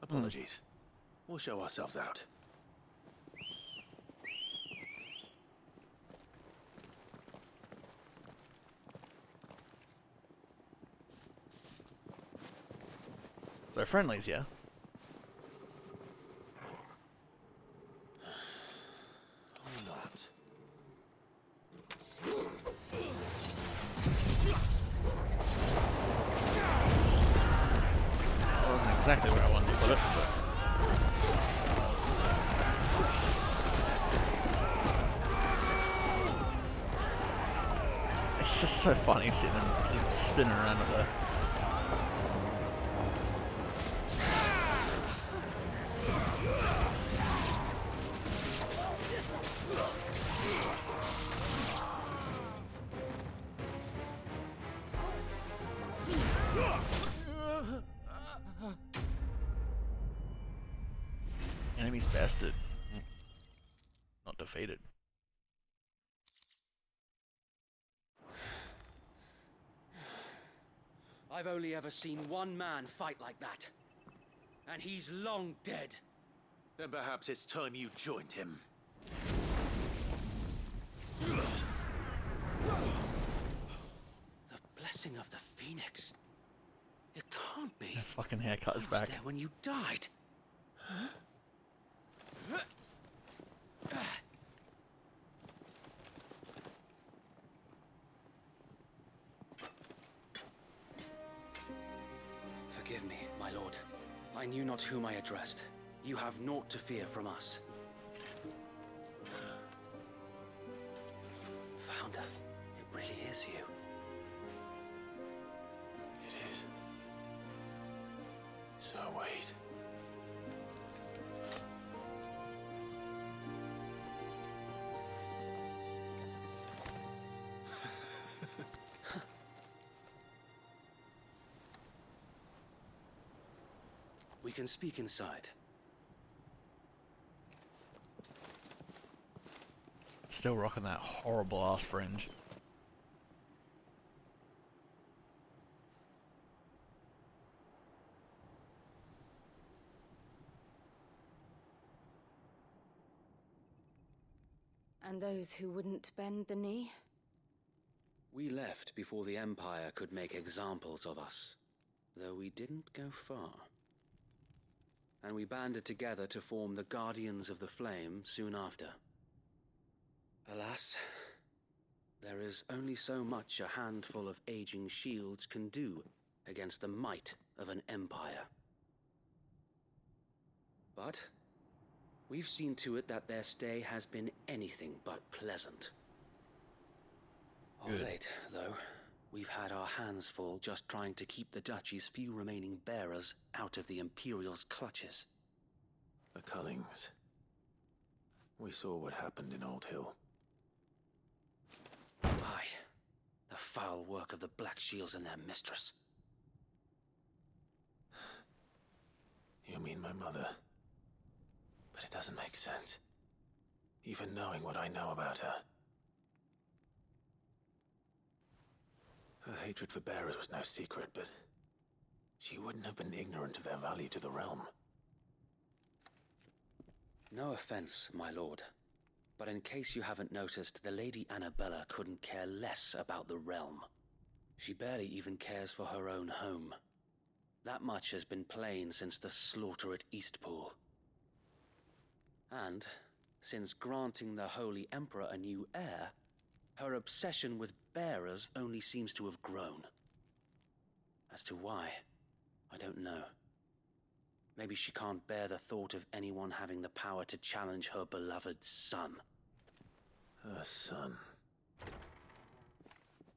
Apologies. We'll show ourselves out. They're friendlies, yeah? Exactly where I wanted to put it. It's just so funny seeing them just spinning around up there. Enemies bested. Not defeated. I've only ever seen one man fight like that. And he's long dead. Then perhaps it's time you joined him. The blessing of the Phoenix. It can't be. That fucking haircut is I was back. there when you died. Forgive me, my lord. I knew not whom I addressed. You have naught to fear from us. Founder, it really is you. It is. So wait. We can speak inside. Still rocking that horrible ass fringe. And those who wouldn't bend the knee? We left before the Empire could make examples of us, though we didn't go far. And we banded together to form the Guardians of the Flame soon after. Alas, there is only so much a handful of aging shields can do against the might of an empire. But we've seen to it that their stay has been anything but pleasant. Of late, though, we've had our hands full just trying to keep the Duchy's few remaining bearers out of the Imperial's clutches. The Cullings. We saw what happened in Old Hill. Aye, the foul work of the Black Shields and their mistress. You mean my mother? But it doesn't make sense. Even knowing what I know about her. Her hatred for bearers was no secret, but she wouldn't have been ignorant of their value to the realm. No offense, my lord, but in case you haven't noticed, the Lady Annabella couldn't care less about the realm. She barely even cares for her own home. That much has been plain since the slaughter at Eastpool. And, since granting the Holy Emperor a new heir, her obsession with bearers only seems to have grown. As to why, I don't know. Maybe she can't bear the thought of anyone having the power to challenge her beloved son. Her son.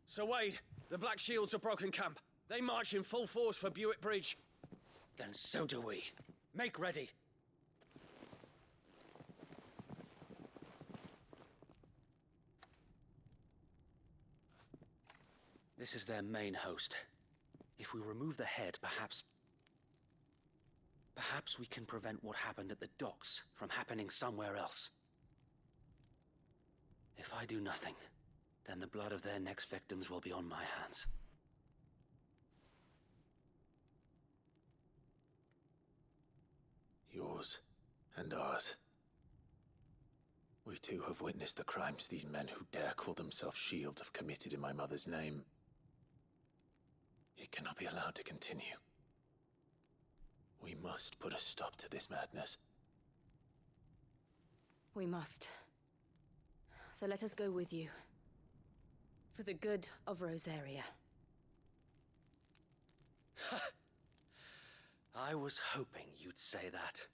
Sir Wade, the Black Shields have broken camp. They march in full force for Buick Bridge. Then so do we. Make ready. This is their main host. If we remove the head, perhaps we can prevent what happened at the docks from happening somewhere else. If I do nothing, then the blood of their next victims will be on my hands. Yours and ours. We too have witnessed the crimes these men who dare call themselves shields have committed in my mother's name. It cannot be allowed to continue. We must put a stop to this madness. We must. So let us go with you. For the good of Rosaria. I was hoping you'd say that.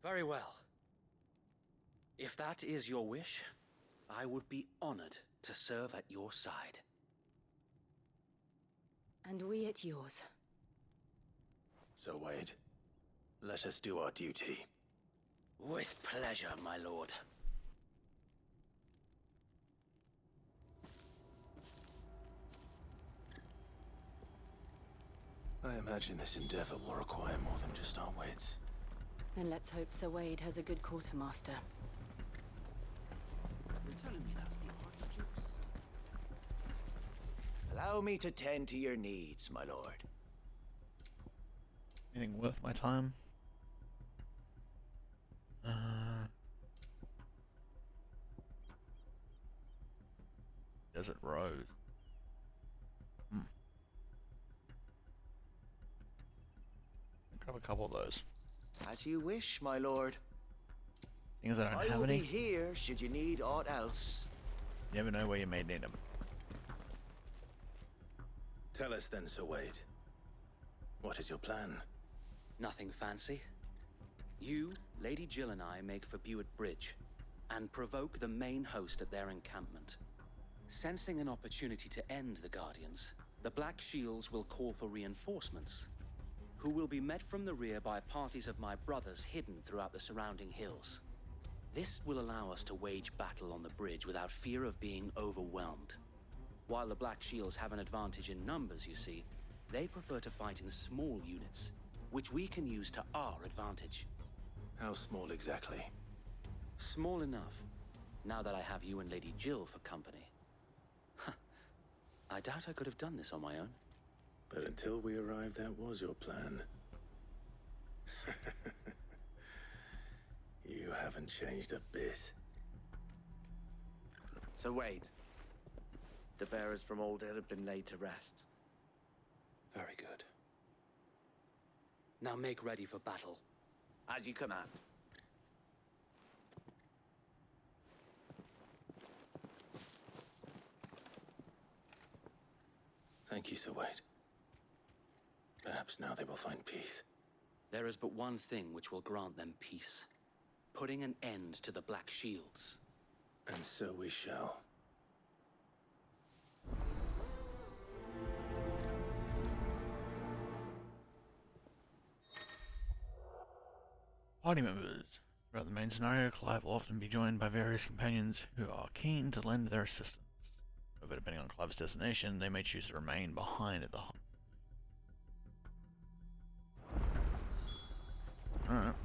Very well. If that is your wish, I would be honored to serve at your side. And we at yours. So, Wade, let us do our duty. With pleasure, my lord. I imagine this endeavor will require more than just our wits. Then let's hope Sir Wade has a good quartermaster. You're telling me that's the Archduke's son? Allow me to tend to your needs, my lord. Anything worth my time? Desert Rose. Grab a couple of those. As you wish, my lord. Thing is, I don't I have will any. be here should you need aught else. You never know where you may need them. Tell us then, Sir Wade. What is your plan? Nothing fancy. You, Lady Jill and I make for Buett Bridge and provoke the main host at their encampment. Sensing an opportunity to end the Guardians, the Black Shields will call for reinforcements, who will be met from the rear by parties of my brothers hidden throughout the surrounding hills. This will allow us to wage battle on the bridge without fear of being overwhelmed. While the Black Shields have an advantage in numbers, you see, they prefer to fight in small units, which we can use to our advantage. How small exactly? Small enough, now that I have you and Lady Jill for company. I doubt I could have done this on my own. But until we arrived, that was your plan. You haven't changed a bit. Sir Wade, the bearers from Old Hill have been laid to rest. Very good. Now make ready for battle. As you command. Thank you, Sir Wade. Perhaps now they will find peace. There is but one thing which will grant them peace. Putting an end to the Black Shields. And so we shall. Party members. Throughout the main scenario, Clive will often be joined by various companions who are keen to lend their assistance. However, depending on Clive's destination, they may choose to remain behind at the hunt. Alright.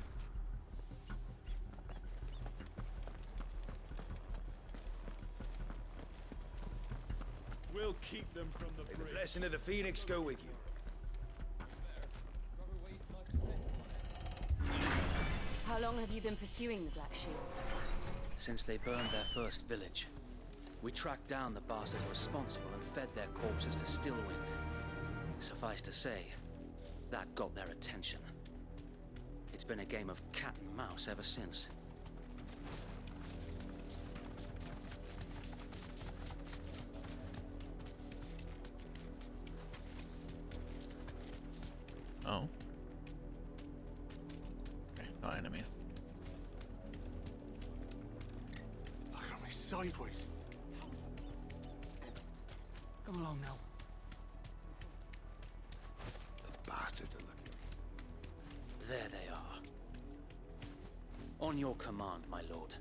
We'll keep them from the bridge. May the blessing of the Phoenix go with you. How long have you been pursuing the Black Shields? Since they burned their first village. We tracked down the bastards responsible and fed their corpses to Stillwind. Suffice to say, that got their attention. It's been a game of cat and mouse ever since. Oh. Okay, not enemies. Look at me sideways. Come along now. The bastards are looking. There they are. On your command, my lord.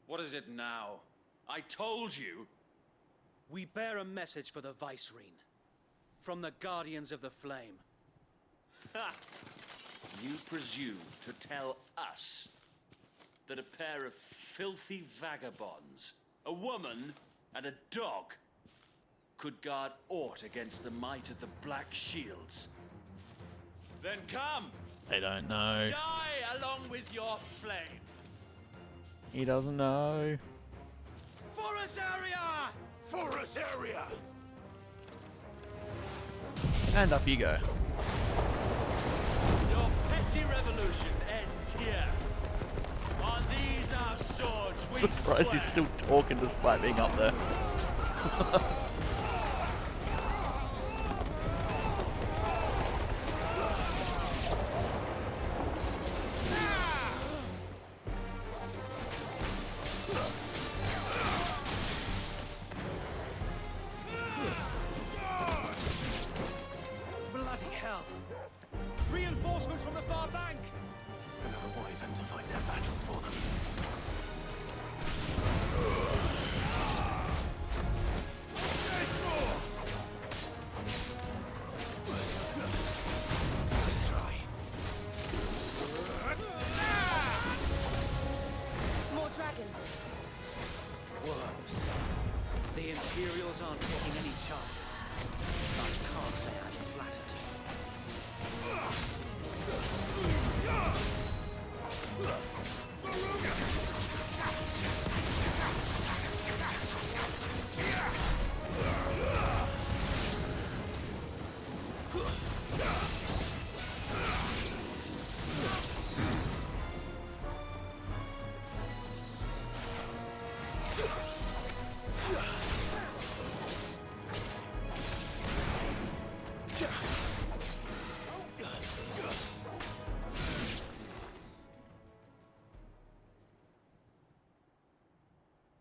What is it now? I told you! We bear a message for the Vicereine. From the Guardians of the Flame. Ha! You presume to tell us that a pair of filthy vagabonds, a woman and a dog, could guard aught against the might of the Black Shields? Then come! They don't know. Die along with your flame! He doesn't know. Forest area! Forest area! And up you go. Your petty revolution ends here. On these our swords we Surprised he's still talking despite being up there. Bloody hell! taking any chances. I can't say I'm flattered.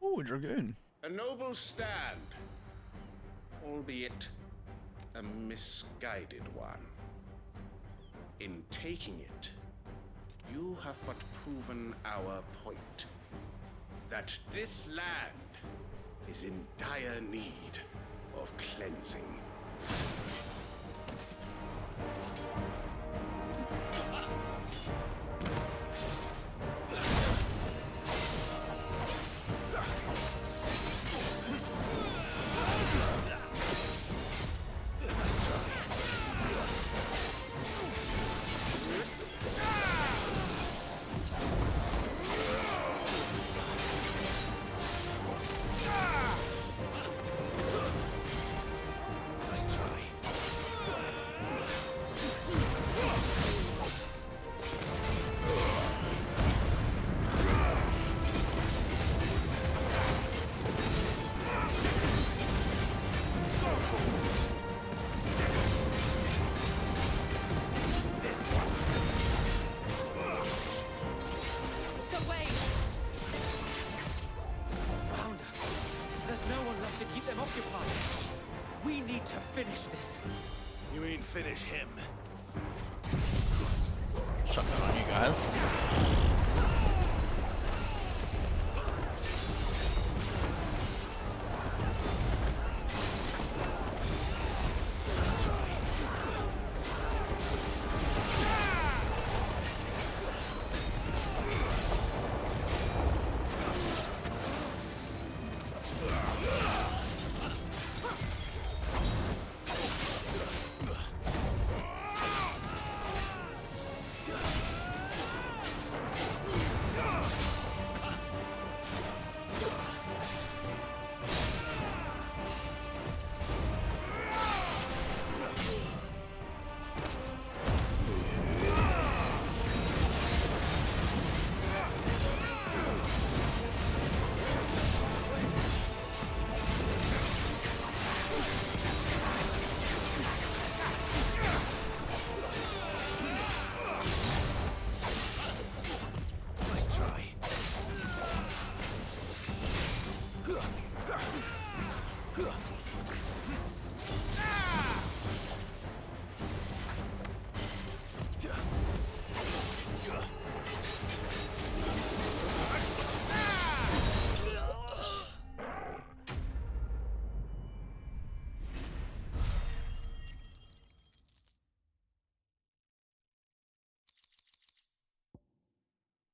Ooh, a dragoon. A noble stand, albeit a misguided one. In taking it, you have but proven our point, that this land is in dire need of cleansing. Finish him. Something on you guys.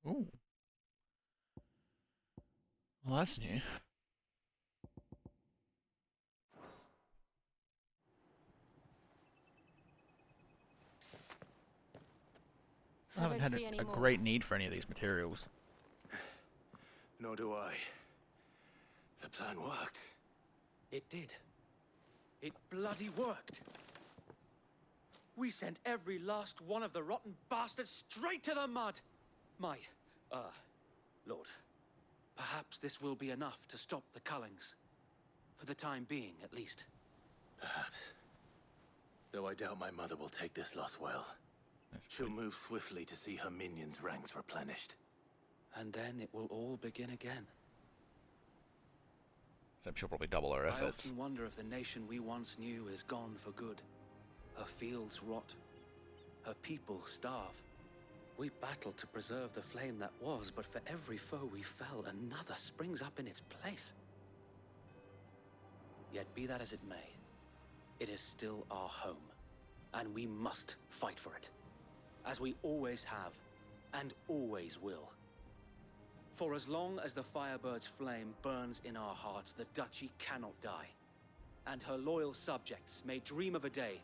Ooh. Well, that's new. I haven't had a great need for any of these materials. Nor do I. The plan worked. It did. It bloody worked. We sent every last one of the rotten bastards straight to the mud. My, Lord, perhaps this will be enough to stop the Cullings. For the time being, at least. Perhaps. Though I doubt my mother will take this loss well. She'll move swiftly to see her minions' ranks replenished. And then it will all begin again. Except she'll probably double her efforts. I often wonder if the nation we once knew is gone for good. Her fields rot. Her people starve. We battled to preserve the flame that was, but for every foe we fell, another springs up in its place. Yet be that as it may, it is still our home, and we must fight for it, as we always have, and always will. For as long as the Firebird's flame burns in our hearts, the Duchy cannot die. and her loyal subjects may dream of a day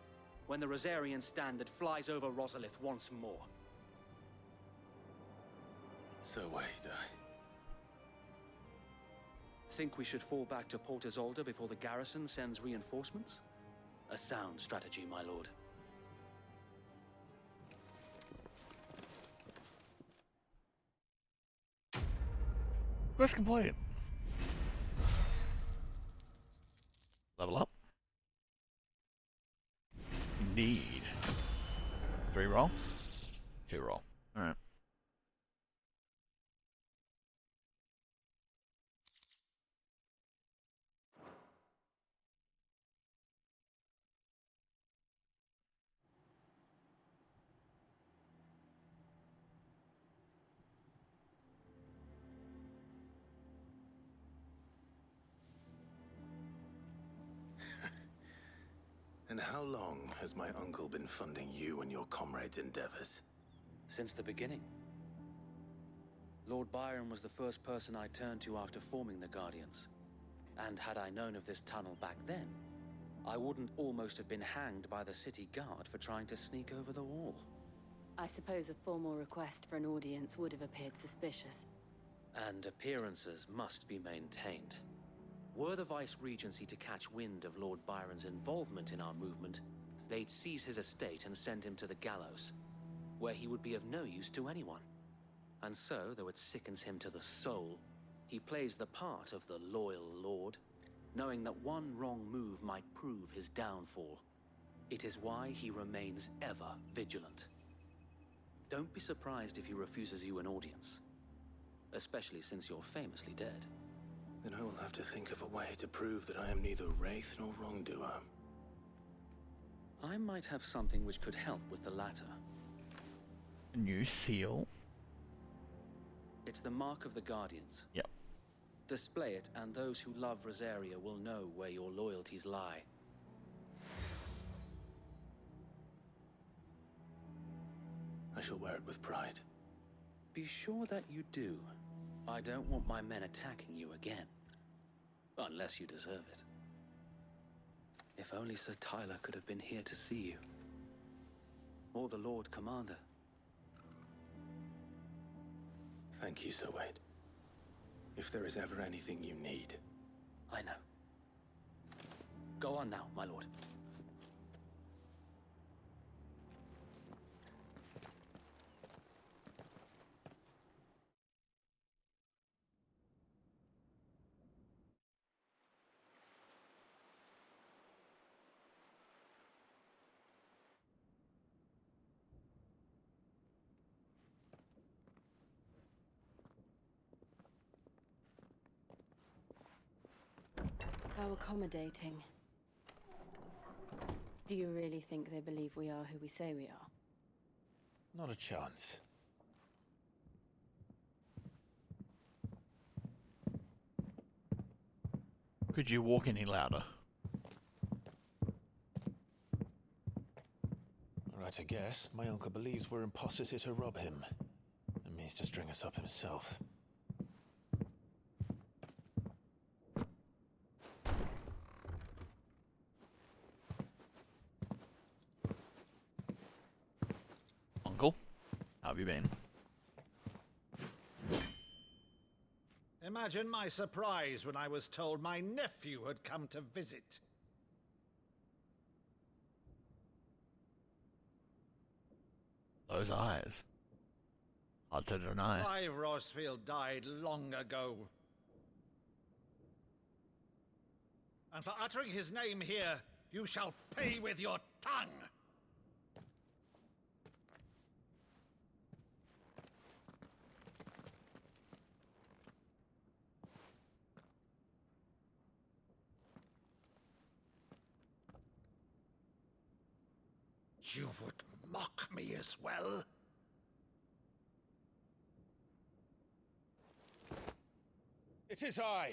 when the Rosarian standard flies over Rosalith once more. So wait, Think we should fall back to Port Isolde before the garrison sends reinforcements? A sound strategy, my lord. Quest complete. Level up. Indeed. 3 roll? 2 roll. Alright. And how long has my uncle been funding you and your comrades' endeavors? Since the beginning. Lord Byron was the first person I turned to after forming the Guardians. And had I known of this tunnel back then, I wouldn't almost have been hanged by the city guard for trying to sneak over the wall. I suppose a formal request for an audience would have appeared suspicious. And appearances must be maintained. Were the Vice-Regency to catch wind of Lord Byron's involvement in our movement, they'd seize his estate and send him to the gallows, where he would be of no use to anyone. And so, though it sickens him to the soul, he plays the part of the loyal lord, knowing that one wrong move might prove his downfall. It is why he remains ever vigilant. Don't be surprised if he refuses you an audience, especially since you're famously dead. Then I will have to think of a way to prove that I am neither wraith nor wrongdoer. I might have something which could help with the latter. A new seal? It's the mark of the Guardians. Yep. Display it, and those who love Rosaria will know where your loyalties lie. I shall wear it with pride. Be sure that you do. I don't want my men attacking you again. Unless you deserve it. If only Sir Tyler could have been here to see you. Or the Lord Commander. Thank you, Sir Wade. If there is ever anything you need. I know. Go on now, my lord. How accommodating. Do you really think they believe we are who we say we are? Not a chance. Could you walk any louder? Right, I guess. My uncle believes we're imposters here to rob him. And means to string us up himself. Uncle, how have you been? Imagine my surprise when I was told my nephew had come to visit. Those eyes. Hard to deny. Clive Rosfield died long ago. And for uttering his name here, you shall pay with your tongue! You would mock me as well? It is I,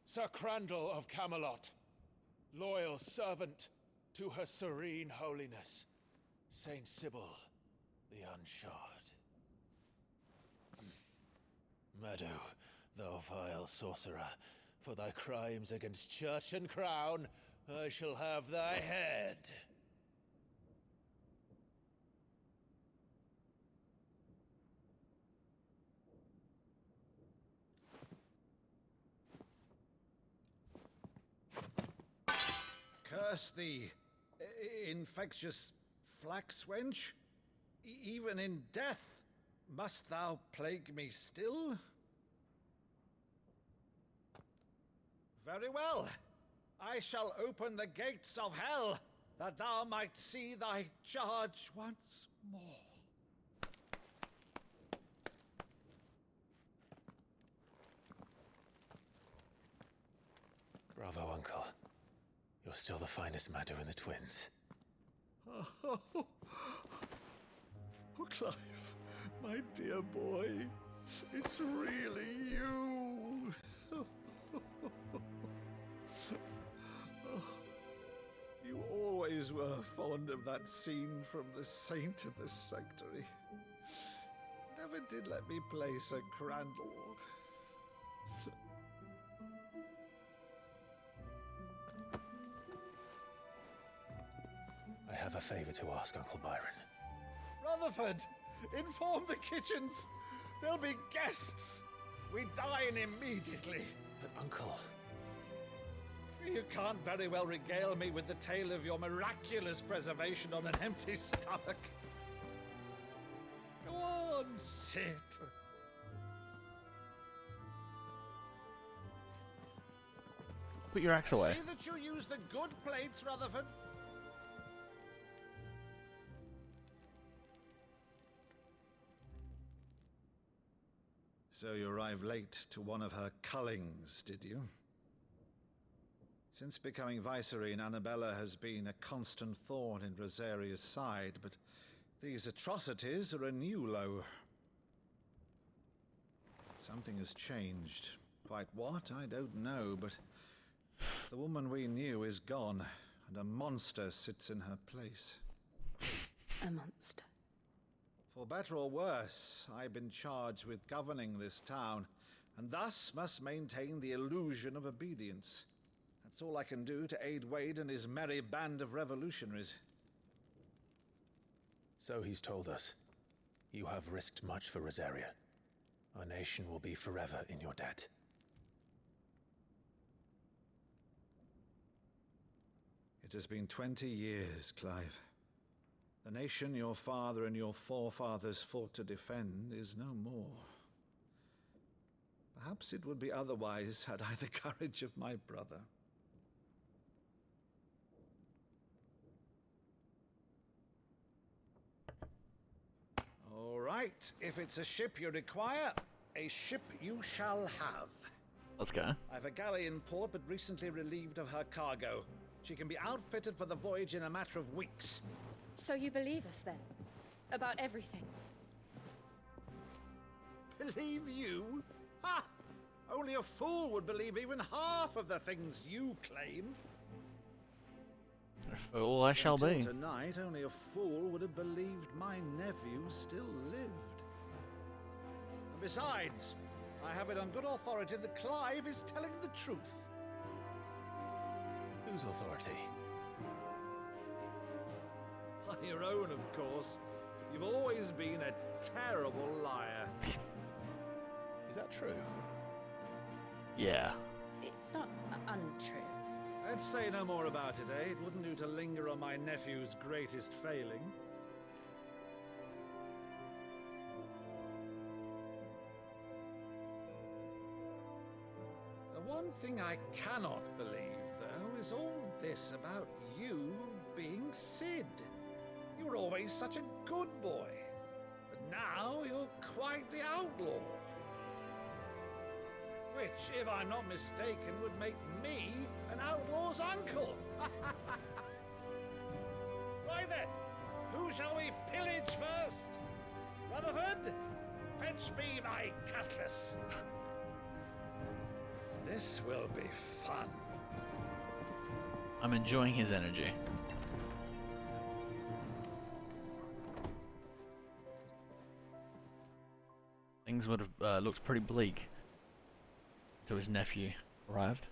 Sir Crandall of Camelot, loyal servant to Her Serene Holiness, Saint Sybil the Unshod. Meadow, thou vile sorcerer, for thy crimes against church and crown, I shall have thy head. Curse thee, infectious flax wench. Even in death, must thou plague me still? Very well. I shall open the gates of hell, that thou might see thy charge once more. Bravo, Uncle. You're still the finest Maddo in the twins. Oh, Clive, my dear boy, it's really you. You always were fond of that scene from The Saint in the Sanctuary. Never did let me play Sir Crandall. I have a favor to ask, Uncle Byron. Rutherford, inform the kitchens. There'll be guests. We dine immediately. But, Uncle... You can't very well regale me with the tale of your miraculous preservation on an empty stomach. Go on, sit. Put your axe away. See that you use the good plates, Rutherford. So you arrived late to one of her cullings, did you? Since becoming Vicereine, Annabella has been a constant thorn in Rosaria's side, but these atrocities are a new low. Something has changed. Quite what, I don't know, but the woman we knew is gone, and a monster sits in her place. A monster. For better or worse, I've been charged with governing this town, and thus must maintain the illusion of obedience. That's all I can do to aid Wade and his merry band of revolutionaries. So he's told us. You have risked much for Rosaria. Our nation will be forever in your debt. It has been 20 years, Clive. The nation your father and your forefathers fought to defend is no more. Perhaps it would be otherwise had I the courage of my brother. All right, if it's a ship you require, a ship you shall have. Let's go. I've a galley in port, but recently relieved of her cargo. She can be outfitted for the voyage in a matter of weeks. So you believe us then? About everything? Believe you? Ha! Only a fool would believe even half of the things you claim. A fool I shall be. Tonight, only a fool would have believed my nephew still lived. And besides, I have it on good authority that Clive is telling the truth. Whose authority? Your own, of course. You've always been a terrible liar. Is that true? Yeah. It's not untrue. Let's say no more about it, eh? It wouldn't do to linger on my nephew's greatest failing. The one thing I cannot believe, though, is all this about you being Sid. You were always such a good boy, but now you're quite the outlaw. Which, if I'm not mistaken, would make me an outlaw's uncle. Right then, who shall we pillage first? Rutherford, fetch me my cutlass. This will be fun. I'm enjoying his energy. Things would have looked pretty bleak till his nephew arrived.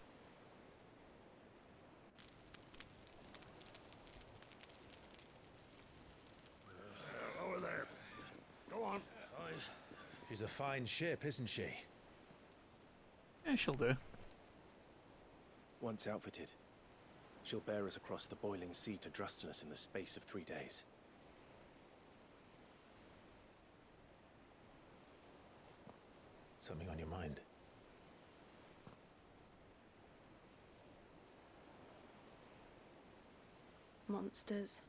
She's a fine ship, isn't she? Yeah, she'll do. Once outfitted, she'll bear us across the boiling sea to Drustinus in the space of 3 days. Something on your mind? Monsters.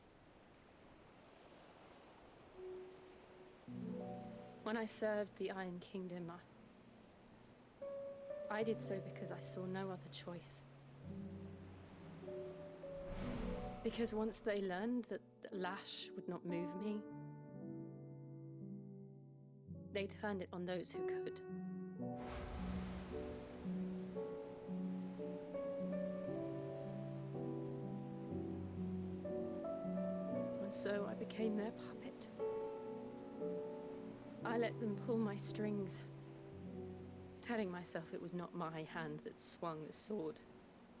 When I served the Iron Kingdom, I did so because I saw no other choice. Because once they learned that the lash would not move me, they turned it on those who could. And so I became their puppet. I let them pull my strings, telling myself it was not my hand that swung the sword,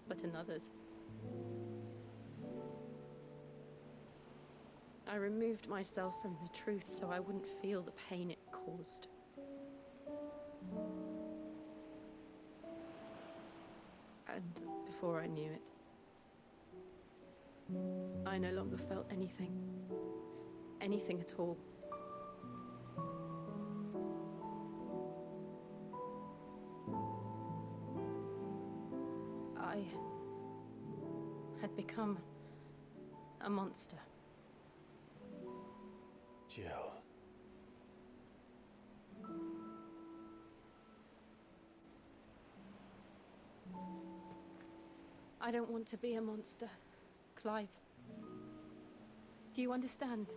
but another's. I removed myself from the truth so I wouldn't feel the pain it caused. And before I knew it, I no longer felt anything. Anything at all. I had become a monster. Jill. I don't want to be a monster, Clive. Do you understand?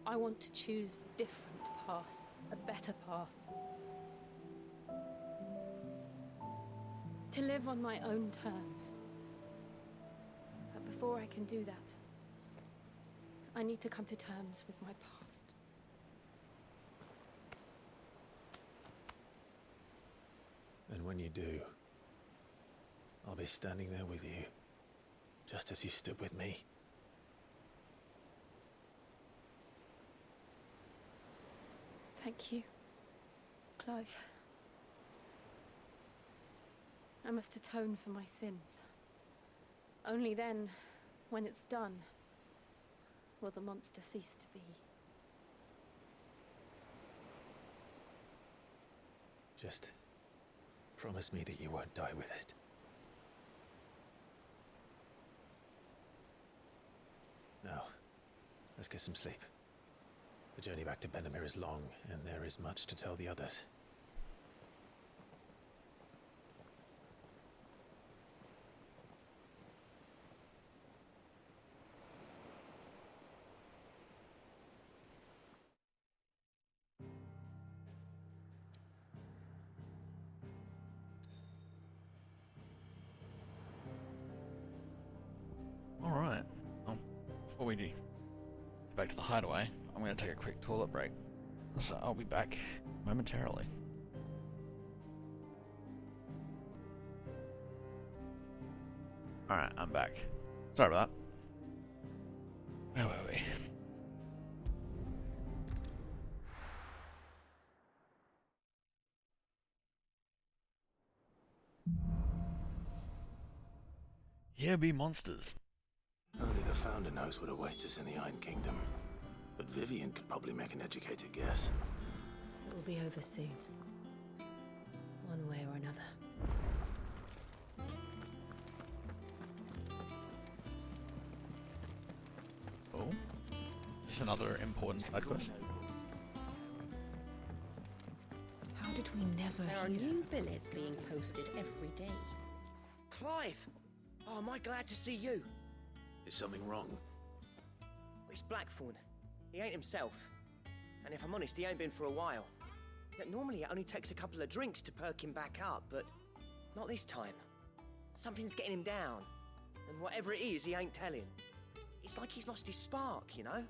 I want to choose a different path, a better path. To live on my own terms. But before I can do that, I need to come to terms with my past. And when you do, I'll be standing there with you, just as you stood with me. Thank you, Clive. I must atone for my sins. Only then, when it's done, will the monster cease to be. Just promise me that you won't die with it. Now, let's get some sleep. The journey back to Benamir is long, and there is much to tell the others. Alright, before we do back to the hideaway, I'm going to take a quick toilet break, so I'll be back momentarily. Alright, I'm back. Sorry about that. Where were we? Here be monsters. Only the Founder knows what awaits us in the Iron Kingdom. But Vivian could probably make an educated guess. It will be over soon. One way or another. Oh. Just another important side quest. How did we never There are hear new of billets being posted every day. Clive! Oh, am I glad to see you? Is something wrong? It's Blackthorn. He ain't himself. And if I'm honest, he ain't been for a while. Yet normally it only takes a couple of drinks to perk him back up, but not this time. Something's getting him down. And whatever it is, he ain't telling. It's like he's lost his spark, you know?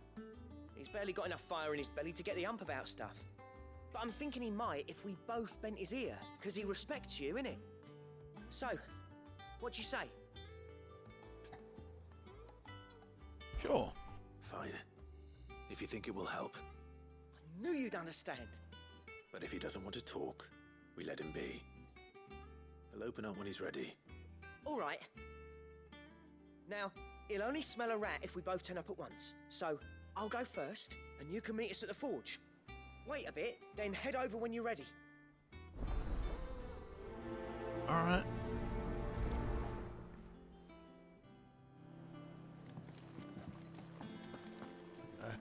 He's barely got enough fire in his belly to get the ump about stuff. But I'm thinking he might if we both bent his ear, because he respects you, innit? So, what you say? Sure. Fine. If you think it will help. Knew you'd understand. But if he doesn't want to talk, we let him be. He'll open up when he's ready. All right. Now, he'll only smell a rat if we both turn up at once. So, I'll go first, and you can meet us at the forge. Wait a bit, then head over when you're ready. Alright.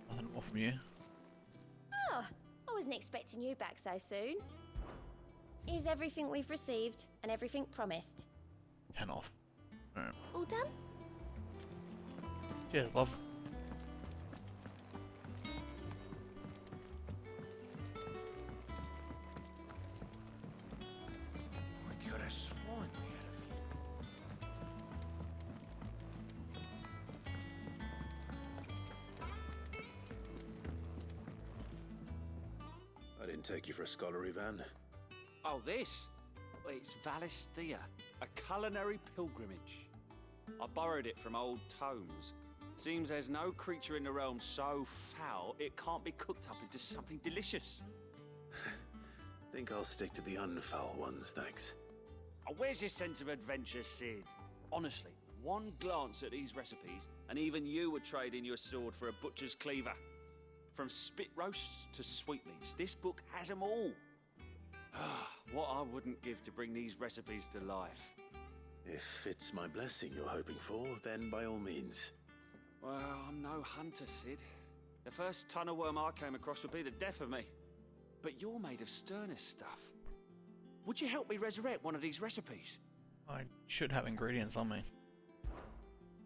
Nothing more from you. Oh, I wasn't expecting you back so soon. Is everything we've received and everything promised? 10 off. Alright. All done? Cheers, love. I could have sworn we had a few. I didn't take you for a scholar, Ivan. Oh, this? Well, it's Valisthea, a culinary pilgrimage. I borrowed it from old tomes. Seems there's no creature in the realm so foul it can't be cooked up into something delicious. Think I'll stick to the unfoul ones, thanks. Oh, where's your sense of adventure, Sid? Honestly, one glance at these recipes, and even you would trade in your sword for a butcher's cleaver. From spit roasts to sweetmeats, this book has them all. What I wouldn't give to bring these recipes to life. If it's my blessing you're hoping for, then by all means. Well, I'm no hunter, Sid. The first tunnel worm I came across would be the death of me. But you're made of sterner stuff. Would you help me resurrect one of these recipes? I should have ingredients on me.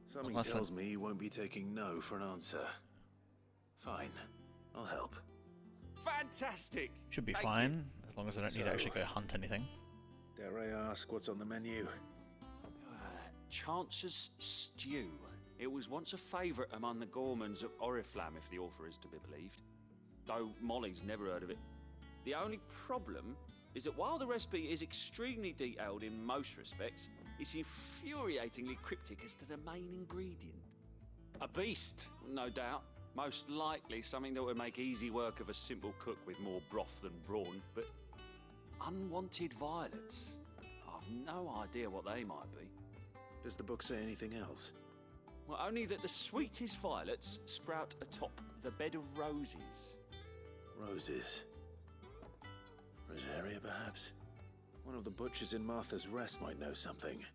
Something tells me you won't be taking no for an answer. Fine, I'll help. Fantastic! Should be Thank fine, you. as long as I don't need to actually go hunt anything. Dare I ask what's on the menu? Chance's Stew. It was once a favourite among the gourmands of Oriflamme, if the author is to be believed. Though Molly's never heard of it. The only problem is that while the recipe is extremely detailed in most respects, it's infuriatingly cryptic as to the main ingredient. A beast, no doubt. Most likely something that would make easy work of a simple cook with more broth than brawn, but unwanted violets. I've no idea what they might be. Does the book say anything else? Well, only that the sweetest violets sprout atop the bed of roses. Roses. Rosaria, perhaps? One of the butchers in Martha's Rest might know something.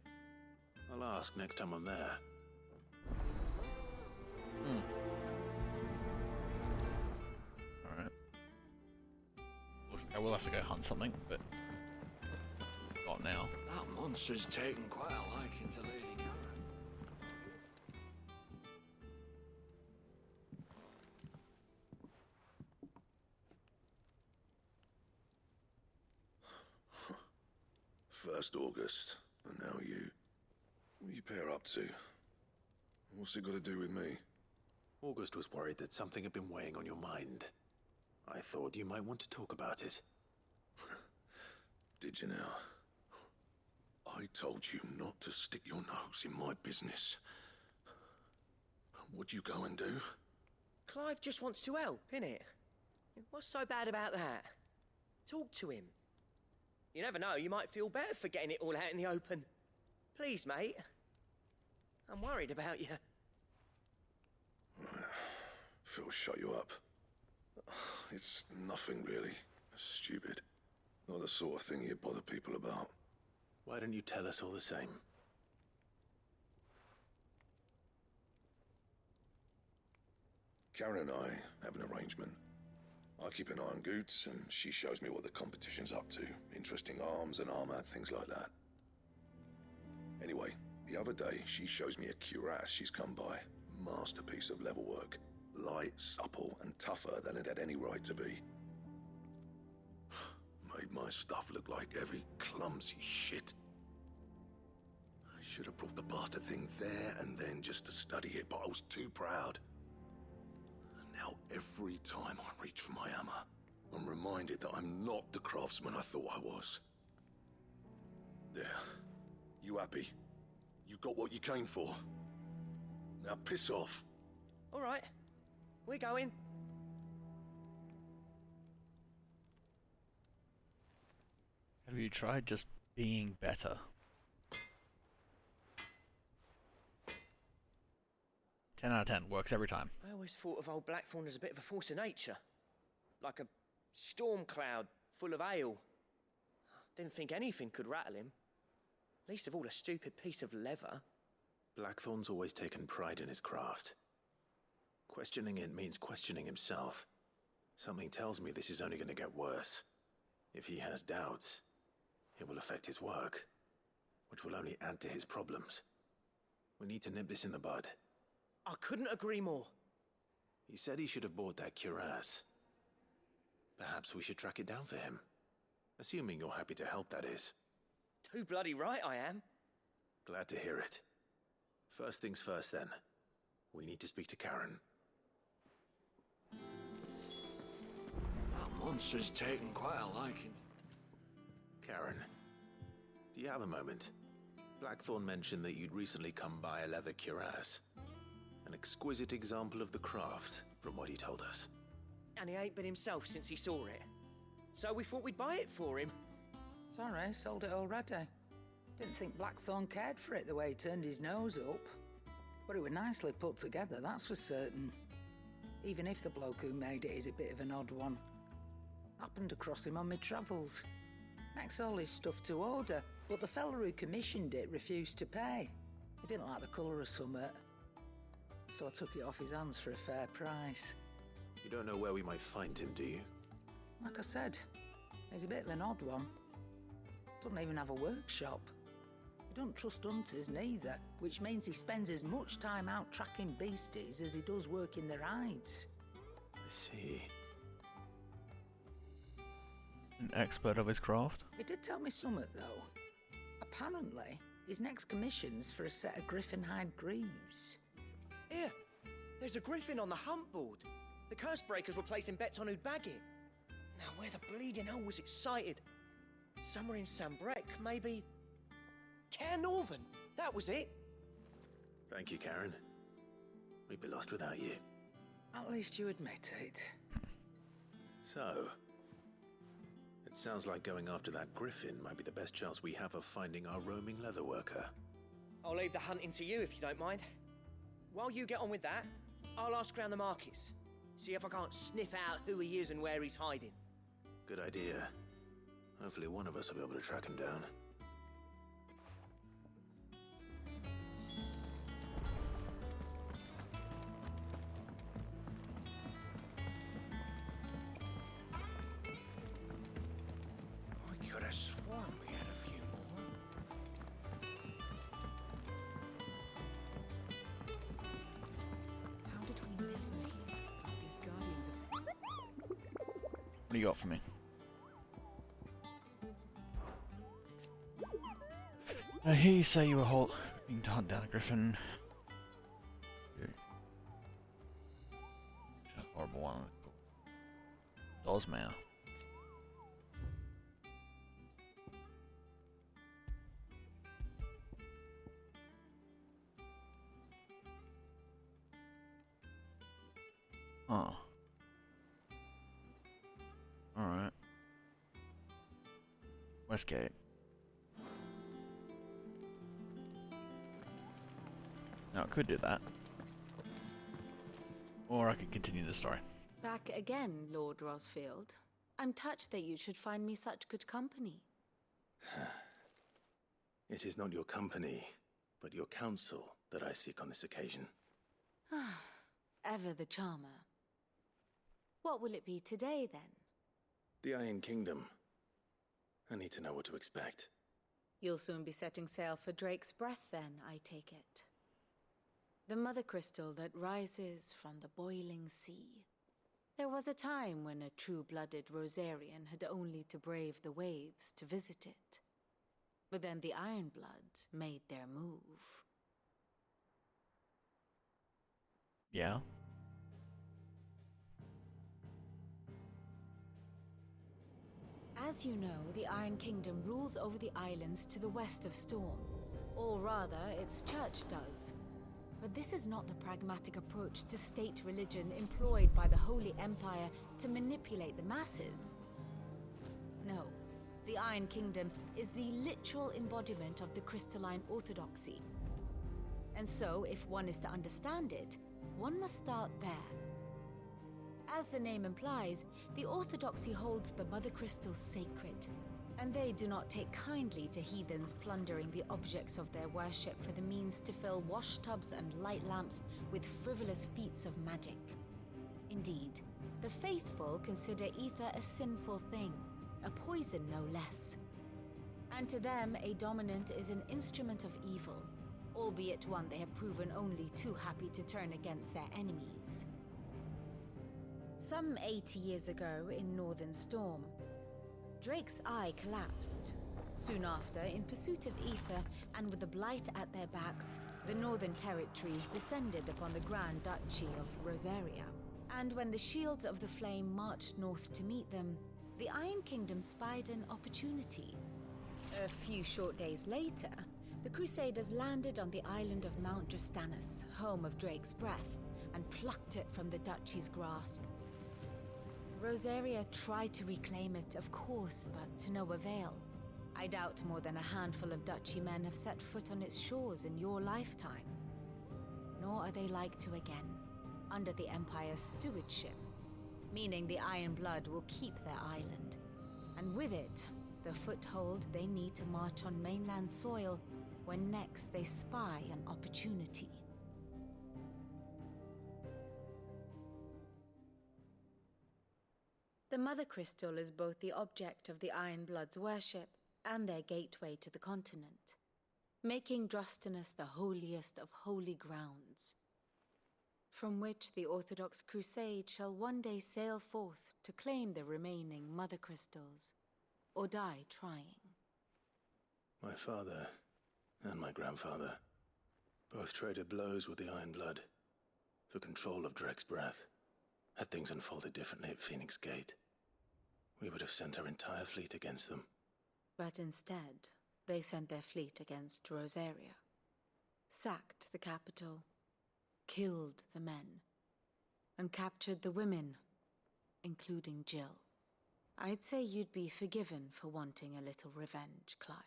I'll ask next time I'm there. Alright. I will have to go hunt something, but not now. That monster's taken quite a liking to Lady Karen. First August, and now you. What you pair up to? What's it got to do with me? August was worried that something had been weighing on your mind. I thought you might want to talk about it. Did you now? I told you not to stick your nose in my business. What'd you go and do? Clive just wants to help, innit? What's so bad about that? Talk to him. You never know, you might feel better for getting it all out in the open. Please, mate. I'm worried about you. Phil shut you up. It's nothing really. Stupid. Not the sort of thing you bother people about. Why don't you tell us all the same? Karen and I have an arrangement. I keep an eye on Goots, and she shows me what the competition's up to. Interesting arms and armor, things like that. Anyway, the other day, she shows me a cuirass she's come by. Masterpiece of level work. Light, supple, and tougher than it had any right to be. Made my stuff look like heavy, clumsy shit. I should have brought the bastard thing there and then just to study it, but I was too proud. And now every time I reach for my hammer, I'm reminded that I'm not the craftsman I thought I was. There. You happy? You got what you came for? Now piss off. All right. We're going. Have you tried just being better? 10 out of 10. Works every time. I always thought of old Blackthorn as a bit of a force of nature. Like a storm cloud full of ale. Didn't think anything could rattle him. Least of all a stupid piece of leather. Blackthorn's always taken pride in his craft. Questioning it means questioning himself. Something tells me this is only going to get worse. If he has doubts, it will affect his work, which will only add to his problems. We need to nip this in the bud. I couldn't agree more. He said he should have bought that cuirass. Perhaps we should track it down for him. Assuming you're happy to help, that is. Too bloody right I am. Glad to hear it. First things first, then. We need to speak to Karen. That monster's taken quite a liking. Karen, do you have a moment? Blackthorn mentioned that you'd recently come by a leather cuirass. An exquisite example of the craft, from what he told us. And he ain't been himself since he saw it. So we thought we'd buy it for him. Sorry, sold it already. Didn't think Blackthorn cared for it the way he turned his nose up. But it was nicely put together, that's for certain. Even if the bloke who made it is a bit of an odd one. Happened across him on my travels. Makes all his stuff to order, but the fella who commissioned it refused to pay. He didn't like the colour of summit. So I took it off his hands for a fair price. You don't know where we might find him, do you? Like I said, he's a bit of an odd one. Doesn't even have a workshop. He don't trust hunters neither, which means he spends as much time out tracking beasties as he does working their hides. I see. An expert of his craft? He did tell me something, though. Apparently, his next commission's for a set of griffin hide greaves. Here, there's a griffin on the hunt board. The curse breakers were placing bets on who'd bag it. Now, where the bleeding hell was it sighted? Somewhere in Sambrec, maybe... Care Northern, that was it. Thank you, Karen. We'd be lost without you. At least you admit it. So, it sounds like going after that griffin might be the best chance we have of finding our roaming leatherworker. I'll leave the hunting to you if you don't mind. While you get on with that, I'll ask around the markets. See if I can't sniff out who he is and where he's hiding. Good idea. Hopefully one of us will be able to track him down. I could have sworn we had a few more. How did we never hear about these guardians of... What do you got for me? I hear you say you were being to hunt down a griffin. Horrible one. Dosmere. Oh. Alright. Westgate. Now, I could do that. Or I could continue the story. Back again, Lord Rosfield. I'm touched that you should find me such good company. It is not your company, but your counsel that I seek on this occasion. Ever the charmer. What will it be today, then? The Iron Kingdom. I need to know what to expect. You'll soon be setting sail for Drake's Breath, then, I take it. The mother crystal that rises from the boiling sea. There was a time when a true-blooded Rosarian had only to brave the waves to visit it. But then the Ironblood made their move. Yeah? As you know, the Iron Kingdom rules over the islands to the west of Storm. Or rather, its church does. But this is not the pragmatic approach to state religion employed by the Holy Empire to manipulate the masses. No, The Iron Kingdom is the literal embodiment of the crystalline orthodoxy. And so, if one is to understand it, one must start there. As the name implies, the orthodoxy holds the mother crystals sacred, and they do not take kindly to heathens plundering the objects of their worship for the means to fill washtubs and light lamps with frivolous feats of magic. Indeed, the faithful consider ether a sinful thing, a poison no less. And to them, a dominant is an instrument of evil, albeit one they have proven only too happy to turn against their enemies. Some 80 years ago in Northern Storm, Drake's eye collapsed. Soon after, in pursuit of ether and with the blight at their backs, the Northern Territories descended upon the Grand Duchy of Rosaria. And when the Shields of the Flame marched north to meet them, the Iron Kingdom spied an opportunity. A few short days later, the Crusaders landed on the island of Mount Justanus, home of Drake's breath, and plucked it from the duchy's grasp. Rosaria tried to reclaim it, of course, but to no avail. I doubt more than a handful of duchy men have set foot on its shores in your lifetime. Nor are they like to again, under the Empire's stewardship, meaning the Iron Blood will keep their island, and with it, the foothold they need to march on mainland soil when next they spy an opportunity. The Mother Crystal is both the object of the Iron Blood's worship and their gateway to the continent, making Drostanus the holiest of holy grounds, from which the Orthodox Crusade shall one day sail forth to claim the remaining Mother Crystals, or die trying. My father and my grandfather both traded blows with the Iron Blood for control of Drake's breath. Had things unfolded differently at Phoenix Gate, we would have sent our entire fleet against them. But instead, they sent their fleet against Rosaria, sacked the capital, killed the men, and captured the women, including Jill. I'd say you'd be forgiven for wanting a little revenge, Clive.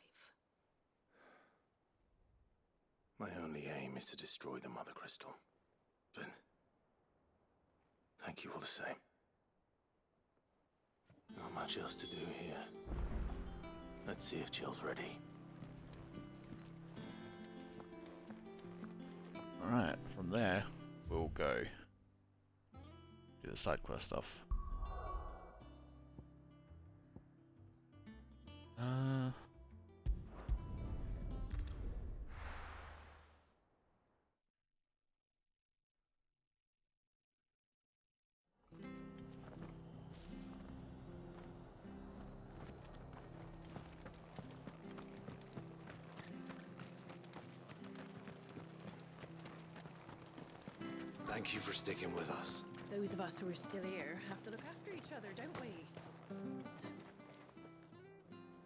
My only aim is to destroy the Mother Crystal. But thank you all the same. Not much else to do here. Let's see if Jill's ready. Alright, from there, we'll go do the side quest stuff. Thank you for sticking with us. Those of us who are still here have to look after each other, don't we?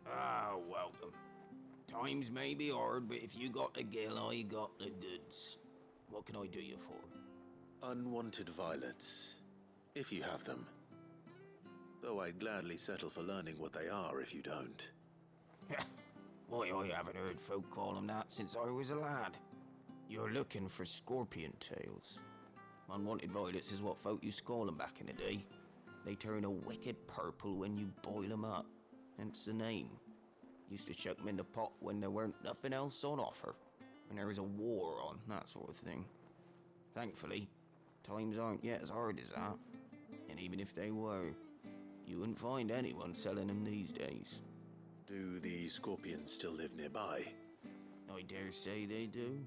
Ah, welcome. Times may be hard, but if you got the gill, I got the goods. What can I do you for? Unwanted violets, if you have them. Though I'd gladly settle for learning what they are if you don't. Why, I haven't heard folk call them that since I was a lad. You're looking for scorpion tails. Unwanted violets is what folk used to call them back in the day. They turn a wicked purple when you boil them up, hence the name. Used to chuck them in the pot when there weren't nothing else on offer, when there was a war on, that sort of thing. Thankfully, times aren't yet as hard as that, and even if they were, you wouldn't find anyone selling them these days. Do the scorpions still live nearby? I dare say they do.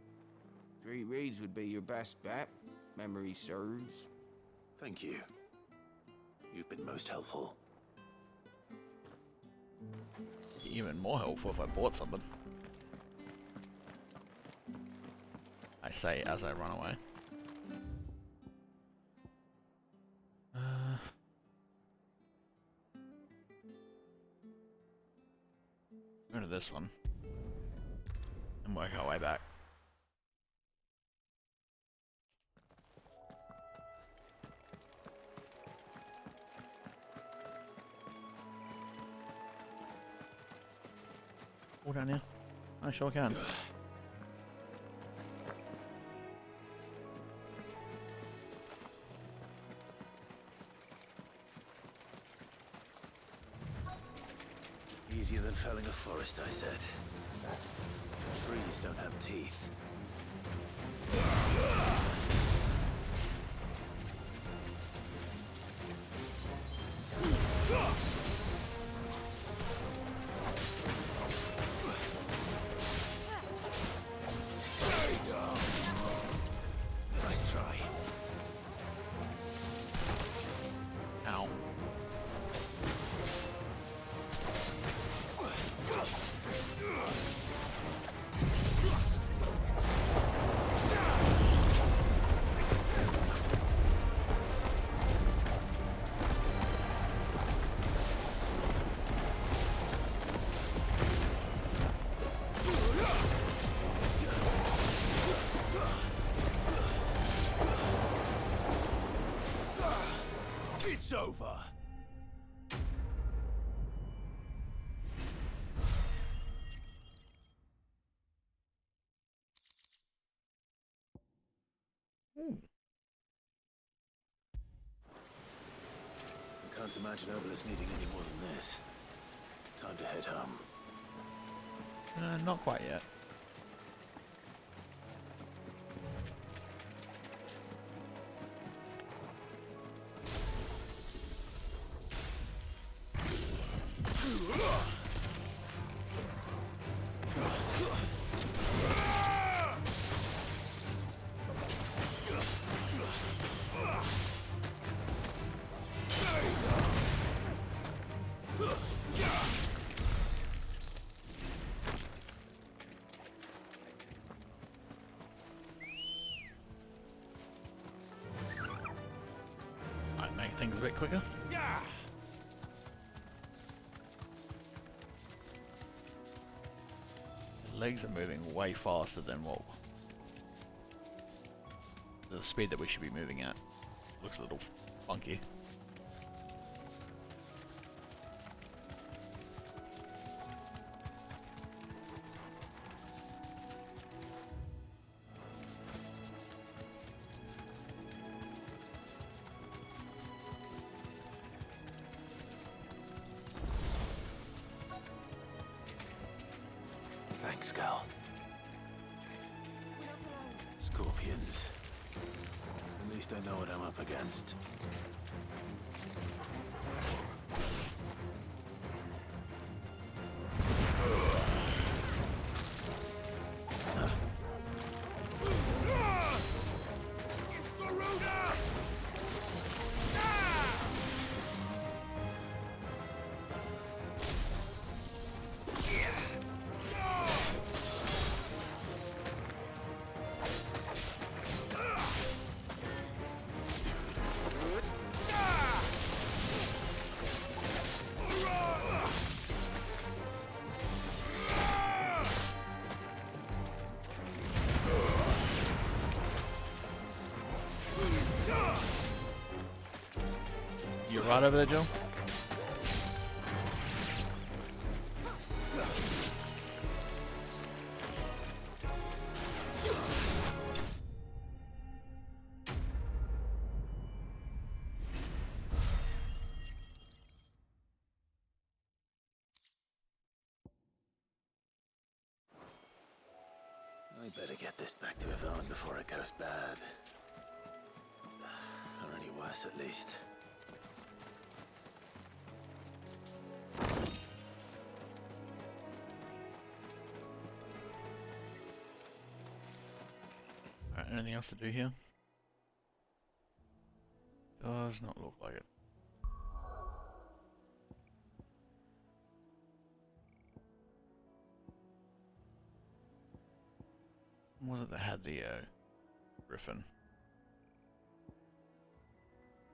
3 Reeds would be your best bet, if memory serves. Thank you. You've been most helpful. Even more helpful if I bought something. I say as I run away. Go to this one and work our way back. Fall down here? I sure can. Easier than felling a forest, I said. Trees don't have teeth. Nice try. Ow. It's over. I can't imagine Obelisk needing any more than this. Time to head home. Not quite yet. Might make things a bit quicker. Yeah. The legs are moving way faster than what the speed that we should be moving at. Looks a little funky. Thanks, Gal. Scorpions. At least I know what I'm up against. You right over there, Joe? I better get this back to Yvonne before it goes bad. Or any worse, at least. Alright, anything else to do here? Does not look like it. What was it that had the griffin?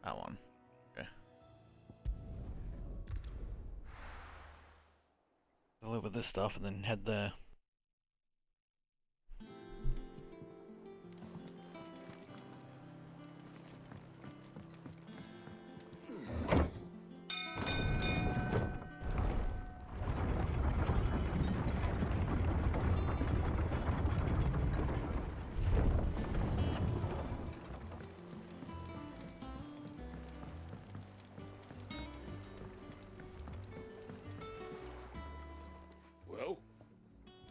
That one. Okay. Deliver this stuff and then head there.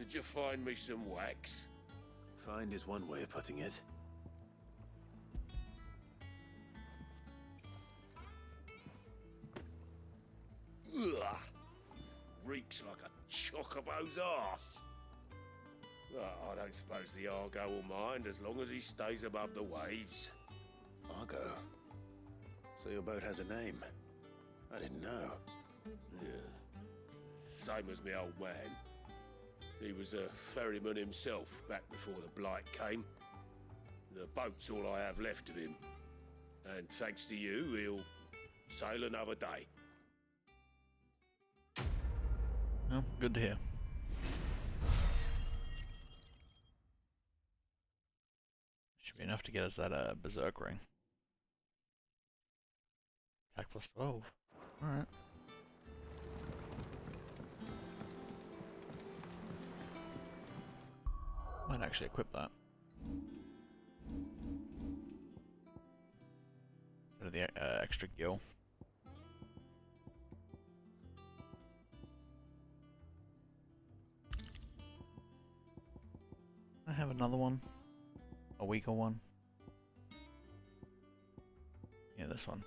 Could you find me some wax? Find is one way of putting it. Ugh. Reeks like a chocobo's arse. Well, I don't suppose the Argo will mind as long as he stays above the waves. Argo? So your boat has a name? I didn't know. Yeah. Same as my old man. He was a ferryman himself back before the Blight came. The boat's all I have left of him. And thanks to you, he'll sail another day. Well, good to hear. Should be enough to get us that berserk ring. Attack plus 12. Alright. Might actually equip that. Go to the extra gill. I have another one. A weaker one. Yeah, this one.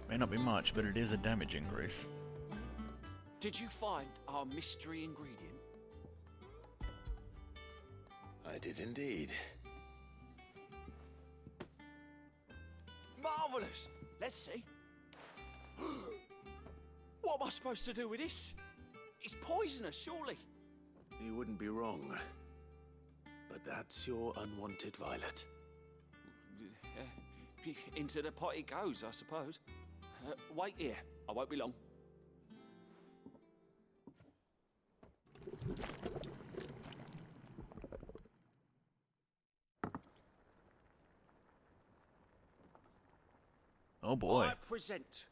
May not be much, but it is a damage increase. Did you find our mystery ingredient? I did indeed. Marvellous! Let's see. What am I supposed to do with this? It's poisonous, surely. You wouldn't be wrong. But that's your unwanted violet. Into the pot it goes, I suppose. Wait here. I won't be long. Oh boy. I present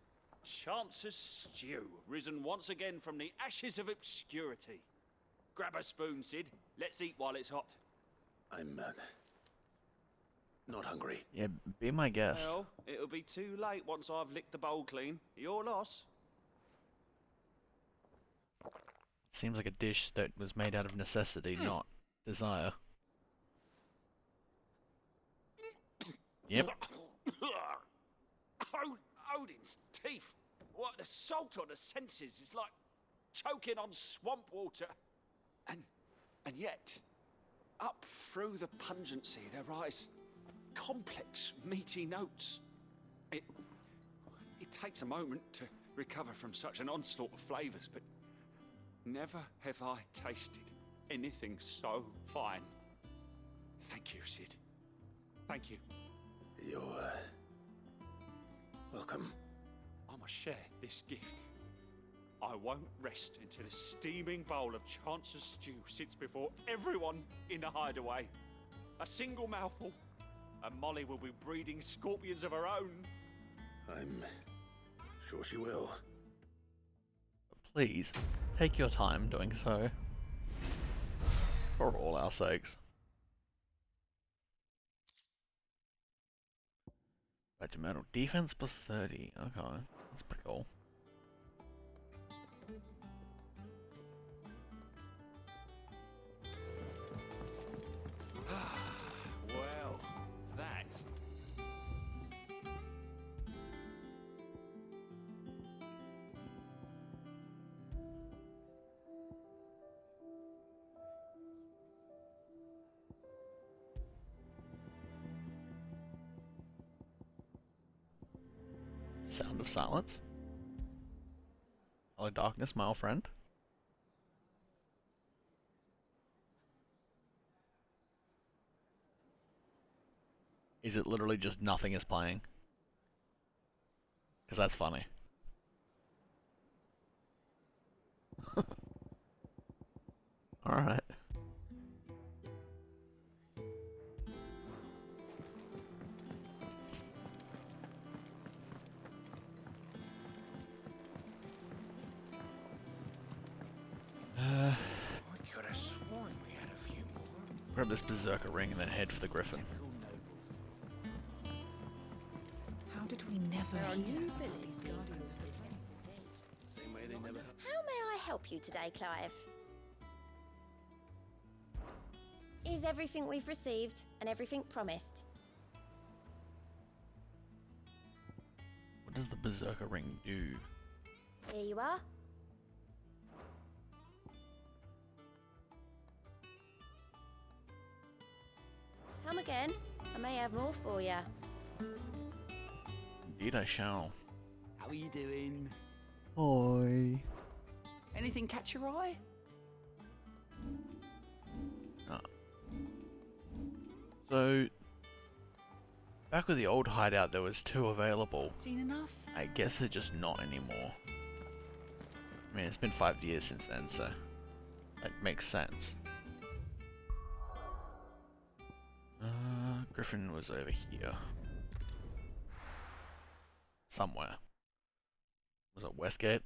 Chance's Stew, risen once again from the ashes of obscurity. Grab a spoon, Sid. Let's eat while it's hot. I'm not hungry. Yeah, be my guest. Well, it'll be too late once I've licked the bowl clean. Your loss. Seems like a dish that was made out of necessity, not desire. Yep. Odin's teeth. What the salt on the senses is like choking on swamp water. And yet, up through the pungency there rise complex, meaty notes. It takes a moment to recover from such an onslaught of flavours, but never have I tasted anything so fine. Thank you, Sid. Thank you. You're welcome. I must share this gift. I won't rest until a steaming bowl of Chance's Stew sits before everyone in the hideaway. A single mouthful, and Molly will be breeding scorpions of her own. I'm sure she will. Please, take your time doing so. For all our sakes. Regimental defense plus 30. Okay, that's pretty cool. Well, that. Sound of silence. Hello, darkness, my old friend. Is it literally just nothing is playing? Because that's funny. Alright. Grab this berserker ring and then head for the griffin. How did we never hear about these guardians of the flame? Same way they never have. How may I help you today, Clive? Is everything we've received and everything promised? What does the berserker ring do? Here you are. Come again. I may have more for you. Indeed I shall. How are you doing? Oi. Anything catch your eye? So, back with the old hideout there was 2 available. Seen enough? I guess they're just not anymore. I mean, it's been 5 years since then, so that makes sense. Griffin was over here. Somewhere. Was it Westgate?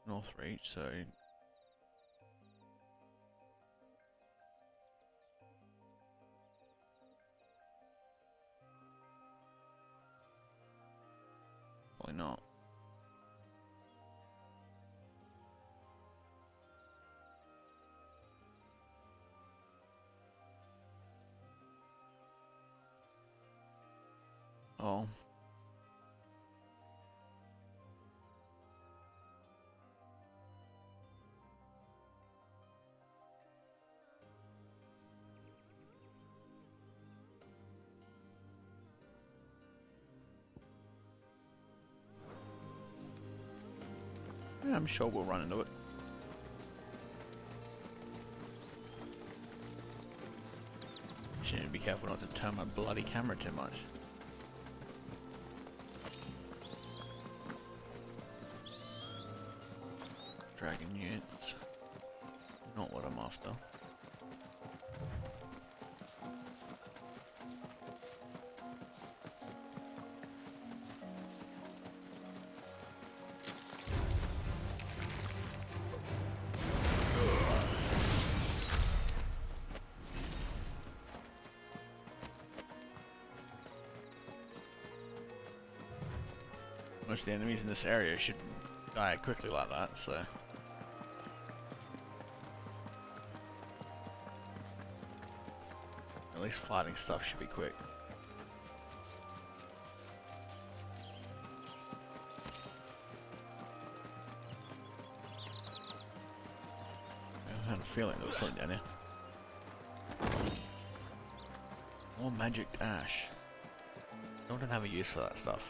North Reach, so probably not. Oh. Yeah, I'm sure we'll run into it. Just need to be careful not to turn my bloody camera too much. Dragon units. Not what I'm after. Most of the enemies in this area should die quickly like that, so... At least fighting stuff should be quick. I had a feeling there was something down here. More magic ash. Still don't have a use for that stuff.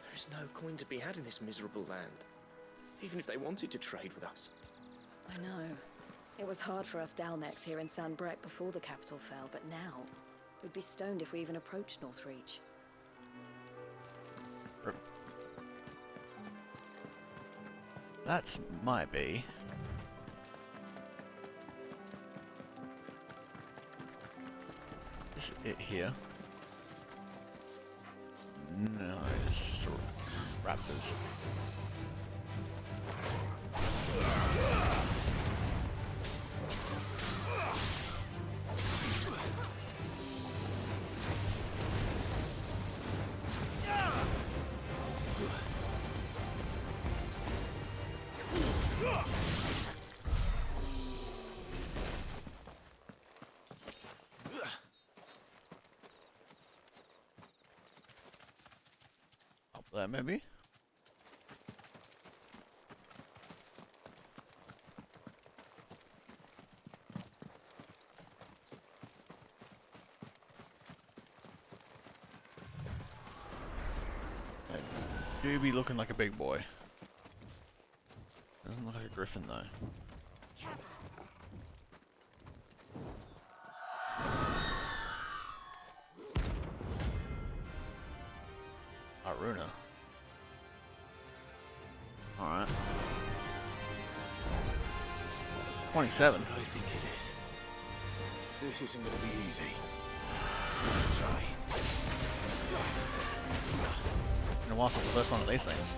There's no coin to be had in this miserable land, even if they wanted to trade with us. I know. It was hard for us Dalmex here in Sanbreque before the capital fell, but now we'd be stoned if we even approached Northreach. That's might be. Is it here? No, it's raptors. Up there, maybe? Do be looking like a big boy. Doesn't look like a griffin though. Aruna. Alright. 27. That's what I think it is. This isn't gonna be easy. Let's try. Been a while since the first one of these things.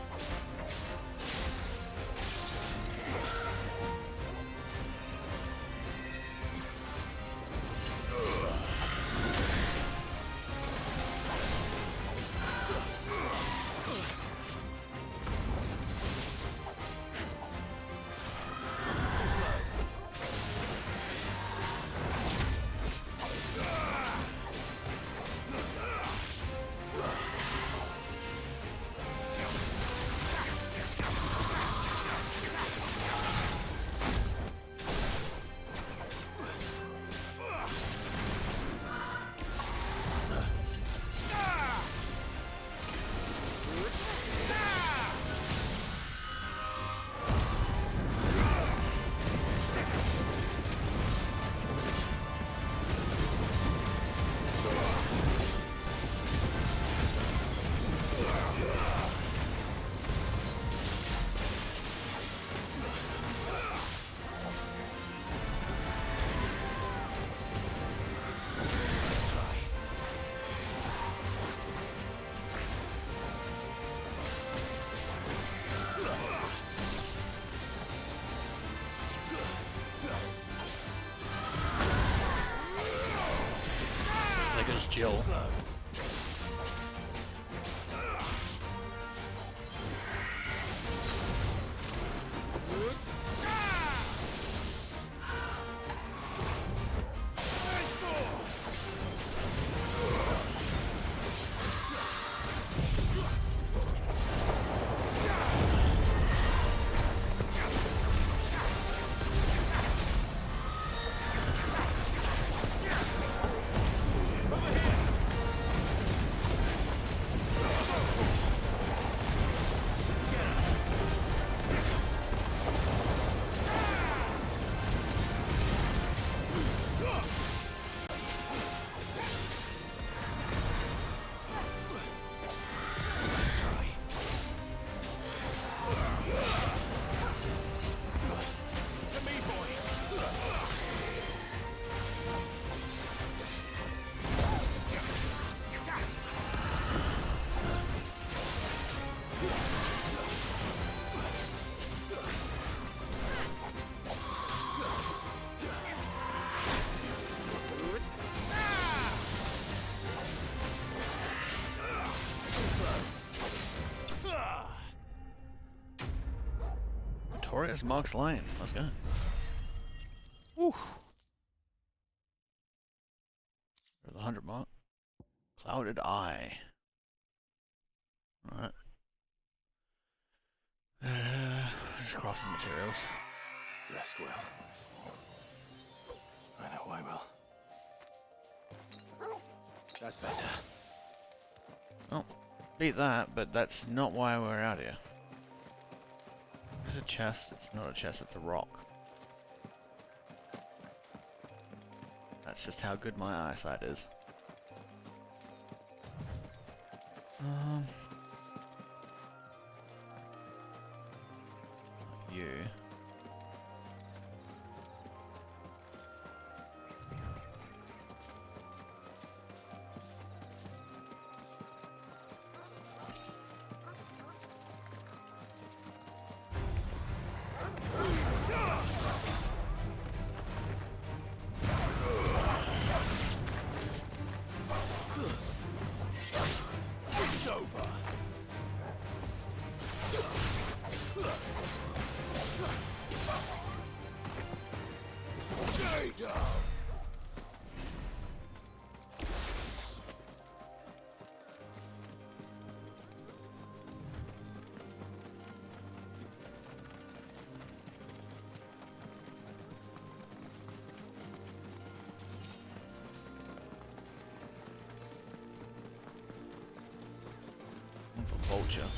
There goes Jill. Notorious Mark's Lane. Let's go. Woo. For the 100 mark. Clouded Eye. Alright. Just crafting materials. Rest well. I know I will. That's better. Oh, beat that, but that's not why we're out here. It's a chest. It's not a chest, it's a rock. That's just how good my eyesight is. You. It's over. Stay down. For Vulture.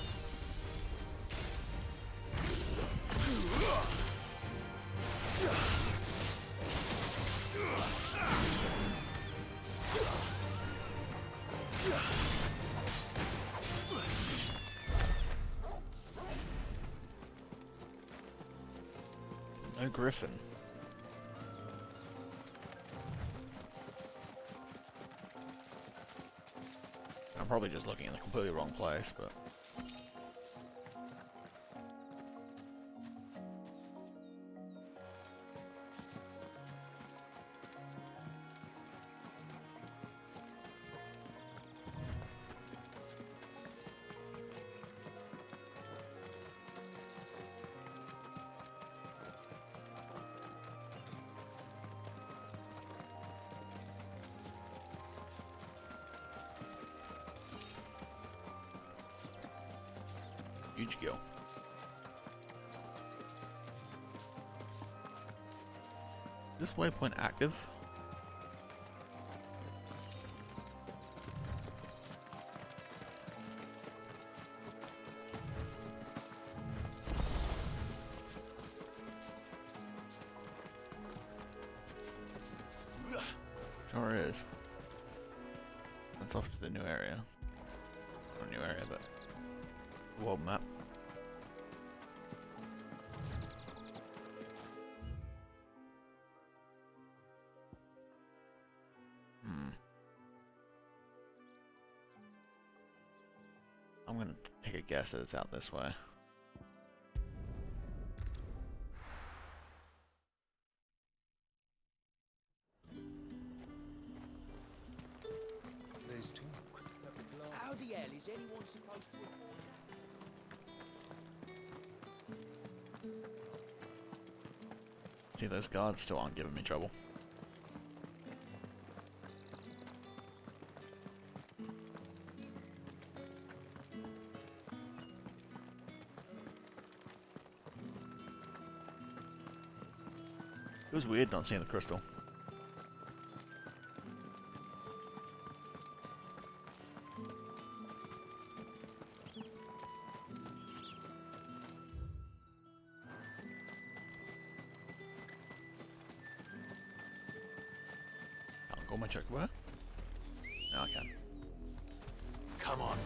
No griffin. I'm probably just looking in the completely wrong place, but... Huge go. Is this waypoint active? Sure is. That's off to the new area. Not new area, but world map. I'm gonna take a guess that it's out this way. There's talk. How the hell is anyone supposed to afford that? See, those guards still aren't giving me trouble. It was weird not seeing the crystal. Can't go my check where? Now I can. Come on.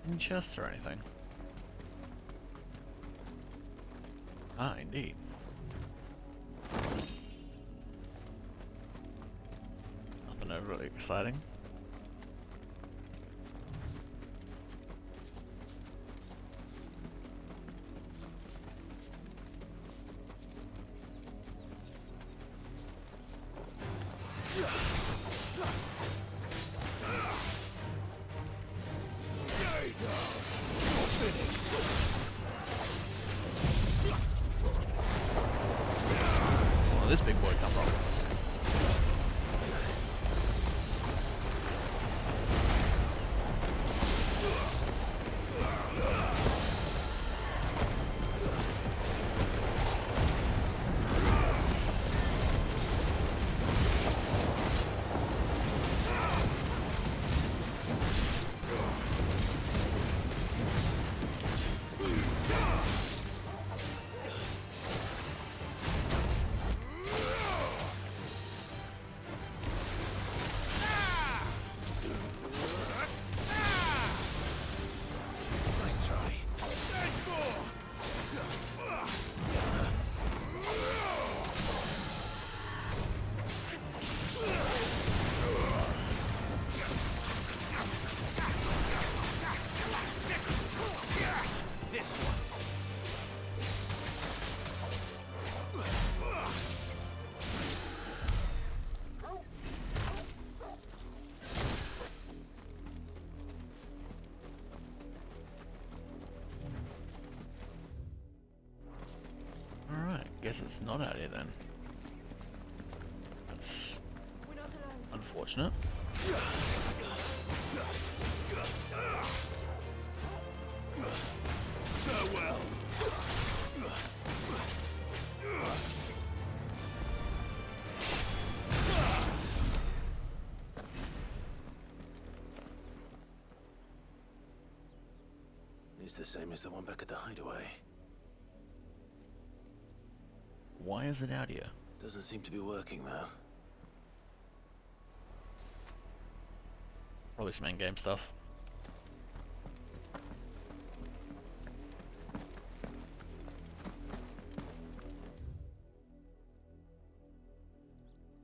Any chests or anything? Ah, indeed. Nothing overly exciting. guess it's not out here then. That's unfortunate. Farewell. It's the same as the one back at the hideaway. Why is it out here? Doesn't seem to be working though. Probably some endgame stuff.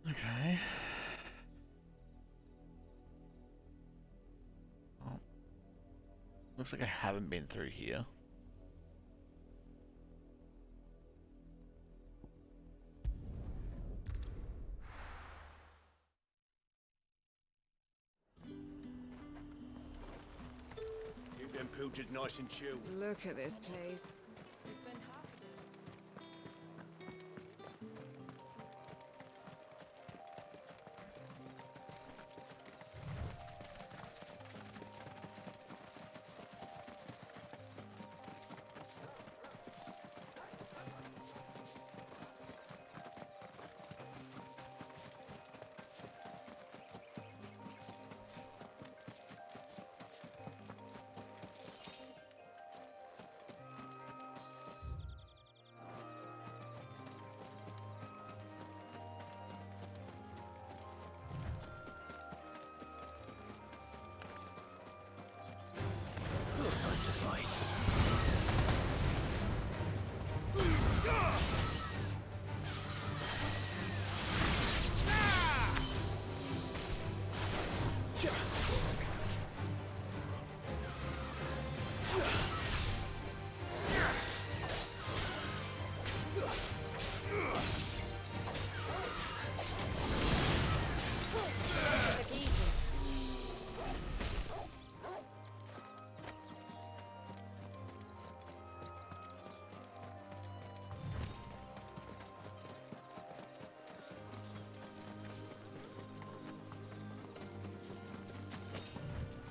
Okay. Well, looks like I haven't been through here. Keep them pilgers nice and chilled. Look at this place.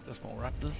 There's more raptors.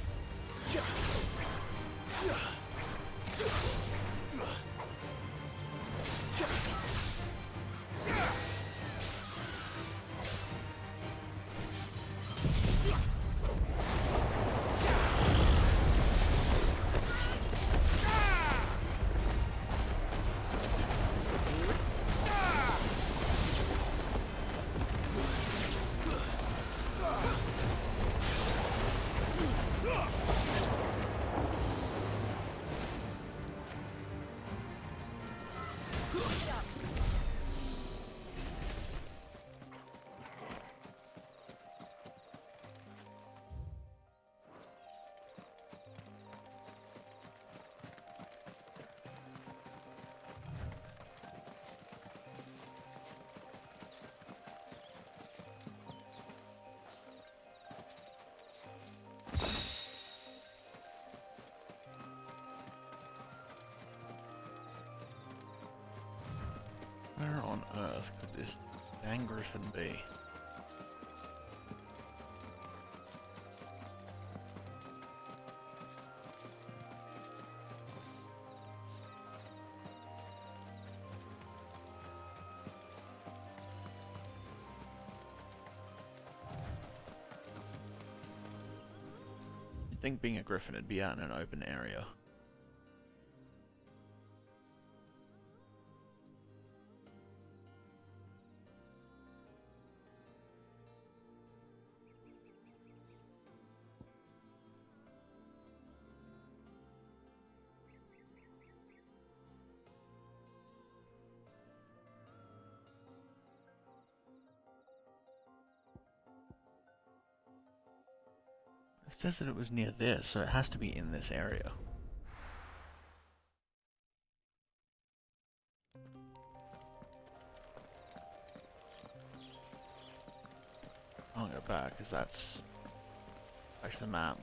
Where on earth could this dang griffin be? You'd think being a griffin would be out in an open area. It says that it was near this, so it has to be in this area. I'll go back, because that's the map.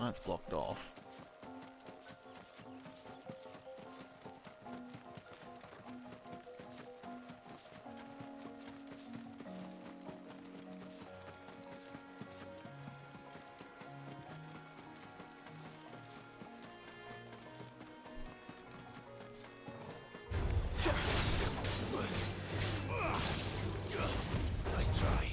That's blocked off. Nice try.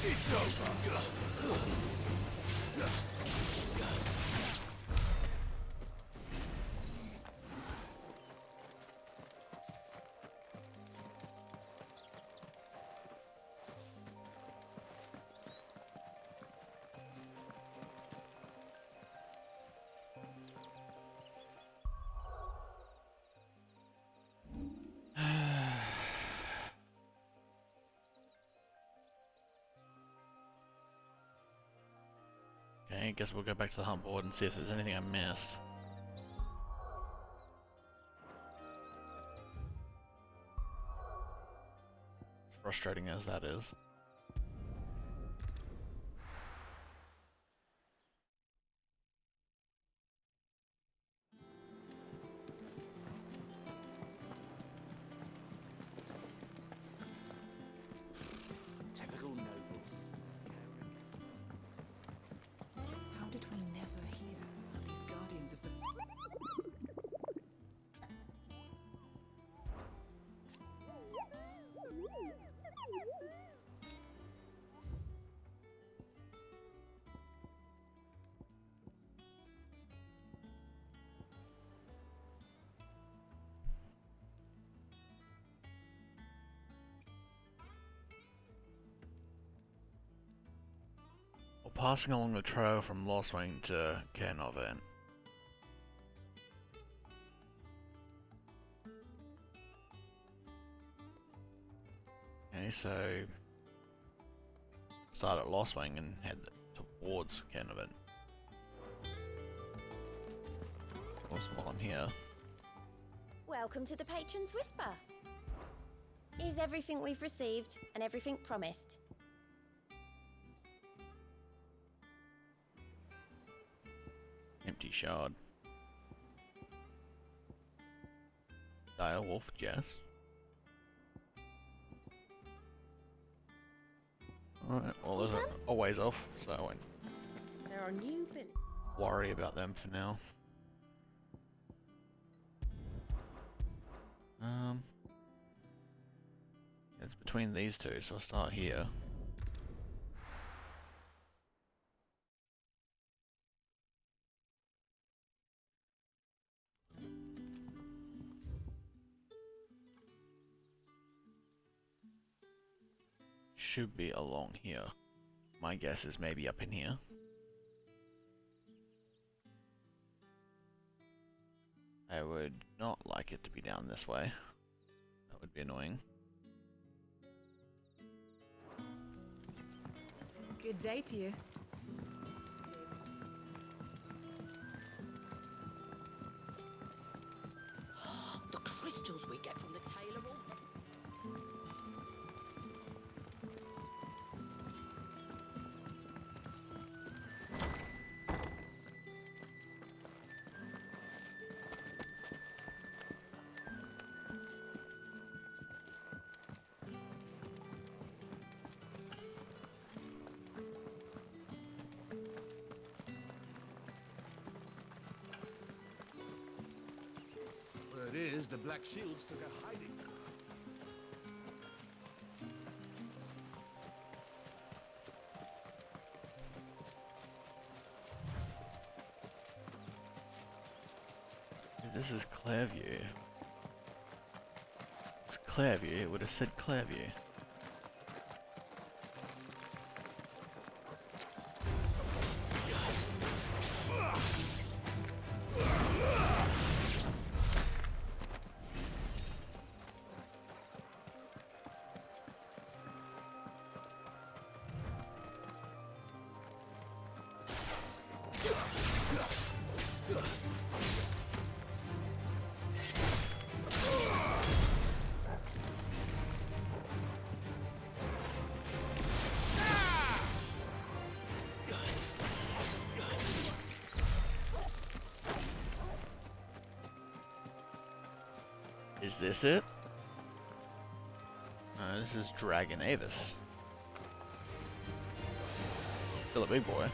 It's over. Okay, I guess we'll go back to the hunt board and see if there's anything I missed. As frustrating as that is. Typical nobles. How did we never hear about these guardians of the... We're passing along the trail from Lostwing to Cairnarvon. Okay, so start at Lostwing and head towards Cairnarvon. Of course, while I'm here. Welcome to the Patron's Whisper. Is everything we've received and everything promised? Empty shard. Dire Wolf Jess. Alright, well there's a ways off, so I won't There are new bits. worry about them for now. It's between these two, so I'll start here. should be along here. My guess is maybe up in here. I would not like it to be down this way. That would be annoying. Good day to you. The crystals we get from the tailor will... Word is, the Black Shields took a hiding. This is Clairview. If it's Clairview, it would have said Clairview. Is this it? No, this is Dragon Avis. Still a big boy.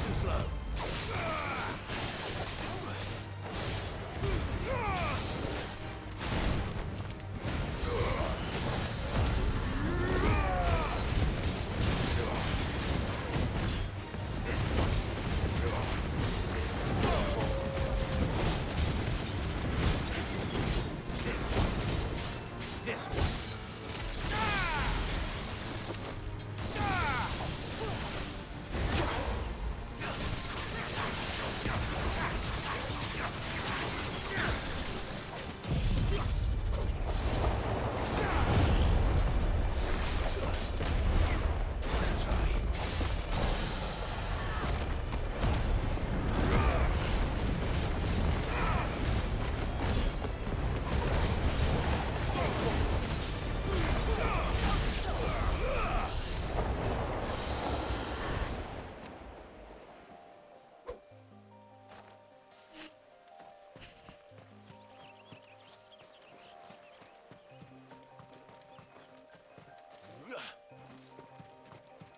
Too slow. This one.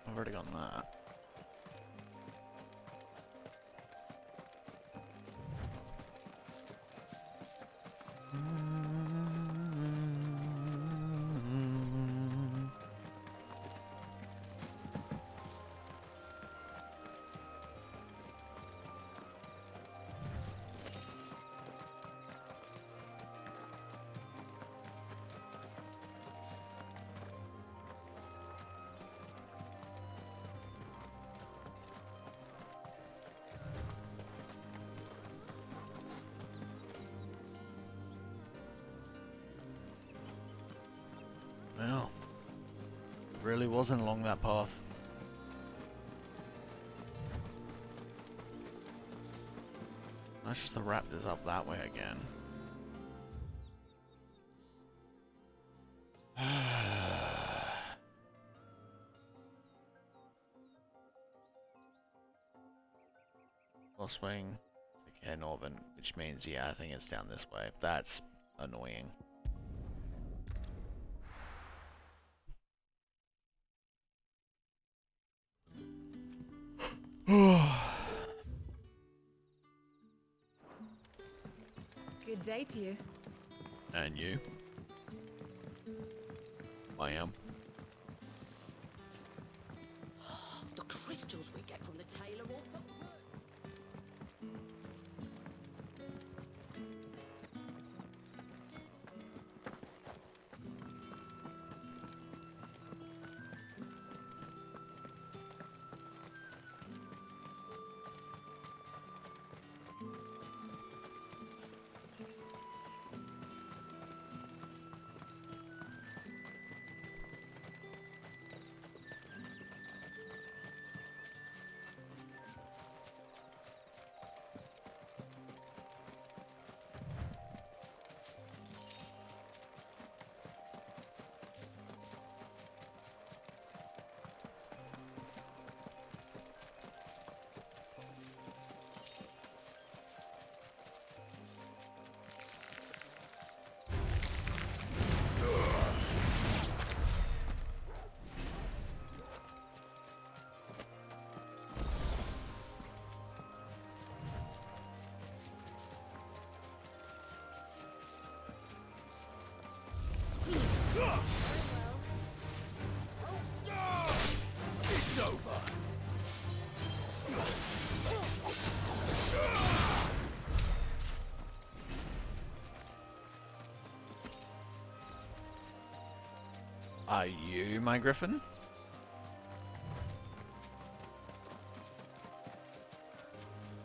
I've already gotten that. Well, really wasn't along that path. That's just the raptors up that way again. Lost Wing, okay, Northern, which means, yeah, I think it's down this way. That's annoying. Good day to you. And you? I am. The crystals we get from the tailor will... Are you my griffin?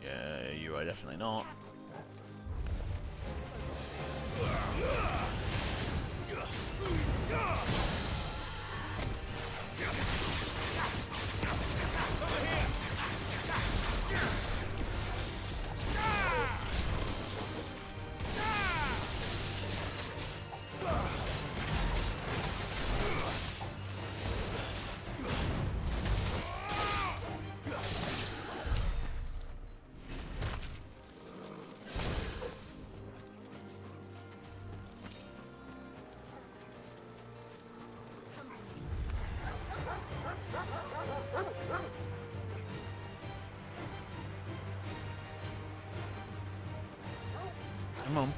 Yeah, you are definitely not. Come on.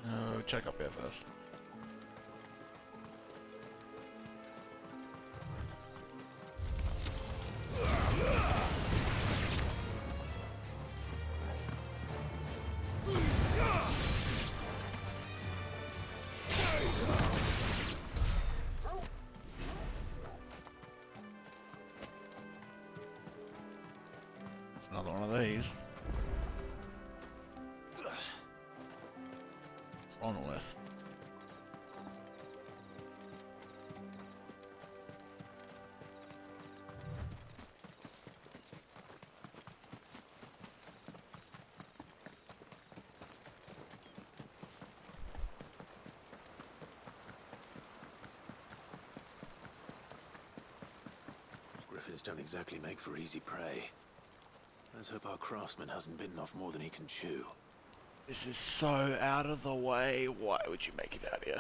No, check up here first. Another one of these. Monolith. Griffins don't exactly make for easy prey. Let's hope our craftsman hasn't bitten off more than he can chew. This is so out of the way. Why would you make it out here?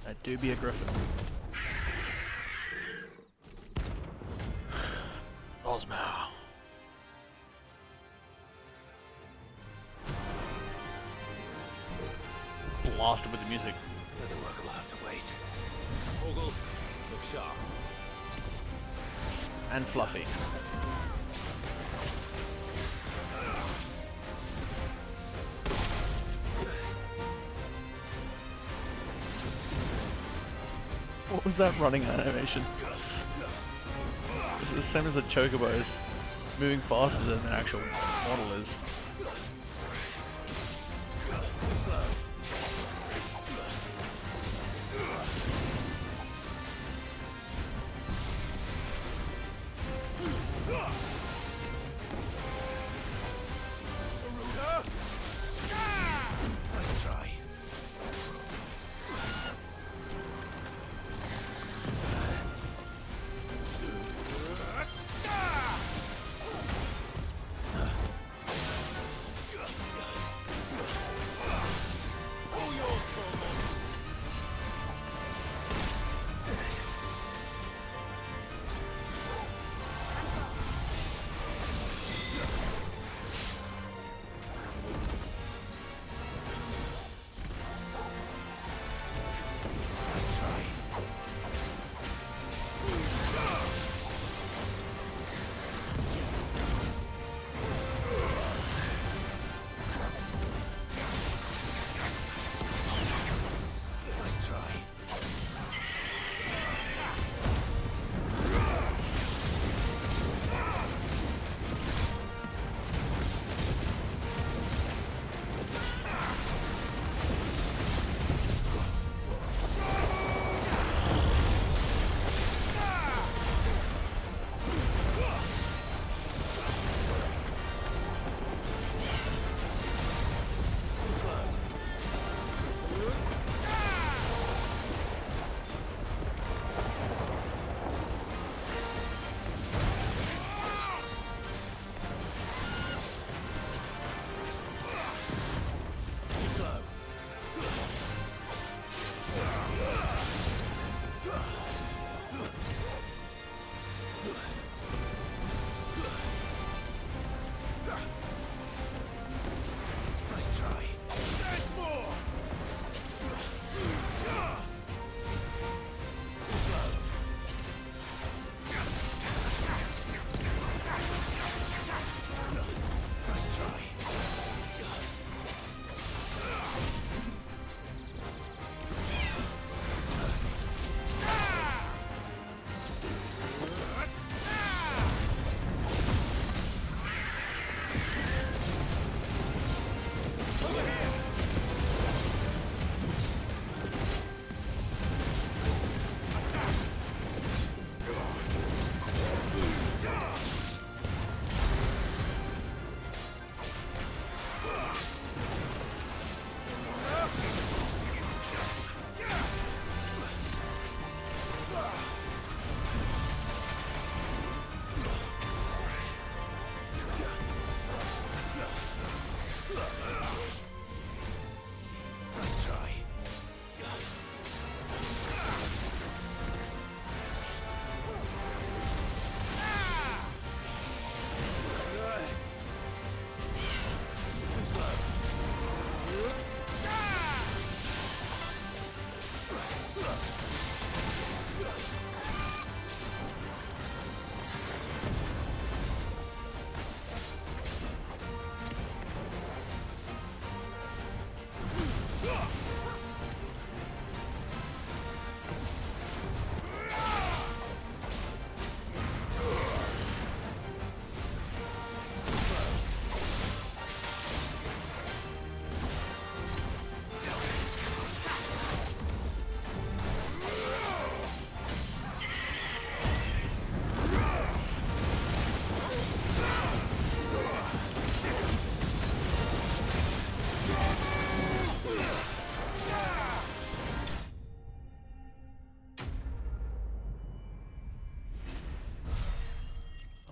That do be a griffin. Osmo. Blasted with the music. The work will have to wait. Ogle, look sharp. And Fluffy. What was that running animation? It's the same as the chocobos, moving faster than the actual model is.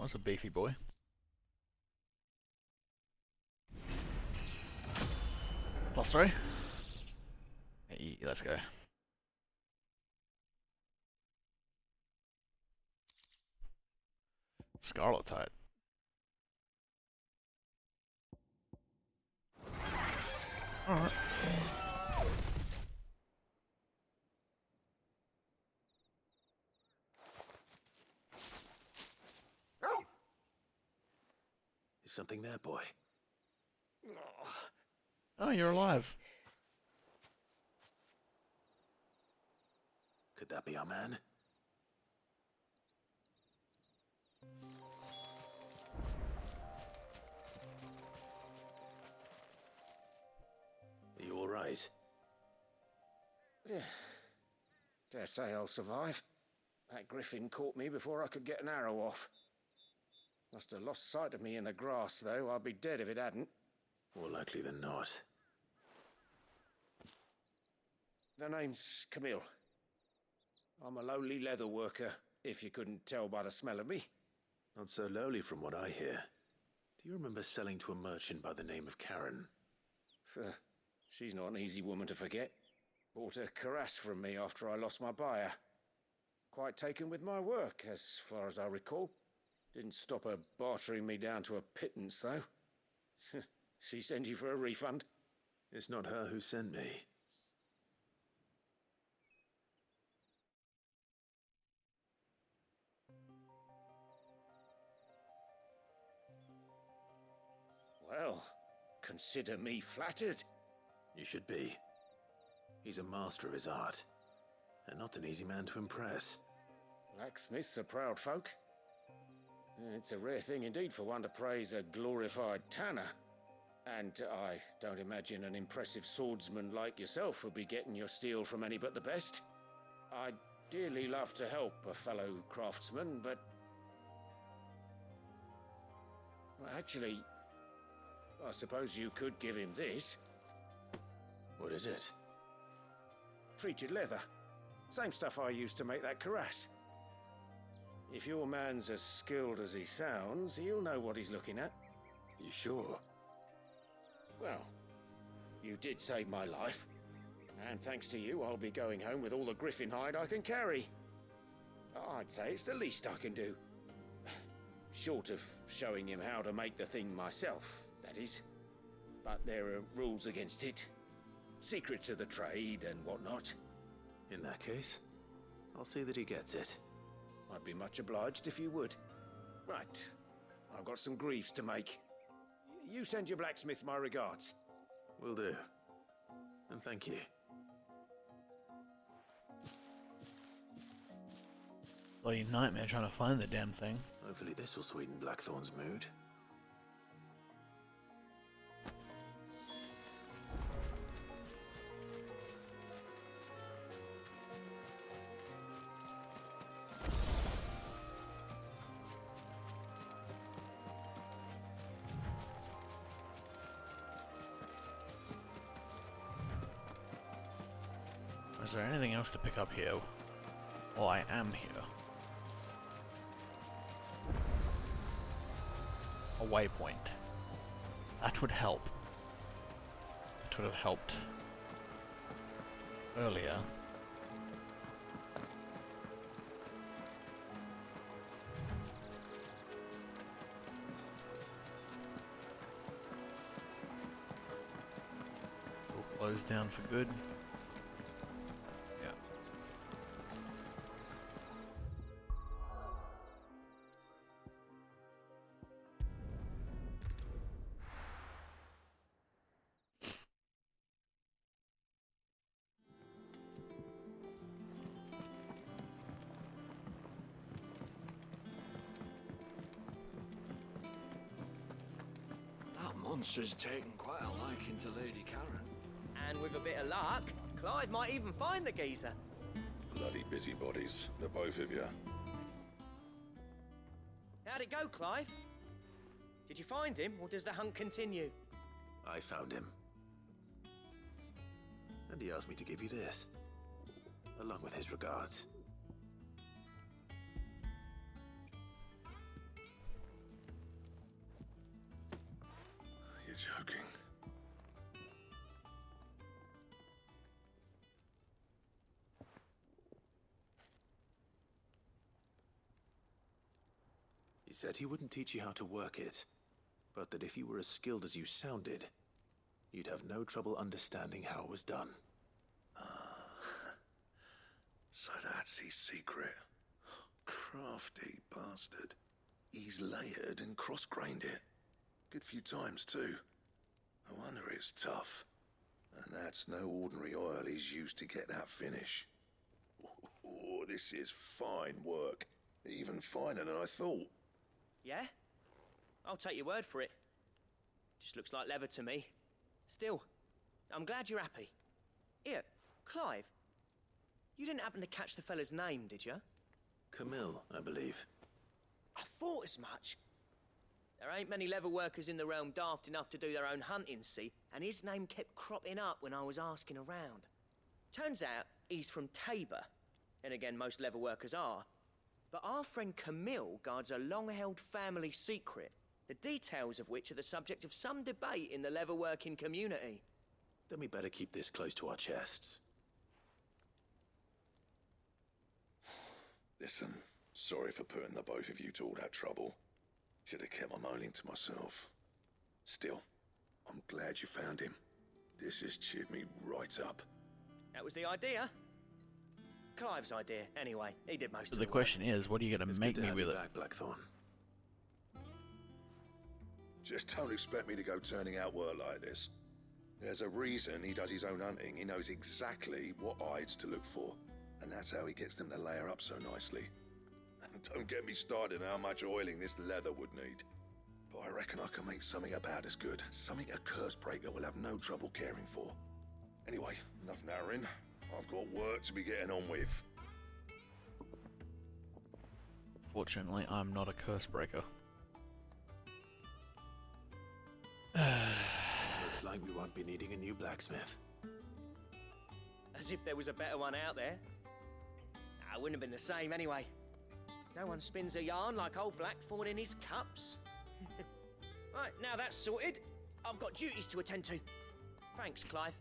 that's a beefy boy. +3. Hey, let's go. Scarlet type. Alright. Is something there, boy? Oh, you're alive. Could that be our man? Are you all right? Dare say I'll survive. That griffin caught me before I could get an arrow off. Must have lost sight of me in the grass, though. I'd be dead if it hadn't. More likely than not. The name's Camille. I'm a lowly leather worker, if you couldn't tell by the smell of me. Not so lowly from what I hear. Do you remember selling to a merchant by the name of Karen? She's not an easy woman to forget. Bought a cuirass from me after I lost my buyer. Quite taken with my work, as far as I recall. Didn't stop her bartering me down to a pittance, though. She sent you for a refund? It's not her who sent me. Well, consider me flattered. You should be. He's a master of his art, and not an easy man to impress. Blacksmiths are proud folk. It's a rare thing indeed for one to praise a glorified tanner. And I don't imagine an impressive swordsman like yourself would be getting your steel from any but the best. I'd dearly love to help a fellow craftsman, but... well, actually, I suppose you could give him this. What is it? Treated leather. Same stuff I used to make that cuirass. If your man's as skilled as he sounds, he'll know what he's looking at. You sure? Well, you did save my life. And thanks to you, I'll be going home with all the griffin hide I can carry. I'd say it's the least I can do. Short of showing him how to make the thing myself, that is. But there are rules against it. Secrets of the trade and whatnot. In that case, I'll see that he gets it. I'd be much obliged if you would. Right. I've got some greaves to make. You send your blacksmith my regards. Will do. And thank you. Bloody nightmare trying to find the damn thing. Hopefully this will sweeten Blackthorn's mood. Is there anything else to pick up here? Well, I am here. A waypoint. That would help. It would have helped earlier. Will close down for good. Monster's taken quite a liking to Lady Karen. And with a bit of luck, Clive might even find the geezer. Bloody busybodies, the both of you. How'd it go, Clive? Did you find him, or does the hunt continue? I found him. And he asked me to give you this, along with his regards. joking. He said he wouldn't teach you how to work it, but that if you were as skilled as you sounded, you'd have no trouble understanding how it was done. So that's his secret. Crafty bastard. He's layered and cross-grained it. Good few times, too. No wonder it's tough. And that's no ordinary oil he's used to get that finish. Oh, this is fine work. Even finer than I thought. Yeah? I'll take your word for it. Just looks like leather to me. Still, I'm glad you're happy. Here, Clive. You didn't happen to catch the fella's name, did you? Camille, I believe. I thought as much. There ain't many leather workers in the realm daft enough to do their own hunting, see? And his name kept cropping up when I was asking around. Turns out he's from Tabor. Then again, most leather workers are. But our friend Camille guards a long-held family secret, the details of which are the subject of some debate in the leather-working community. Then we better keep this close to our chests. Listen, sorry for putting the both of you to all that trouble. Should have kept my moaning to myself. Still, I'm glad you found him. This has cheered me right up. That was the idea. Clive's idea, anyway. He did most So of the the question is, what are you going to make me with it? Back, Blackthorn. Just don't expect me to go turning out work like this. There's a reason he does his own hunting. He knows exactly what hides to look for. And that's how he gets them to layer up so nicely. And don't get me started on how much oiling this leather would need. But I reckon I can make something about as good. Something a curse breaker will have no trouble caring for. Anyway, enough narrowing. I've got work to be getting on with. Fortunately, I'm not a curse breaker. Looks like we won't be needing a new blacksmith. As if there was a better one out there. It wouldn't have been the same anyway. No one spins a yarn like old Blackthorn in his cups. Right, now that's sorted, I've got duties to attend to. Thanks, Clive.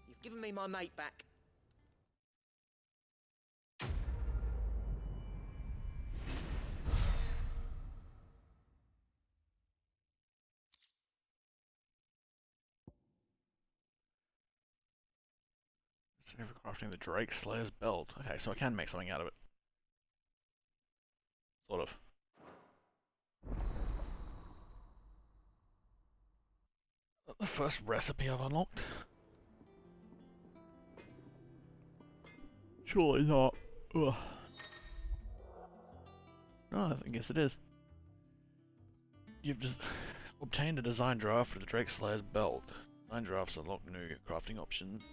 You've given me my mate back. Save for crafting the Drake Slayer's belt. Okay, so I can make something out of it. Sort of. The first recipe I've unlocked. Surely not. Ugh. No, I guess it is. You've just obtained a design draft for the Drake Slayer's belt. Design drafts unlock new crafting options.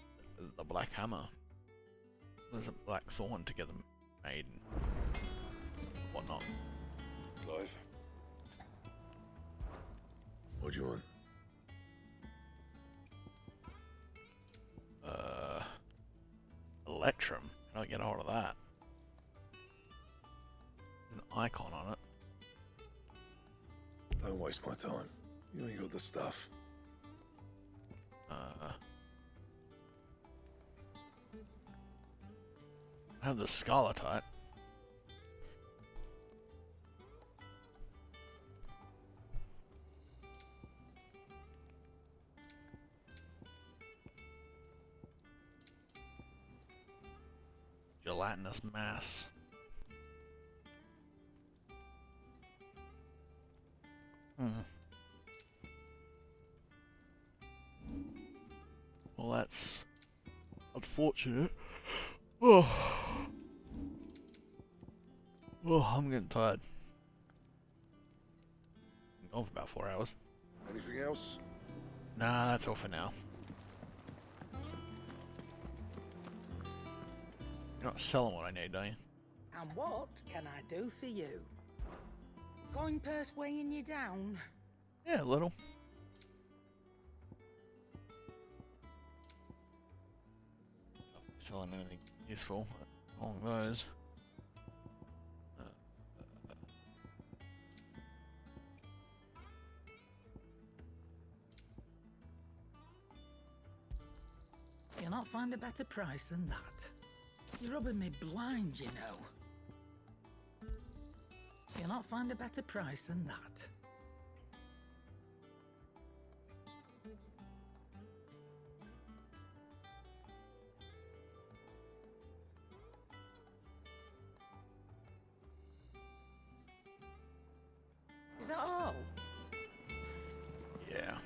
The black hammer. There's a black thorn to get them made and whatnot. Clive? What do you want? Electrum. How do I get a hold of that? There's an icon on it. Don't waste my time. You ain't got the stuff. I have the Scarletite. Gelatinous mass. Well, that's unfortunate. Oh, I'm getting tired. I'm going for about 4 hours. Anything else? Nah, that's all for now. You're not selling what I need, are you? And what can I do for you? Coin purse weighing you down? Yeah, a little. Not selling anything useful along those. You'll not find a better price than that. You're rubbing me blind, you know. You'll not find a better price than that. Is that all? Yeah.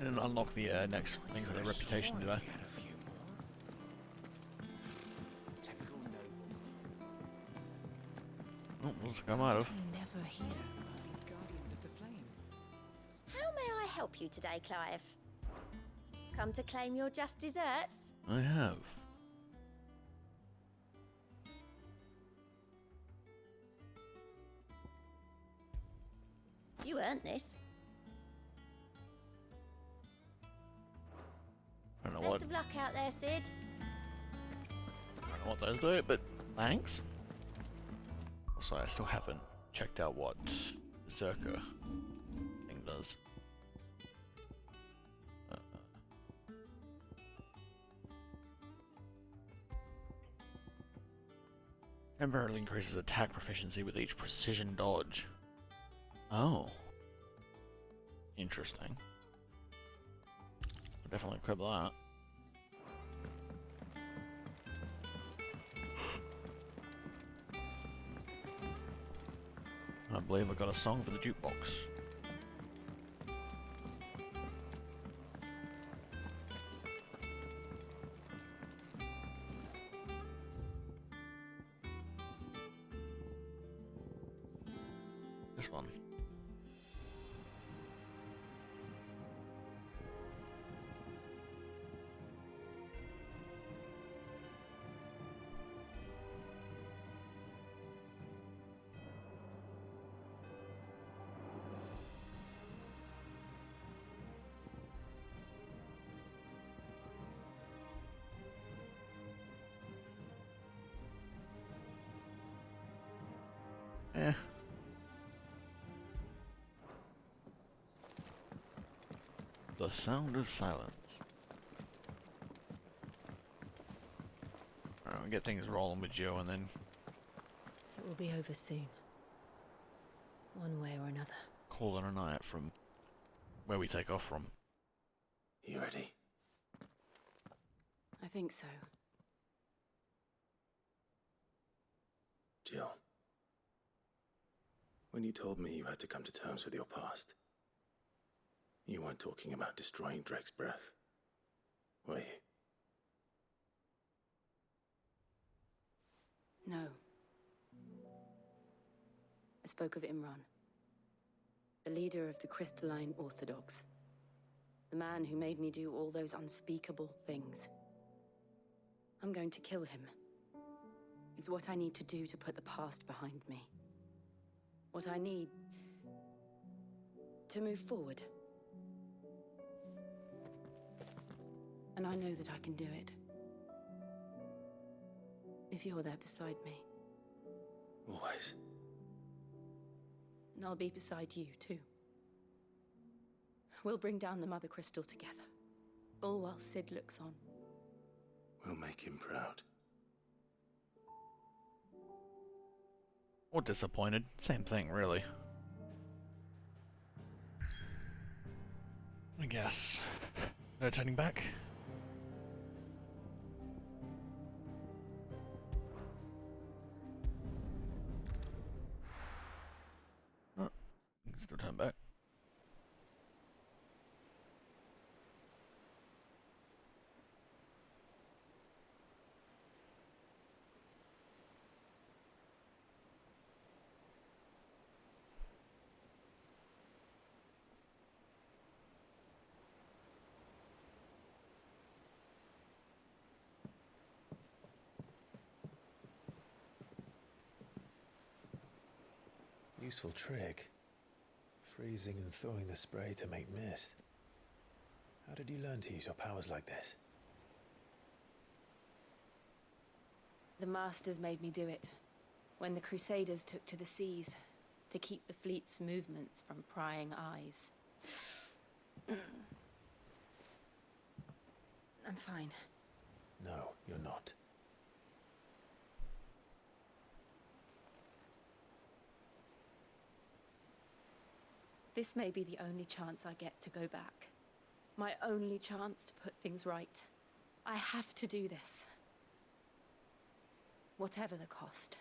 I didn't unlock the next thing for the reputation, did I? Oh, looks like I might have. Never hear about these guardians of the flame. How may I help you today, Clive? Come to claim your just desserts? I have. You earned this. I don't know Best what. of luck out there, Sid. I don't know what those do, but thanks. Also, I still haven't checked out what Berserker thing does. Temporarily increases attack proficiency with each precision dodge. Oh. Interesting. I'll definitely equip that. I believe I got a song for the jukebox. This one. Eh. The sound of silence. Alright, we'll get things rolling with Joe and then... It will be over soon. One way or another. call it a night from where we take off from. You ready? I think so. Jill. When you told me you had to come to terms with your past, you weren't talking about destroying Drek's breath, were you? No. I spoke of Imran, the leader of the Crystalline Orthodox. The man who made me do all those unspeakable things. I'm going to kill him. It's what I need to do to put the past behind me. What I need to move forward. And I know that I can do it. If you're there beside me. Always. And I'll be beside you, too. We'll bring down the Mother Crystal together. All while Sid looks on. We'll make him proud. Or disappointed. Same thing, really. I guess. No turning back. Oh, you can still turn back. Useful trick. Freezing and thawing the spray to make mist. How did you learn to use your powers like this? The Masters made me do it. When the Crusaders took to the seas, to keep the fleet's movements from prying eyes. I'm fine. No, you're not. This may be the only chance I get to go back. My only chance to put things right. I have to do this. Whatever the cost.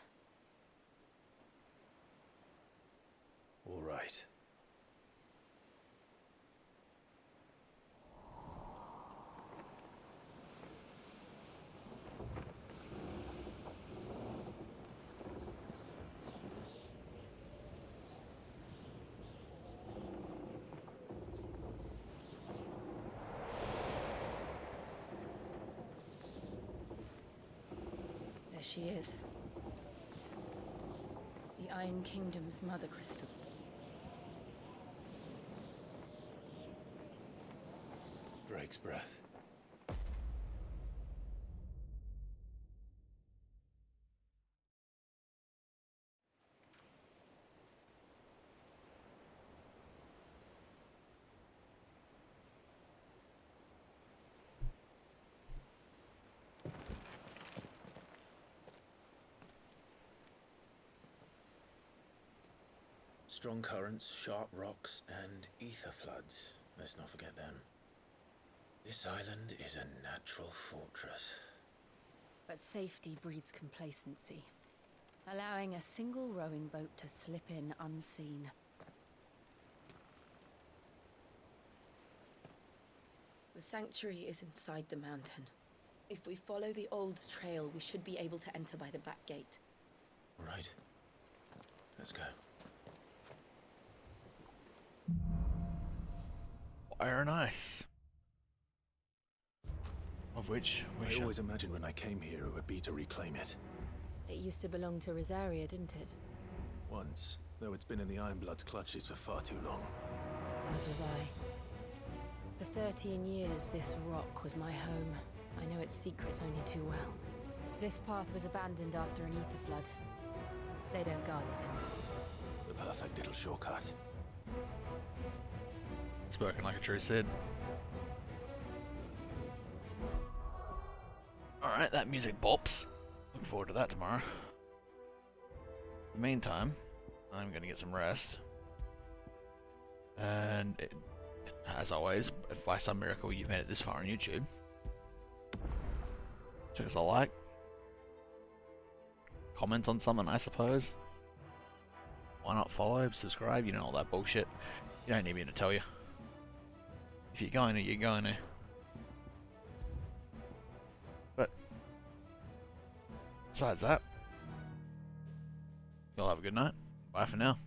All right. There she is. The Iron Kingdom's Mother Crystal. Drake's breath. Strong currents, sharp rocks, and ether floods. Let's not forget them. This island is a natural fortress. But safety breeds complacency, allowing a single rowing boat to slip in unseen. The sanctuary is inside the mountain. If we follow the old trail, we should be able to enter by the back gate. All right. Let's go. Fire and ice. Of which we I shall... always imagined when I came here it would be to reclaim it. It used to belong to Rosaria, didn't it? Once, though it's been in the Ironblood's clutches for far too long. As was I. For 13 years, this rock was my home. I know its secrets only too well. This path was abandoned after an ether flood. They don't guard it anymore. The perfect little shortcut. Spoken like a true Sid. Alright, that music bops. Looking forward to that tomorrow. In the meantime, I'm going to get some rest. And as always, if by some miracle you've made it this far on YouTube, check us a like. Comment on something, I suppose. Why not follow, subscribe, you know, all that bullshit. You don't need me to tell you. If you're going to, you're going to. But besides that, y'all have a good night. Bye for now.